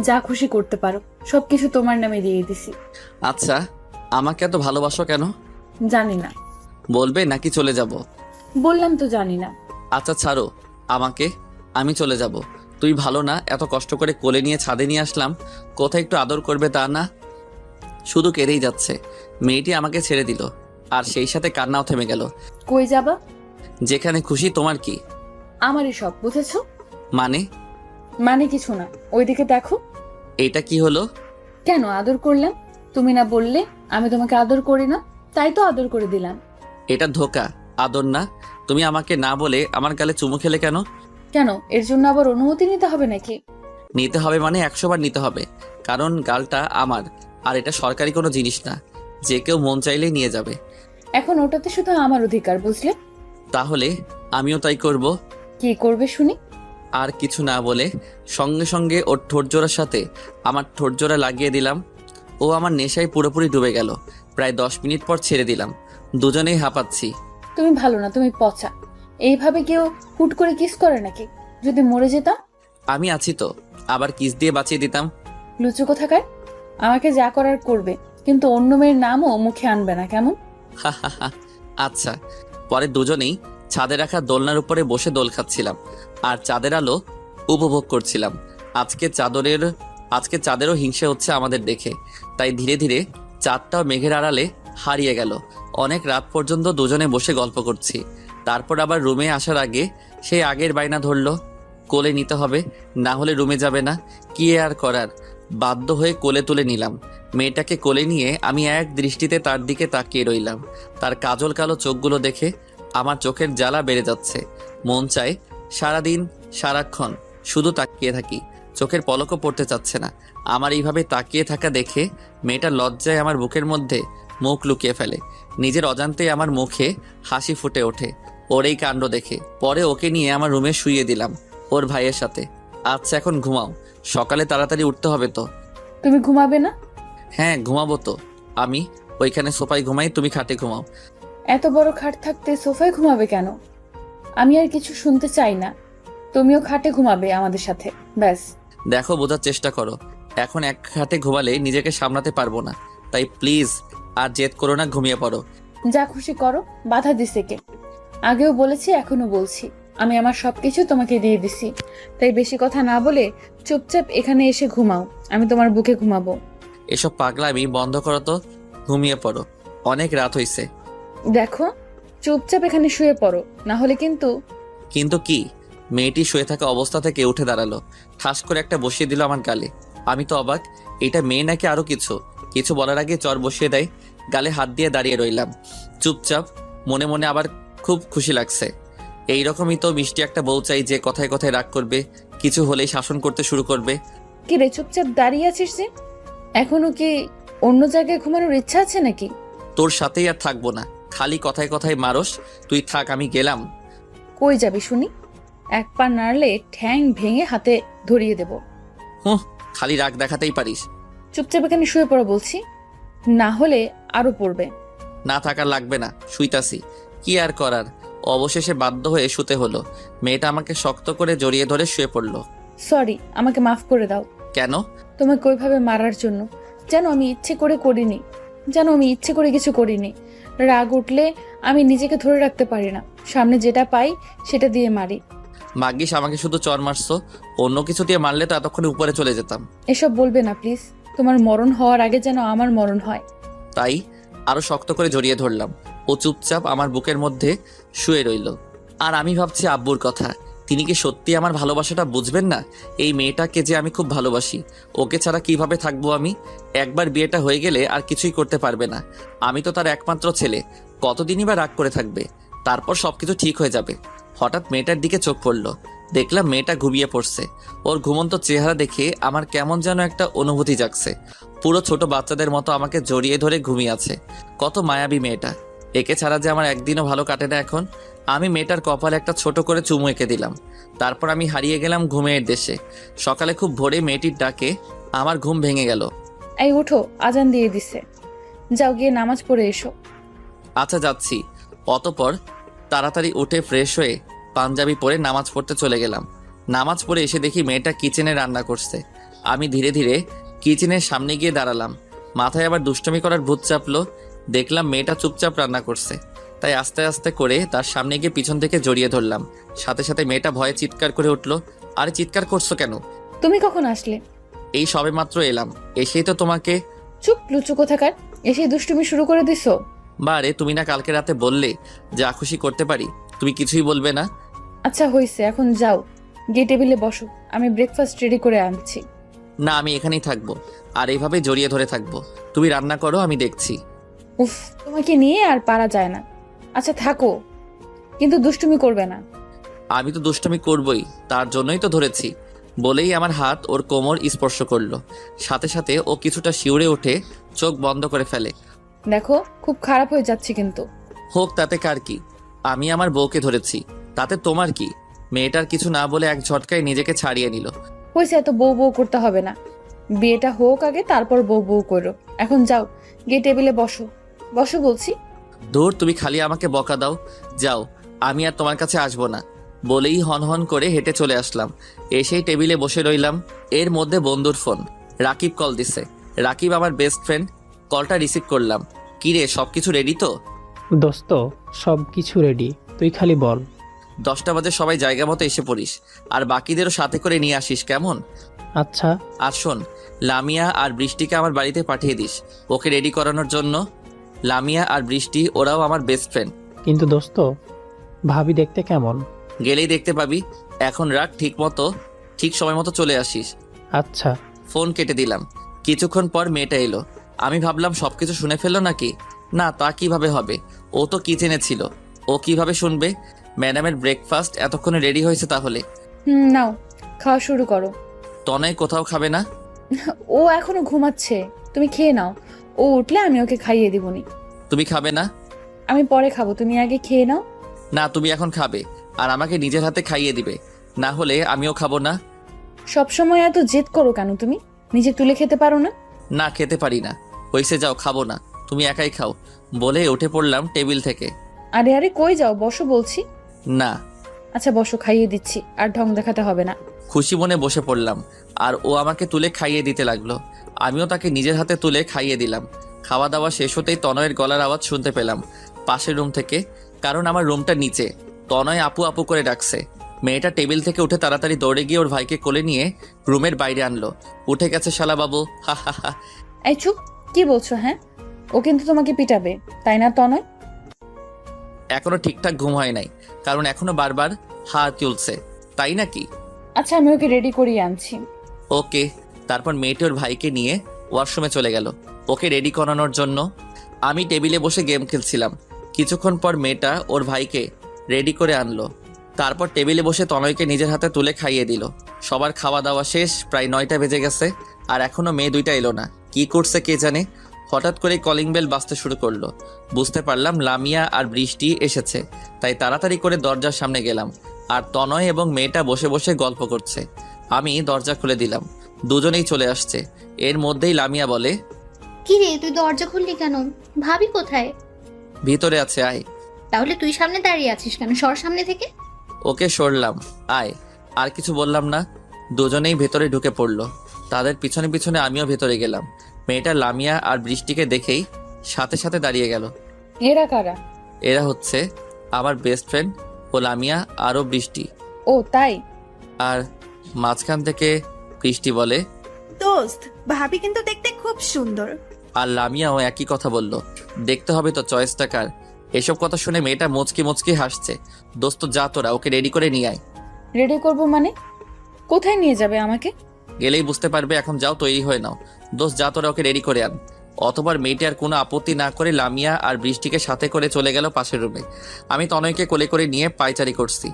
যা খুশি করতে পারো। সবকিছু তোমার নামে দিয়ে দিছি। আচ্ছা, আমাকে এত ভালোবাসো কেন? জানি না। বলবে নাকি চলে যাব? বললাম তো জানি না। আচ্ছা ছাড়ো আমাকে, আমি চলে যাব। তুই ভালো না, এত কষ্ট করে কোলে নিয়ে ছাদে নিয়ে আসলাম, কোথায় একটু আদর করবে তা না, শুধু কেঁদেই যাচ্ছে। মেয়েটি আমাকে ছেড়ে দিল, আর সেই সাথে কান্নাও থেমে গেল। কই যাবা? যেখানে খুশি। তোমার কি? আমারই সব, বুঝেছো? মানে? মানে কিছু না, ওইদিকে দেখো। এটা কি হলো? কেন আদর করলাম? তুমি না বললে আমি তোমাকে আদর করি না, তাই তো আদর করে দিলাম। এটা ধোকা, আদর না। তুমি আমাকে না বলে আমার গালে চুমু খেলে কেন? কেন, এর জন্য আবার অনুমতি নিতে হবে নাকি? নিতে হবে মানে 100 বার নিতে হবে, কারণ গালটা আমার, আর এটা সরকারি কোনো জিনিস না যে কেউ মন চাইলেই নিয়ে যাবে। এখন ওটাতে শুধু আমার অধিকার, বুঝলে? তাহলে আমিও তাই করব। কি করবে শুনি? আর কিছু না বলে সঙ্গে সঙ্গে ওর ঠোঁটজোড়ার সাথে আমার ঠোঁটজোড়া লাগিয়ে দিলাম। ও আমার নেশায় পুরোপুরি ডুবে গেল। প্রায় 10 মিনিট পর ছেড়ে দিলাম। দুজনেই হাঁপাচ্ছি। তুমি ভালো না, তুমি পচা। এইভাবে কেউ হুট করে কিস করে নাকি? যদি মরে যেতাম? আমি আছি তো, আবার কিস দিয়ে বাঁচিয়ে দিতাম। লুচু কোথাকার। আমাকে যা করার করবে, কিন্তু অন্য মেয়ের নামও মুখে আনবে না, কেমন? আচ্ছা। পরে দুজনেই ছাদে রাখা দোলনার উপরে বসে দোল খাচ্ছিলাম আর চাঁদের আলো উপভোগ করছিলাম। আজকে চাঁদেরও হিংসে হচ্ছে আমাদের দেখে, তাই ধীরে ধীরে চাঁদটাও মেঘের আড়ালে হারিয়ে গেল। অনেক রাত পর্যন্ত দুজনে বসে গল্প করছি। তারপর আবার রুমে আসার আগে সেই আগের বায়না ধরলো, কোলে নিতে হবে, না হলে রুমে যাবে না। কি আর করার, বাধ্য হয়ে কোলে তুলে নিলাম। মেয়েটাকে কোলে নিয়ে আমি এক দৃষ্টিতে তার দিকে তাকিয়ে রইলাম। তার কাজল কালো চোখগুলো দেখে আমার চোখের জ্বালা বেড়ে যাচ্ছে। মন চায় সারাদিন সারাক্ষণ শুধু তাকিয়ে থাকি, চোখের পলকও পড়তে চাচ্ছে না। আমার এইভাবে তাকিয়ে থাকা দেখে মেয়েটা লজ্জায় আমার বুকের মধ্যে মুখ লুকিয়ে ফেলে। নিজের অজান্তেই আমার মুখে হাসি ফুটে ওঠে ওর এই কাণ্ড দেখে। পরে ওকে নিয়ে আমার রুমে শুইয়ে দিলাম ওর ভাইয়ের সাথে। আচ্ছা এখন ঘুমাও, সকালে তাড়াতাড়ি উঠতে হবে তো। তুমি ঘুমাবে না? হ্যাঁ ঘুমাবো তো। আমি ওইখানে সোফায় ঘুমাই, তুমি খাটে ঘুমাও। এত বড় খাট থাকতে সোফায় ঘুমাবে কেন? আমি আর কিছু শুনতে চাই না। তুমিও খাটে ঘুমাবে আমাদের সাথে, ব্যাস। দেখো বোঝার চেষ্টা করো, এখন এক খাটে ঘুমালে নিজেকে সামলাতে পারবো না। তাই প্লিজ আর জেদ করো না, ঘুমিয়ে পড়ো। যা খুশি করো, বাধা দিছে কে? আগেও বলেছি, এখনো বলছি, আমি আমার সবকিছু তোমাকে দিয়ে দিছি। তাই বেশি কথা না বলে চুপচাপ এখানে এসে ঘুমাও, আমি তোমার বুকে ঘুমাবো। এসব পাগলামি বন্ধ করো তো, ঘুমিয়ে পড়ো, অনেক রাত হইছে। দেখো, চুপচাপ এখানে শুয়ে পড়ো, না হলে কিন্তু। কিন্তু কি? মেয়েটি শুয়ে থাকা অবস্থা থেকে উঠে দাঁড়ালো, ঠাস করে একটা বসিয়ে দিল আমার গালে। আমি তো অবাক, এটা মেয়ে নাকি আরো কিছু কিছু বলার আগে চর বসিয়ে দেয়। গালে হাত দিয়ে দাঁড়িয়ে রইলাম চুপচাপ। মনে মনে আবার খুব খুশি লাগছে। এইরকমই তো মিষ্টি একটা বউ চাই, যে কথায় কথায় রাগ করবে, কিছু হলেই শাসন করতে শুরু করবে। কি রে, চুপচাপ দাঁড়িয়ে আছিস যে? এখনো কি অন্য জায়গায় ঘুমানোর ইচ্ছা আছে নাকি? তোর সাথেই আর থাকবো না, খালি কথায় কথায় মারস। তুই থাক, আমি গেলাম। কই যাবি শুনি? এক পা নাড়লে ঠ্যাং ভেঙে হাতে ধরিয়ে দেব। হুঁ, খালি রাগ দেখাতেই পারিস। চুপচাপ এখানে শুয়ে পড়ো বলছি, না হলে আরো পড়বে। না থাকার লাগবে না, শুইতাছি। কি আর করার, অবশেষে বাধ্য হয়ে শুতে হলো। মেয়েটা আমাকে শক্ত করে জড়িয়ে ধরে শুয়ে পড়লো। সরি, আমাকে মাফ করে দাও। কেন? তোমাকে ওইভাবে মারার জন্য। যেন আমি ইচ্ছে করে করিনি, যেন আমি ইচ্ছে করে কিছু করিনি। রাগ উঠলে আমি নিজেকে ধরে রাখতে পারি না, সামনে যেটা পাই সেটা দিয়ে মারি। ভাগ্যিস আমাকে শুধু চর মারছো, অন্য কিছু দিয়ে মারলে তো এতক্ষণে উপরে চলে যেতাম। এসব বলবে না প্লিজ, তোমার মরণ হওয়ার আগে যেন আমার মরণ হয়। তাই আরো শক্ত করে জড়িয়ে ধরলাম। ও চুপচাপ আমার বুকের মধ্যে শুয়ে রইল। আর আমি ভাবছি আব্বুর কথা, তিনি কি সত্যি আমার ভালোবাসাটা বুঝবেন না? এই মেয়েটাকে যে আমি খুব ভালোবাসি, ওকে ছাড়া কিভাবে থাকবো আমি? একবার বিয়েটা হয়ে গেলে আর কিছুই করতে পারবে না। আমি তো তার একমাত্র ছেলে, কতদিনই বা রাগ করে থাকবে? তারপর সবকিছু ঠিক হয়ে যাবে। হঠাৎ মেয়েটার দিকে চোখ পড়লো, দেখলাম মেয়েটা ঘুমিয়ে পড়ছে। ওর ঘুমন্ত চেহারা দেখে আমার কেমন যেন একটা অনুভূতি জাগছে। পুরো ছোট বাচ্চাদের মতো আমাকে জড়িয়ে ধরে ঘুমিয়ে আছে। কত মায়াবী মেয়েটা, একে ছাড়া যে আমার একদিনও ভালো কাটে না এখন। আমি মেয়েটার কপালে একটা ছোট করে চুমু এঁকে দিলাম। তারপর আমি হারিয়ে গেলাম ঘুমের দেশে। সকালে খুব ভোরে মেয়েটির ডাকে আমার ঘুম ভেঙে গেল। এই উঠো, আজান দিয়ে দিছে, যাও গিয়ে নামাজ পড়ে এসো। আচ্ছা যাচ্ছি। অতপর তাড়াতাড়ি উঠে ফ্রেশ হয়ে পাঞ্জাবি পরে নামাজ পড়তে চলে গেলাম। নামাজ পড়ে এসে দেখি মেয়েটা কিচেনে রান্না করছে। আমি ধীরে ধীরে কিচেনের সামনে গিয়ে দাঁড়ালাম। মাথায় আবার দুষ্টুমি করার ভূত চাপলো। দেখলাম মেয়েটা চুপচাপ রান্না করছে, তাই আস্তে আস্তে করে তার সামনে গিয়ে পিছন থেকে জড়িয়ে ধরলাম। সাথে সাথে মেয়েটা ভয়ে চিৎকার করে উঠলো। আরে চিৎকার করছো কেন? তুমি কখন আসলে? এই সবেমাত্র এলাম, এসেই তো তোমাকে। চুপ, লুচু কোথাকার, এসে দুষ্টুমি শুরু করে দিছো। বারে, তুমি না কালকে রাতে বললে যা খুশি করতে পারি, তুমি কিছুই বলবে না? আচ্ছা হইছে, এখন যাও গিয়ে টেবিলে বসো, আমি ব্রেকফাস্ট রেডি করে আনছি। না, আমি এখানেই থাকবো, আর এইভাবে জড়িয়ে ধরে থাকবো। তুমি রান্না করো, আমি দেখছি। উফ, তোমাকে নিয়ে আর পারা যায় না। আচ্ছা থাকো, কিন্তু দুষ্টুমি করবে না। আমি তো দুষ্টুমি করবই, তার জন্যই তো ধরেছি। বলেই আমার হাত ওর কোমর স্পর্শ করলো। সাথে সাথে ও কিছুটা শিউরে উঠে চোখ বন্ধ করে ফেলে। দেখো, খুব খারাপ হয়ে যাচ্ছে কিন্তু। হোক, তাতে কার কি? আমি আমার বউকে ধরেছি, তাতে তোমার কি? মেয়েটার কিছু না বলে এক ঝটকায় নিজেকে ছাড়িয়ে নিল। হয়েছে, এত বউ বউ করতে হবে না, বিয়েটা হোক আগে, তারপর বউ বউ করো। এখন যাও গিয়ে টেবিলে বসো, বসো বলছি। ধুর, তুমি খালি আমাকে বকা দাও। যাও, আমি আর তোমার কাছে আসবো না। বলেই হনহন করে হেঁটে চলে আসলাম। এসেই টেবিলে বসে রইলাম। এর মধ্যে বন্ধুর ফোন। রাকিব কল দিছে। রাকিব আমার বেস্ট ফ্রেন্ড। কলটা রিসিভ করলাম। কিরে, সবকিছু রেডি তো? দোস্ত, সব কিছু রেডি, তুই খালি বল। 10টা বাজে সবাই জায়গা মতো এসে পড়িস, আর বাকিদেরও সাথে করে নিয়ে আসিস, কেমন? আচ্ছা। আর শোন, লামিয়া আর বৃষ্টিকে আমার বাড়িতে পাঠিয়ে দিস ওকে রেডি করানোর জন্য। লামিয়া আর বৃষ্টি ওরাও আমার বেস্ট ফ্রেন্ড। কিন্তু দোস্ত, ভাবি দেখতে কেমন? গেলেই দেখতে পাবি। এখন রাখ, ঠিক সময় মতো চলে আসিস। আচ্ছা। ফোন কেটে দিলাম। কিছুক্ষণ পর মেয়েটা এলো। আমি ভাবলাম সবকিছু শুনে ফেললো নাকি। না, তা কিভাবে হবে? ও তো কিচেনে ছিল, ও কিভাবে শুনবে? ম্যাডামের ব্রেকফাস্ট এতক্ষণে রেডি হয়েছে তাহলে। নাও, খাওয়া শুরু করো। তনয় কোথাও খাবে না? ও এখনো ঘুমাচ্ছে, তুমি খেয়ে নাও। ও উঠলে আমি ওকে খাইয়ে দিবনি। তুমি খাবে না? আমি পরে খাবো, তুমি আগে খেয়ে নাও। না, তুমি এখন খাবে আর আমাকে নিজের হাতে খাইয়ে দিবে, না হলে আমিও খাবো না। সবসময় এত জেদ করো কেন তুমি? নিজে তুলে খেতে পারো না? না, খেতে পারি না। হইছে, যাও, খাবো না, তুমি একাই খাও। বলে উঠে পড়লাম টেবিল থেকে। আরে আরে, কই যাও? বসো বলছি। না। আচ্ছা বসো, খাইয়ে দিচ্ছি, আর ঢং দেখাতে হবে না। খুশি মনে বসে পড়লাম আর ও আমাকে তুলে খাইয়ে দিতে লাগলো। আমিও তাকে নিজের হাতে তুলে খাইয়ে দিলাম। খাওয়া দাওয়া শেষ হতেই তনয়ের গলার আওয়াজ শুনতে পেলাম পাশের রুম থেকে, কারণ আমার রুমটা নিচে। তনয় আপু আপু করে ডাকছে। মেয়েটা টেবিল থেকে উঠে তাড়াতাড়ি দৌড়ে গিয়ে ওর ভাইকে কোলে নিয়ে রুমের বাইরে আনলো। উঠে গেছে শালা বাবু, হা হা হা। এই চুপ, কি বলছো? হ্যাঁ, ও কিন্তু তোমাকে পিটাবে, তাই না তনয়? এখনো ঠিকঠাক ঘুম হয় নাই, কারণ এখনো বারবার হাত তুলছে, তাই নাকি? আচ্ছা, আমি ওকে রেডি করিয়ে আনছি। ওকে। তারপর মেয়েটি ওর ভাইকে নিয়ে ওয়াশরুমে চলে গেল ওকে রেডি করানোর জন্য। আমি টেবিলে বসে গেম খেলছিলাম। কিছুক্ষণ পর মেয়েটা ওর ভাইকে রেডি করে আনলো। তারপর টেবিলে বসে তনয়কে নিজের হাতে তুলে খাইয়ে দিল। সবার খাওয়া দাওয়া শেষ, প্রায় 9টা বেজে গেছে আর এখনো মেয়ে দুইটা এলো না। কি করছে কে জানে। হঠাৎ করে কলিং বেল বাজতে শুরু করলো। বুঝতে পারলাম লামিয়া আর বৃষ্টি এসেছে, তাই তাড়াতাড়ি করে দরজার সামনে গেলাম। আর তনয় এবং মেয়েটা বসে বসে গল্প করছে। আমি দরজা খুলে দিলাম। দুজনেই চলে আসছে। এর মধ্যেই লামিয়া বলে, কি রে, তুই দরজা খুললি কেন? ভাবি কোথায়? ভিতরে আছে, আয়। তাহলে তুই সামনে দাঁড়িয়ে আছিস কেন? সর সামনে থেকে। ওকে সরলাম, আয়। আর কিছু বললাম না। দুজনেই ভেতরে ঢুকে পড়লো। তাদের পিছনে পিছনে আমিও ভেতরে গেলাম। মেয়েটা লামিয়া আর বৃষ্টিকে দেখেই সাথে সাথে দাঁড়িয়ে গেল। এরা কারা? এরা হচ্ছে আমার বেস্ট ফ্রেন্ড ও লামিয়া আরও বৃষ্টি। ও তাই? আর মাঝখান থেকে বৃষ্টি বলে, দোস্ত, ভাবি কিন্তু দেখতে খুব সুন্দর। আর লামিয়াও একই কথা বলল। দেখতে হবে তো চয়েসটা কার। এসব কথা শুনে মেয়েটা মুচকি মুচকি হাসছে। দোস্ত যা, তোরা ওকে রেডি করে নিয়ে আয়। রেডি করব মানে? কোথায় নিয়ে যাবে আমাকে? গেলেই বুঝতে পারবে, এখন যাও, তৈরি হয়ে নাও। দোস্ত যা, তোরা ওকে রেডি করে আন। অতবার মেয়েটি আর কোনো আপত্তি না করে লামিয়া আর বৃষ্টিকে সাথে করে চলে গেল পাশের রুমে। আমি তনয়কে কোলে করে নিয়ে পায়চারি করছি।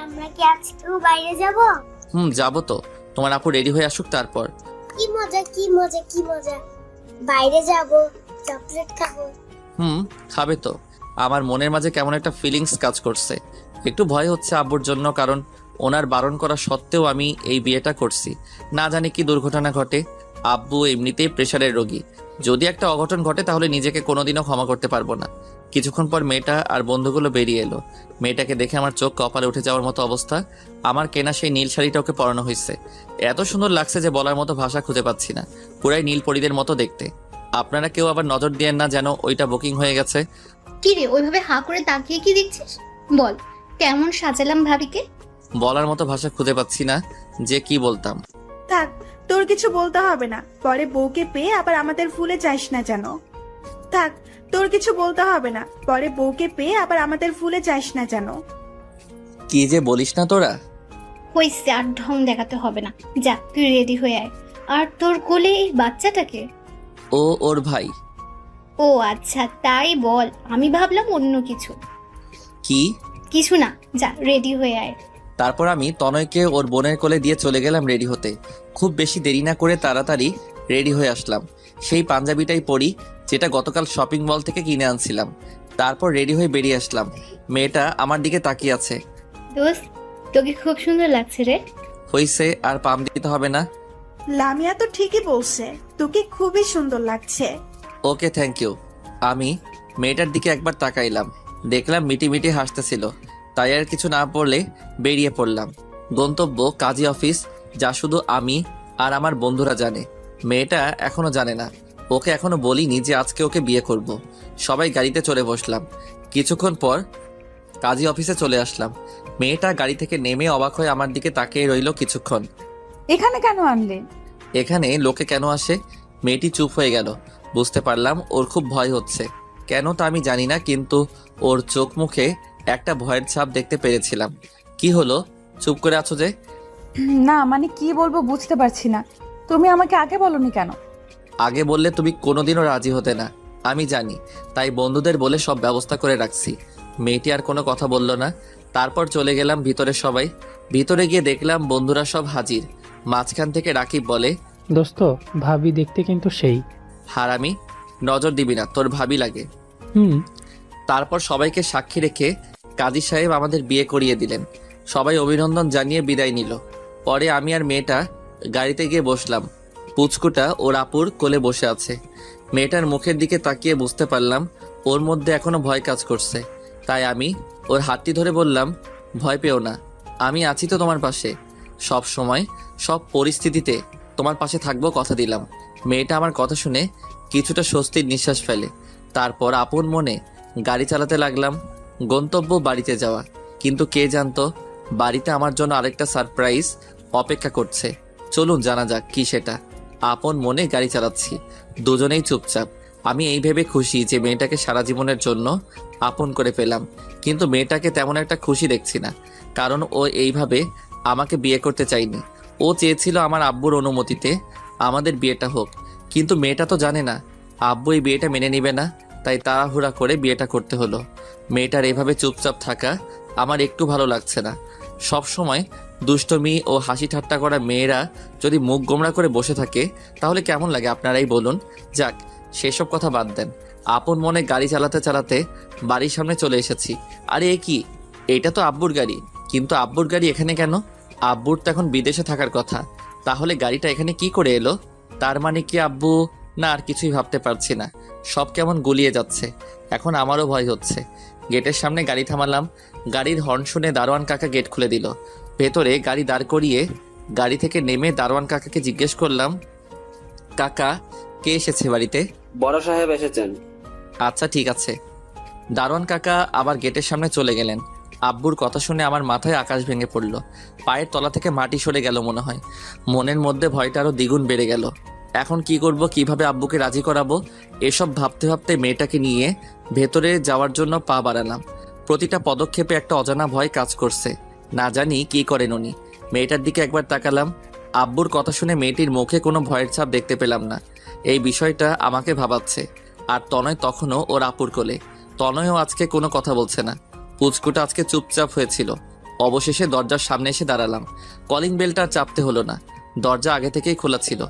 আমরা কি আজকেও বাইরে যাব? যাবো তো। তোমার আপু রেডি হয়ে আসুক তারপর। কি মজা, কি মজা, কি মজা! বাইরে যাব, চকলেট খাবো। খাবে তো। আমার মনের মাঝে কেমন একটা ফিলিংস কাজ করছে। একটু ভয় হচ্ছে আব্বুর জন্য, কারণ ওনার বারণ করা সত্ত্বেও আমি এই বিয়েটা করছি। না জানি কি দুর্ঘটনা ঘটে। আব্বু এমনিতেই প্রেশারের রোগী। যদি একটা অঘটন ঘটে তাহলে নিজেকে কোনোদিনও ক্ষমা করতে পারবো না। কিছুক্ষণ পর মেয়েটা আর বন্ধুগুলো বেরিয়ে এলো। মেয়েটাকে দেখে আমার চোখ কপালে উঠে যাওয়ার মতো অবস্থা। আমার কেনা সেই নীল শাড়িটা ওকে পরানো হয়েছে। এত সুন্দর লাগছে যে বলার মতো ভাষা খুঁজে পাচ্ছি না। পুরাই নীল পরীদের মতো দেখতে। আপনারা কেউ আবার নজর দিয়েন না যেন ওইটা বুকিং হয়ে গেছে। কি রে, ওইভাবে হাঁ করে তাকিয়ে কি দেখছিস? বল, কেমন সাজালাম ভাবিকে? বলার মতো ভাষা খুঁজে পাচ্ছি না যে কি বলতাম। থাক, তোর কিছু বলতে হবে না। পরে বউকে পেয়ে আবার আমাদের ভুলে যাস না যেন। থাক, তোর কিছু বলতে হবে না। পরে বউকে পেয়ে আবার আমাদের ভুলে যাস না যেন। কি যে বলিস না তোরা। হইছে, আর ঢং দেখাতে হবে না। যা, তুই রেডি হয়ে আয়। আর তোর কোলে এই বাচ্চাটাকে? ও ওর ভাই। ও আচ্ছা, তাই বল। আমি ভাবলাম অন্য কিছু। কি? কিছু না, যা রেডি হয়ে আয়। তারপর আমি তনয়কে ওর বোনের কোলে দিয়ে চলে গেলাম রেডি হতে। খুব বেশি দেরি না করে তাড়াতাড়ি রেডি হয়ে আসলাম। সেই পাঞ্জাবিটাই পরি যেটা গতকাল শপিং মল থেকে কিনে আনছিলাম। তারপর রেডি হয়ে বেরিয়ে আসলাম। মেয়েটা আমার দিকে তাকিয়ে আছে। দোস্ত, তোকে খুব সুন্দর লাগছে রে। হইছে, আর পাম দিতে হবে না। লামিয়া তো ঠিকই বলছে, তোকে খুবই সুন্দর লাগছে। ওকে, থ্যাংক ইউ। আমি মেয়েটার দিকে একবার তাকাইলাম। দেখলাম মিটি মিটি হাসতেছিল। তাই আর কিছু না পড়লে বেরিয়ে পড়লাম। গন্তব্য কাজী অফিস, যা শুধু আমি আর আমার বন্ধুরা জানে। মেয়েটা এখনো জানে না। ওকে এখনো বলিনি যে আজকে ওকে বিয়ে করব। সবাই গাড়িতে চড়ে বসলাম। কিছুক্ষণ পর কাজী অফিসে চলে আসলাম। মেয়েটা গাড়ি থেকে নেমে অবাক হয়ে আমার দিকে তাকিয়ে রইল কিছুক্ষণ। এখানে কেন আনলে? এখানে লোকে কেন আসে? মেয়েটি চুপ হয়ে গেল। বুঝতে পারলাম ওর খুব ভয় হচ্ছে। কেন তা আমি জানি না, কিন্তু ওর চোখ মুখে একটা ভয়ের ছাপ দেখতে পেরেছিলাম। কি হলো, চুপ করে আছো যে? না মানে কি বলবো বুঝতে পারছি না। তুমি আমাকে আগে বলনি কেন? আগে বললে তুমি কোনোদিনও রাজি হতে না, আমি জানি। তাই বন্ধুদের বলে সব ব্যবস্থা করে রাখছি। মেয়েটি আর কোনো কথা বলল না। তারপর চলে গেলাম ভিতরে। সবাই ভিতরে গিয়ে দেখলাম বন্ধুরা সব হাজির। মাঝখান থেকে রাকিব বলে, দোস্ত, ভাবি দেখতে কিন্তু সেই। হারামি, নজর দিবি না, তোর ভাবি লাগে। হুম। তারপর সবাইকে সাক্ষী রেখে কাজী সাহেব আমাদের বিয়ে করিয়ে দিলেন। সবাই অভিনন্দন জানিয়ে বিদায় নিল। পরে আমি আর মেয়েটা গাড়িতে গিয়ে বসলাম। পুচকুটা ওর আপুর কোলে বসে আছে। মেয়েটার মুখের দিকে তাকিয়ে বুঝতে পারলাম ওর মধ্যে এখনো ভয় কাজ করছে। তাই আমি ওর হাতটি ধরে বললাম, ভয় পেও না, আমি আছি তো তোমার পাশে। সব সময়, সব পরিস্থিতিতে তোমার পাশে থাকবো, কথা দিলাম। মেয়েটা আমার কথা শুনে কিছুটা স্বস্তির নিঃশ্বাস ফেলে। তারপর আপন মনে গাড়ি চালাতে লাগলাম। গন্তব্য বাড়িতে যাওয়া, কিন্তু কে জানতো বাড়িতে আমার জন্য আরেকটা সারপ্রাইজ অপেক্ষা করছে। চলুন জানা যাক কি সেটা। আপন মনে গাড়ি চালাচ্ছি, দুজনেই চুপচাপ। আমি এই ভেবে খুশি যে মেয়েটাকে সারা জীবনের জন্য আপন করে পেলাম, কিন্তু মেয়েটাকে তেমন একটা খুশি দেখছি না, কারণ ও এইভাবে আমাকে বিয়ে করতে চায়নি। ও চেয়েছিল আমার আব্বুর অনুমতিতে আমাদের বিয়েটা হোক, কিন্তু মেয়েটা তো জানে না আব্বু এই বিয়েটা মেনে নেবে না, তাই তাড়াহুড়া করে বিয়েটা করতে হলো। মেয়েটার এভাবে চুপচাপ থাকা আমার একটু ভালো লাগছে না। সব সময় দুষ্টমি ও হাসি ঠাট্টা করা মেয়েরা যদি মুখ গোমড়া করে বসে থাকে তাহলে কেমন লাগে আপনারাই বলুন। যাক, সেসব কথা বাদ দেন। আপন মনে গাড়ি চালাতে চালাতে বাড়ির সামনে চলে এসেছি। আরে এ কি, এটা তো আব্বুর গাড়ি। কিন্তু আব্বুর গাড়ি এখানে কেন? আব্বুর তো এখন বিদেশে থাকার কথা, তাহলে গাড়িটা এখানে কি করে এলো? তার মানে কি আব্বু? না, আর কিছুই ভাবতে পারছি না। সব কেমন গুলিয়ে যাচ্ছে। এখন আমারও ভয় হচ্ছে। গেটের সামনে গাড়ি থামালাম। গাড়ির হর্ন শুনে দারোয়ান কাকা গেট খুলে দিল। ভেতরে গাড়ি দাঁড় করিয়ে গাড়ি থেকে নেমে দারোয়ান কাকাকে জিজ্ঞেস করলাম, কাকা, কে এসেছে বাড়িতে? বড় সাহেব এসেছেন। আচ্ছা ঠিক আছে। দারোয়ান কাকা আবার গেটের সামনে চলে গেলেন। আব্বুর কথা শুনে আমার মাথায় আকাশ ভেঙে পড়ল। পায়ের তলা থেকে মাটি সরে গেল মনে হয়। মনের মধ্যে ভয়টা আরো দ্বিগুণ বেড়ে গেল। এখন কি করব, কিভাবে আব্বুকে রাজি করাবো, এসব ভাবতে ভাবতে মেয়েটাকে নিয়ে ভেতরে যাওয়ার জন্য পা বাড়ালাম। প্রতিটা পদক্ষেপে একটা অজানা ভয় কাজ করছে। না জানি কি করেন উনি। মেয়েটার দিকে একবার তাকালাম। আব্বুর কথা শুনে মেয়েটির মুখে কোনো ভয়ের ছাপ দেখতে পেলাম না। এই বিষয়টা আমাকে ভাবাচ্ছে। আর তনয় তখনও ওর আপুর কোলে। তনয়ও আজকে কোনো কথা বলছে না। পুচকুটা আজকে চুপচাপ হয়েছিল। অবশেষে দরজার সামনে এসে দাঁড়ালাম। কলিং বেলটা চাপতে হলো না, দরজা আগে থেকেই খোলা ছিল।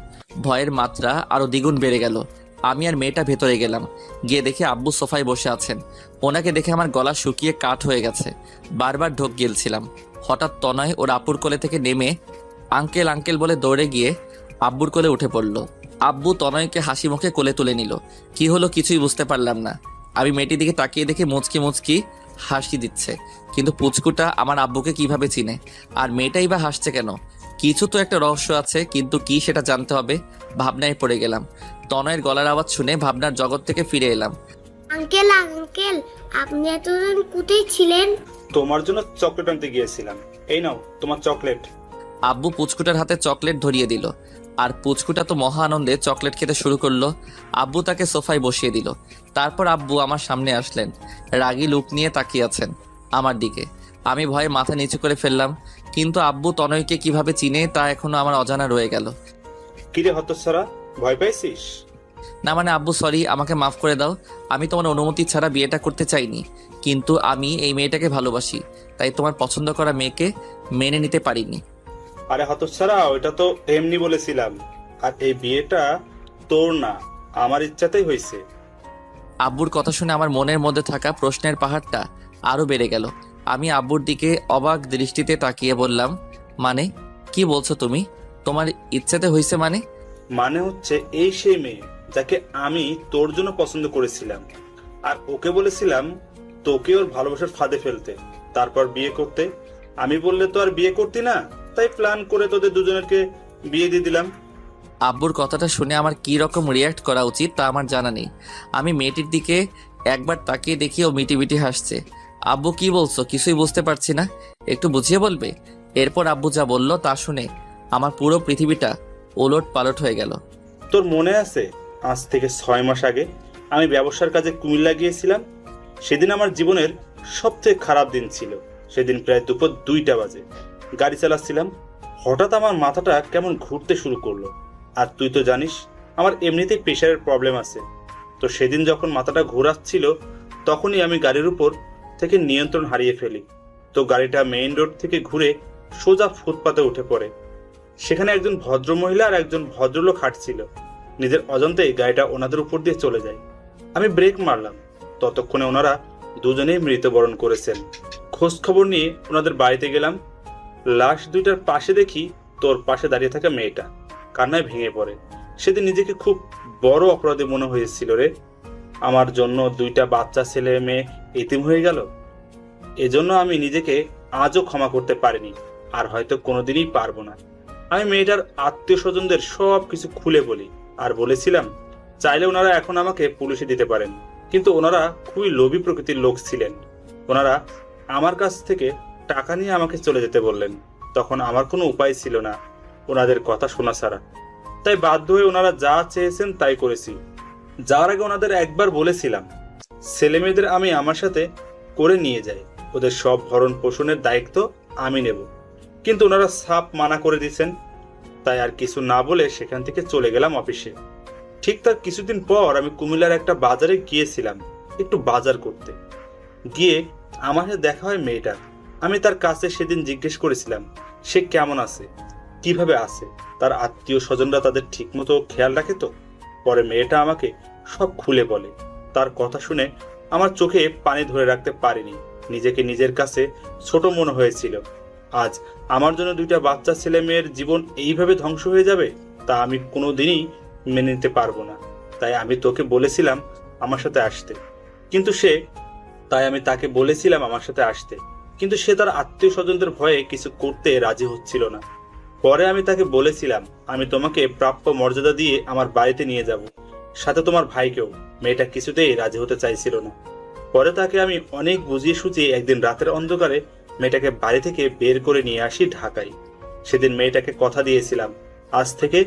ভয়ের মাত্রা আরো দ্বিগুণ বেড়ে গেল। আমি আর মেয়েটা ভেতরে গেলাম। গিয়ে দেখে আব্বু সোফায় বসে আছেন। ওনাকে দেখে আমার গলা শুকিয়ে কাঠ হয়ে গেছে। বারবার ঢোক গিলছিলাম। হঠাৎ তনয় ওর আপুর কোলে থেকে নেমে আঙ্কেল আঙ্কেল বলে দৌড়ে গিয়ে আব্বুর কোলে উঠে পড়ল। আব্বু তনয়কে হাসি মুখে কোলে তুলে নিল। কি হলো কিছুই বুঝতে পারলাম না। আমি মেয়েটির দিকে তাকিয়ে দেখে মুচকি মুচকি হাসি দিচ্ছে, কিন্তু পুচকুটা আমার আব্বুকে কিভাবে চিনে? আর মেয়েটাই বা হাসছে কেন? কিছু তো একটা রহস্য আছে, কিন্তু কি সেটা জানতে হবে। ভাবনায় পড়ে গেলাম। তনয়ের গলার আওয়াজ শুনে ভাবনার জগৎ থেকে ফিরে এলাম। আঙ্কেল আঙ্কেল, আপনি এতদিন কোথায় ছিলেন? তোমার জন্য চকলেট আনতে গিয়েছিলাম, এই নাও তোমার চকলেট। আব্বু পুচকুটার হাতে চকলেট ধরিয়ে দিল। আর পুচকুটা তো মহা আনন্দে চকলেট খেতে শুরু করলো। আব্বু তাকে সোফায় বসিয়ে দিল। তারপর আব্বু আমার সামনে আসলেন। রাগী লুক নিয়ে তাকিয়ে আছেন আমার দিকে। আমি ভয়ে মাথা নিচু করে ফেললাম, কিন্তু আব্বু তনয়কে কিভাবে চিনে তা এখনো আমার অজানা রয়ে গেল। কিরে হতচ্ছাড়া, ভয় পাইছিস? না মানে আব্বু সরি, আমাকে মাফ করে দাও। আমি তোমার অনুমতি ছাড়া বিয়েটা করতে চাইনি, কিন্তু আমি এই মেয়েটাকে ভালোবাসি, তাই তোমার পছন্দ করা মেয়েকে মেনে নিতে পারিনি। আরে হতচ্ছাড়া, ওইটা তো এমনি বলেছিলাম। আর এই বিয়েটা তোর না, আমার ইচ্ছাতেই হয়েছে। আব্বুর কথা শুনে আমার মনের মধ্যে থাকা প্রশ্নের পাহাড়টা আরো বেড়ে গেল। আমি আব্বুর দিকে অবাক দৃষ্টিতে তাকিয়ে বললাম, মানে কি বলছো তুমি? তোমার ইচ্ছাতে হয়েছে মানে? মানে হচ্ছে এই সেই মেয়ে যাকে আমি তোর জন্য পছন্দ করেছিলাম, আর ওকে বলেছিলাম তোকে ওর ভালোবাসার ফাঁদে ফেলতে, তারপর বিয়ে করতে। আমি বললে তো আর বিয়ে করতি না, তাই প্ল্যান করে তোদের দুজনেরকে বিয়ে দিয়ে দিলাম। আব্বুর কথাটা শুনে আমার কি রকম রিয়াক্ট করা উচিত তা আমার জানা নেই। আমি মেয়েটির দিকে একবার তাকিয়ে দেখি ও মিটি মিটি হাসছে। আব্বু কি বলছো কিছুই বুঝতে পারছি না, একটু বুঝিয়ে বলবে? এরপর আব্বু যা বলল তা শুনে আমার পুরো পৃথিবীটা ওলট পালট হয়ে গেল। তোর মনে আছে আজ থেকে 6 মাস আগে আমি ব্যবসার কাজে কুমিল্লা গিয়েছিলাম। সেদিন আমার জীবনের সবথেকে খারাপ দিন ছিল। সেদিন প্রায় দুপুর 2টা বাজে গাড়ি চালাচ্ছিলাম। হঠাৎ আমার মাথাটা কেমন ঘুরতে শুরু করলো। আর তুই তো জানিস আমার এমনিতেই প্রেশারের প্রবলেম আছে। তো সেদিন যখন মাথাটা ঘোরাচ্ছিল তখনই আমি গাড়ির উপর থেকে নিয়ন্ত্রণ হারিয়ে ফেলি। তো গাড়িটা মেইন রোড থেকে ঘুরে সোজা ফুটপাতে উঠে পড়ে। সেখানে একজন ভদ্রমহিলা আর একজন ভদ্রলোক হাঁটছিল। নিজের অজান্তেই গাড়িটা ওনাদের উপর দিয়ে চলে যায়। আমি ব্রেক মারলাম। ততক্ষণে ওনারা দুজনেই মৃত্যুবরণ করেছেন। খোঁজ খবর নিয়ে ওনাদের বাড়িতে গেলাম। লাশ দুইটার পাশে দেখি তোর পাশে দাঁড়িয়ে থাকা মেয়েটা কান্নায় ভেঙে পড়ে। সেদিন নিজেকে খুব বড় অপরাধী মনে হয়েছিল রে। আমার জন্য 2টা বাচ্চা ছেলে মেয়ে এতিম হয়ে গেল। এজন্য আমি নিজেকে আজও ক্ষমা করতে পারিনি, আর হয়তো কোনোদিনই পারবো না। আমি মেয়েটার আত্মীয় স্বজনদের সব কিছু খুলে বলি আর বলেছিলাম চাইলে ওনারা এখন আমাকে পুলিশে দিতে পারেন, কিন্তু ওনারা খুবই লোভী প্রকৃতির লোক ছিলেন। ওনারা আমার কাছ থেকে টাকা নিয়ে আমাকে চলে যেতে বললেন। তখন আমার কোনো উপায় ছিল না ওনাদের কথা শোনা ছাড়া। তাই বাধ্য হয়ে ওনারা যা চেয়েছেন তাই করেছি। যাওয়ার আগে ওনাদের একবার বলেছিলাম ছেলে মেয়েদের আমি আমার সাথে করে নিয়ে যাই, ওদের সব ভরণ পোষণের দায়িত্ব আমি নেব। কিন্তু ওনারা সাপ মানা করে দিয়েছেন। তাই আর কিছু না বলে সেখান থেকে চলে গেলাম অফিসে। ঠিক তার কিছুদিন পর আমি কুমিল্লার একটা বাজারে গিয়েছিলাম একটু বাজার করতে। গিয়ে আমার সাথে দেখা হয় মেয়েটার। আমি তার কাছে সেদিন জিজ্ঞেস করেছিলাম সে কেমন আছে, কিভাবে আছে, তার আত্মীয় স্বজনরা তাদের ঠিকমতো খেয়াল রাখে তো। পরে মেয়েটা আমাকে সব খুলে বলে। তার কথা শুনে আমার চোখে পানি ধরে রাখতে পারিনি। নিজেকে নিজের কাছে ছোট মনে হয়েছিল। আজ আমার জন্য 2টা বাচ্চা ছেলে মেয়ের জীবন এইভাবে ধ্বংস হয়ে যাবে তা আমি কোনোদিনই মেনে নিতে পারবো না। তাই আমি তাকে বলেছিলাম আমার সাথে আসতে, কিন্তু সে তার আত্মীয় স্বজনদের ভয়ে কিছু করতে রাজি হচ্ছিল না। পরে আমি তাকে বলেছিলাম আমি তোমাকে প্রাপ্য মর্যাদা দিয়ে আমার বাড়িতে নিয়ে যাব, সাথে তোমার ভাইকেও। মেয়েটা কিছুতেই রাজি হতে চাইছিল না। পরে তাকে আমি অনেক বুঝিয়ে সুঝিয়ে একদিন রাতের অন্ধকারে মেয়েটাকে বাড়ি থেকে বের করে নিয়ে আসি ঢাকায়। সেদিন মেয়েটাকে কথা দিয়েছিলাম আজ থেকে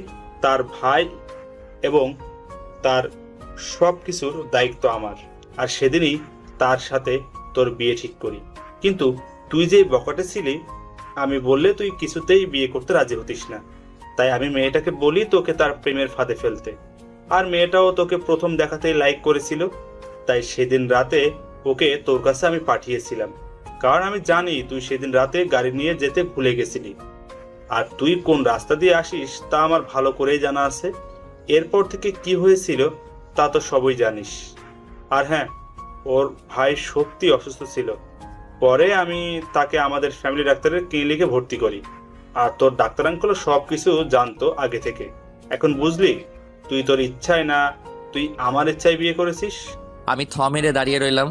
তার ভাই এবং তার সব কিছুর দায়িত্ব আমার, আর সেদিনই তার সাথে তোর বিয়ে ঠিক করি। কিন্তু তুই যেই বকাটে ছিলি, আমি বললে তুই কিছুতেই বিয়ে করতে রাজি হতিস না। তাই আমি মেয়েটাকে বলি তোকে তার প্রেমের ফাঁদে ফেলতে। আর মেয়েটাও তোকে প্রথম দেখাতেই লাইক করেছিল। তাই সেদিন রাতে ওকে তোর কাছে আমি পাঠিয়েছিলাম, কারণ আমি জানি তুই সেদিন রাতে গাড়ি নিয়ে যেতে ভুলে গেছিলি। আর তুই কোন রাস্তা দিয়ে আসিস তা আমার ভালো করেই জানা আছে। এরপর থেকে কি হয়েছিল তা তো সবই জানিস। আর হ্যাঁ, ওর ভাই সত্যি অসুস্থ ছিল। পরে আমি তাকে আমাদের ফ্যামিলি ডাক্তারের ক্লিনিকে ভর্তি করি। আর তোর ডাক্তার আঙ্কেলও সবকিছু জানতো আগে থেকে। এখন বুঝলি তুই তোর ইচ্ছায় না, তুই আমার ইচ্ছায় বিয়ে করেছিস। আমি থ মেরে দাঁড়িয়ে রইলাম।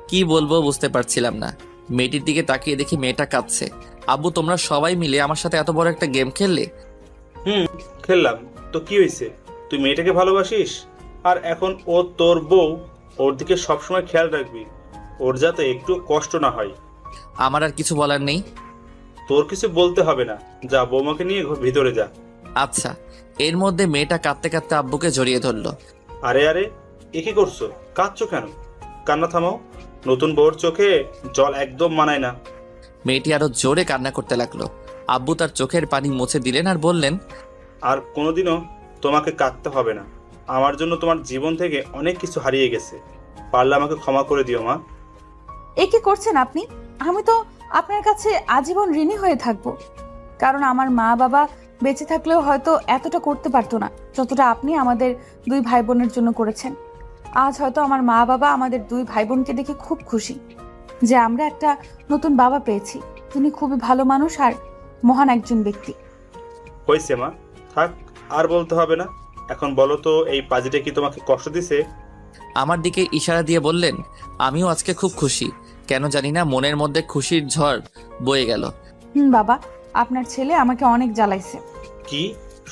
কি বলবো বুঝতে পারছিলাম না। মেয়েটির দিকে তাকিয়ে দেখি মেয়েটা কাঁদছে। আব্বু, তোমরা সবাই মিলে আমার সাথে এত বড় একটা গেম খেললে? খেললাম তো কি হয়েছে? তুই মেয়েটাকে ভালোবাসিস, আর এখন ও তোর বউ, ওর দিকে সবসময় খেয়াল রাখবি, ওর যাতে একটু কষ্ট না হয়। আমার আর কিছু বলার নেই। তোর কিছু বলতে হবে না, যা বৌমাকে নিয়ে ভিতরে যা। আচ্ছা। এর মধ্যে মেয়েটা কাঁদতে কাঁদতে আব্বুকে জড়িয়ে ধরলো। আরে আরে, এ কি করছো? কাঁদছো কেন? কান্না থামাও। নতুন বউর চোখে জল একদম মানায় না। মেয়েটি আরো জোরে কান্না করতে লাগলো। আব্বু তার চোখের পানি মুছে দিলেন আর বললেন, আর কোনোদিনও তোমাকে কাঁদতে হবে না। আমার জন্য তোমার জীবন থেকে অনেক কিছু হারিয়ে গেছে। পারলে আমাকে ক্ষমা করে দিও মা। এ কি করছেন আপনি? আমি তো আপনার কাছে আজীবন ঋণী হয়ে থাকবো, কারণ আমার মা বাবা বেঁচে থাকলেও হয়তো এতটা করতে পারতো না যতটা আপনি আমাদের 2 ভাই বোনের জন্য করেছেন। আজ হয়তো আমার মা বাবা আমাদের 2 ভাই বোনকে দেখে খুব খুশি যে আমরা একটা নতুন বাবা পেয়েছি। তিনি খুবই ভালো মানুষ আর মহান একজন ব্যক্তি। হয়েছে মা, থাক, আর বলতে হবে না। এখন বলো তো, এই পাজিটা কি তোমাকে কষ্ট দিছে? আমার দিকে ইশারা দিয়ে বললেন, আমিও আজকে খুব খুশি। কেন জানি না মনের মধ্যে খুশির ঝড় বয়ে গেল। বাবা, আপনার ছেলে আমাকে অনেক জ্বালাইছে। কি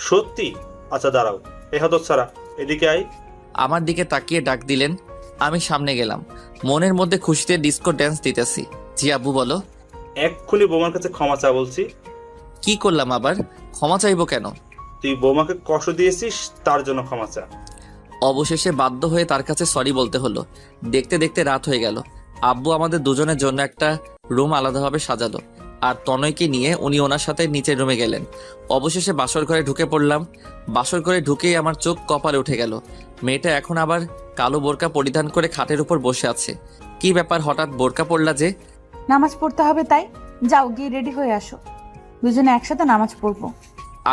সত্যি? আচ্ছা দাঁড়াও, এ হতচ্ছাড়া, এদিকে আই। আমার দিকে তাকিয়ে ডাক দিলেন। আমি সামনে গেলাম। মনের মধ্যে খুশিতে ডিস্কো ড্যান্স দিতেছি। জি আব্বু, বলো। এক্ষুনি বৌমার কাছে ক্ষমা চা বলছি। কি করলাম আবার? ক্ষমা চাইবো কেন? তুই বৌমাকে কষ্ট দিয়েছিস, তার জন্য ক্ষমা চা। অবশেষে বাধ্য হয়ে তার কাছে সরি বলতে হলো। দেখতে দেখতে রাত হয়ে গেল। আব্বু আমাদের দুজনের জন্য একটা রুম আলাদাভাবে সাজালো, আর তনয়কে নিয়ে উনি ওনার সাথে নিচের রুমে গেলেন। অবশেষে বাসর ঘরে ঢুকে পড়লাম। বাসর ঘরে ঢুকেই আমার চোখ কপালে উঠে গেল। মেয়েটা এখন আবার কালো বোরকা পরিধান করে খাটের উপর বসে আছে। কি ব্যাপার, হঠাৎ বোরকা পড়লা যে? নামাজ পড়তে হবে তাই। যাও গিয়ে রেডি হয়ে আসো, দুজনে একসাথে নামাজ পড়বো।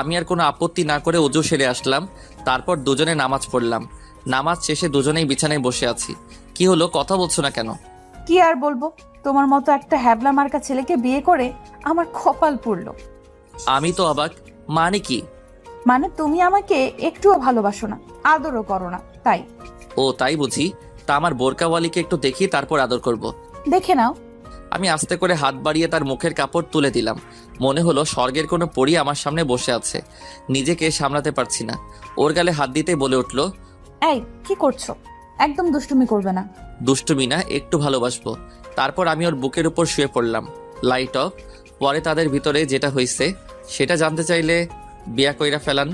আমি আর কোনো আপত্তি না করে ওযু সেরে আসলাম। তারপর দুজনে নামাজ পড়লাম। নামাজ শেষে দুজনেই বিছানায় বসে আছি। কি হলো, কথা বলছো না কেন? কি আর বলবো, তোমার মতো একটা হ্যাবলা মার্কা ছেলেকে বিয়ে করে আমার কপাল পুড়লো। আমি তো অবাক। মানে কি? মানে তুমি আমাকে একটুও ভালোবাসো না, আদরও করো না, তাই। ও তাই বুঝি। তা আমার বোরকাওয়ালিকে একটু দেখি, তারপর আদর করব। দেখে নাও। আমি আস্তে করে হাত বাড়িয়ে তার মুখের কাপড় তুলে দিলাম। মনে হলো স্বর্গের কোনো পরী আমার সামনে বসে আছে। নিজেকে সামলাতে পারছি না। ওর গালে হাত দিতে বলে উঠলো, এই কি করছো? একদম দুষ্টুমি করবে না। দুষ্টুমি না, একটু ভালোবাসবো। তারপর আমি ওর বুকের উপর শুয়ে পড়লাম। Light off. পরে তাদের ভিতরে যেটা হয়েছে সেটা জানতে চাইলে বিয়া কইরা ফেলান।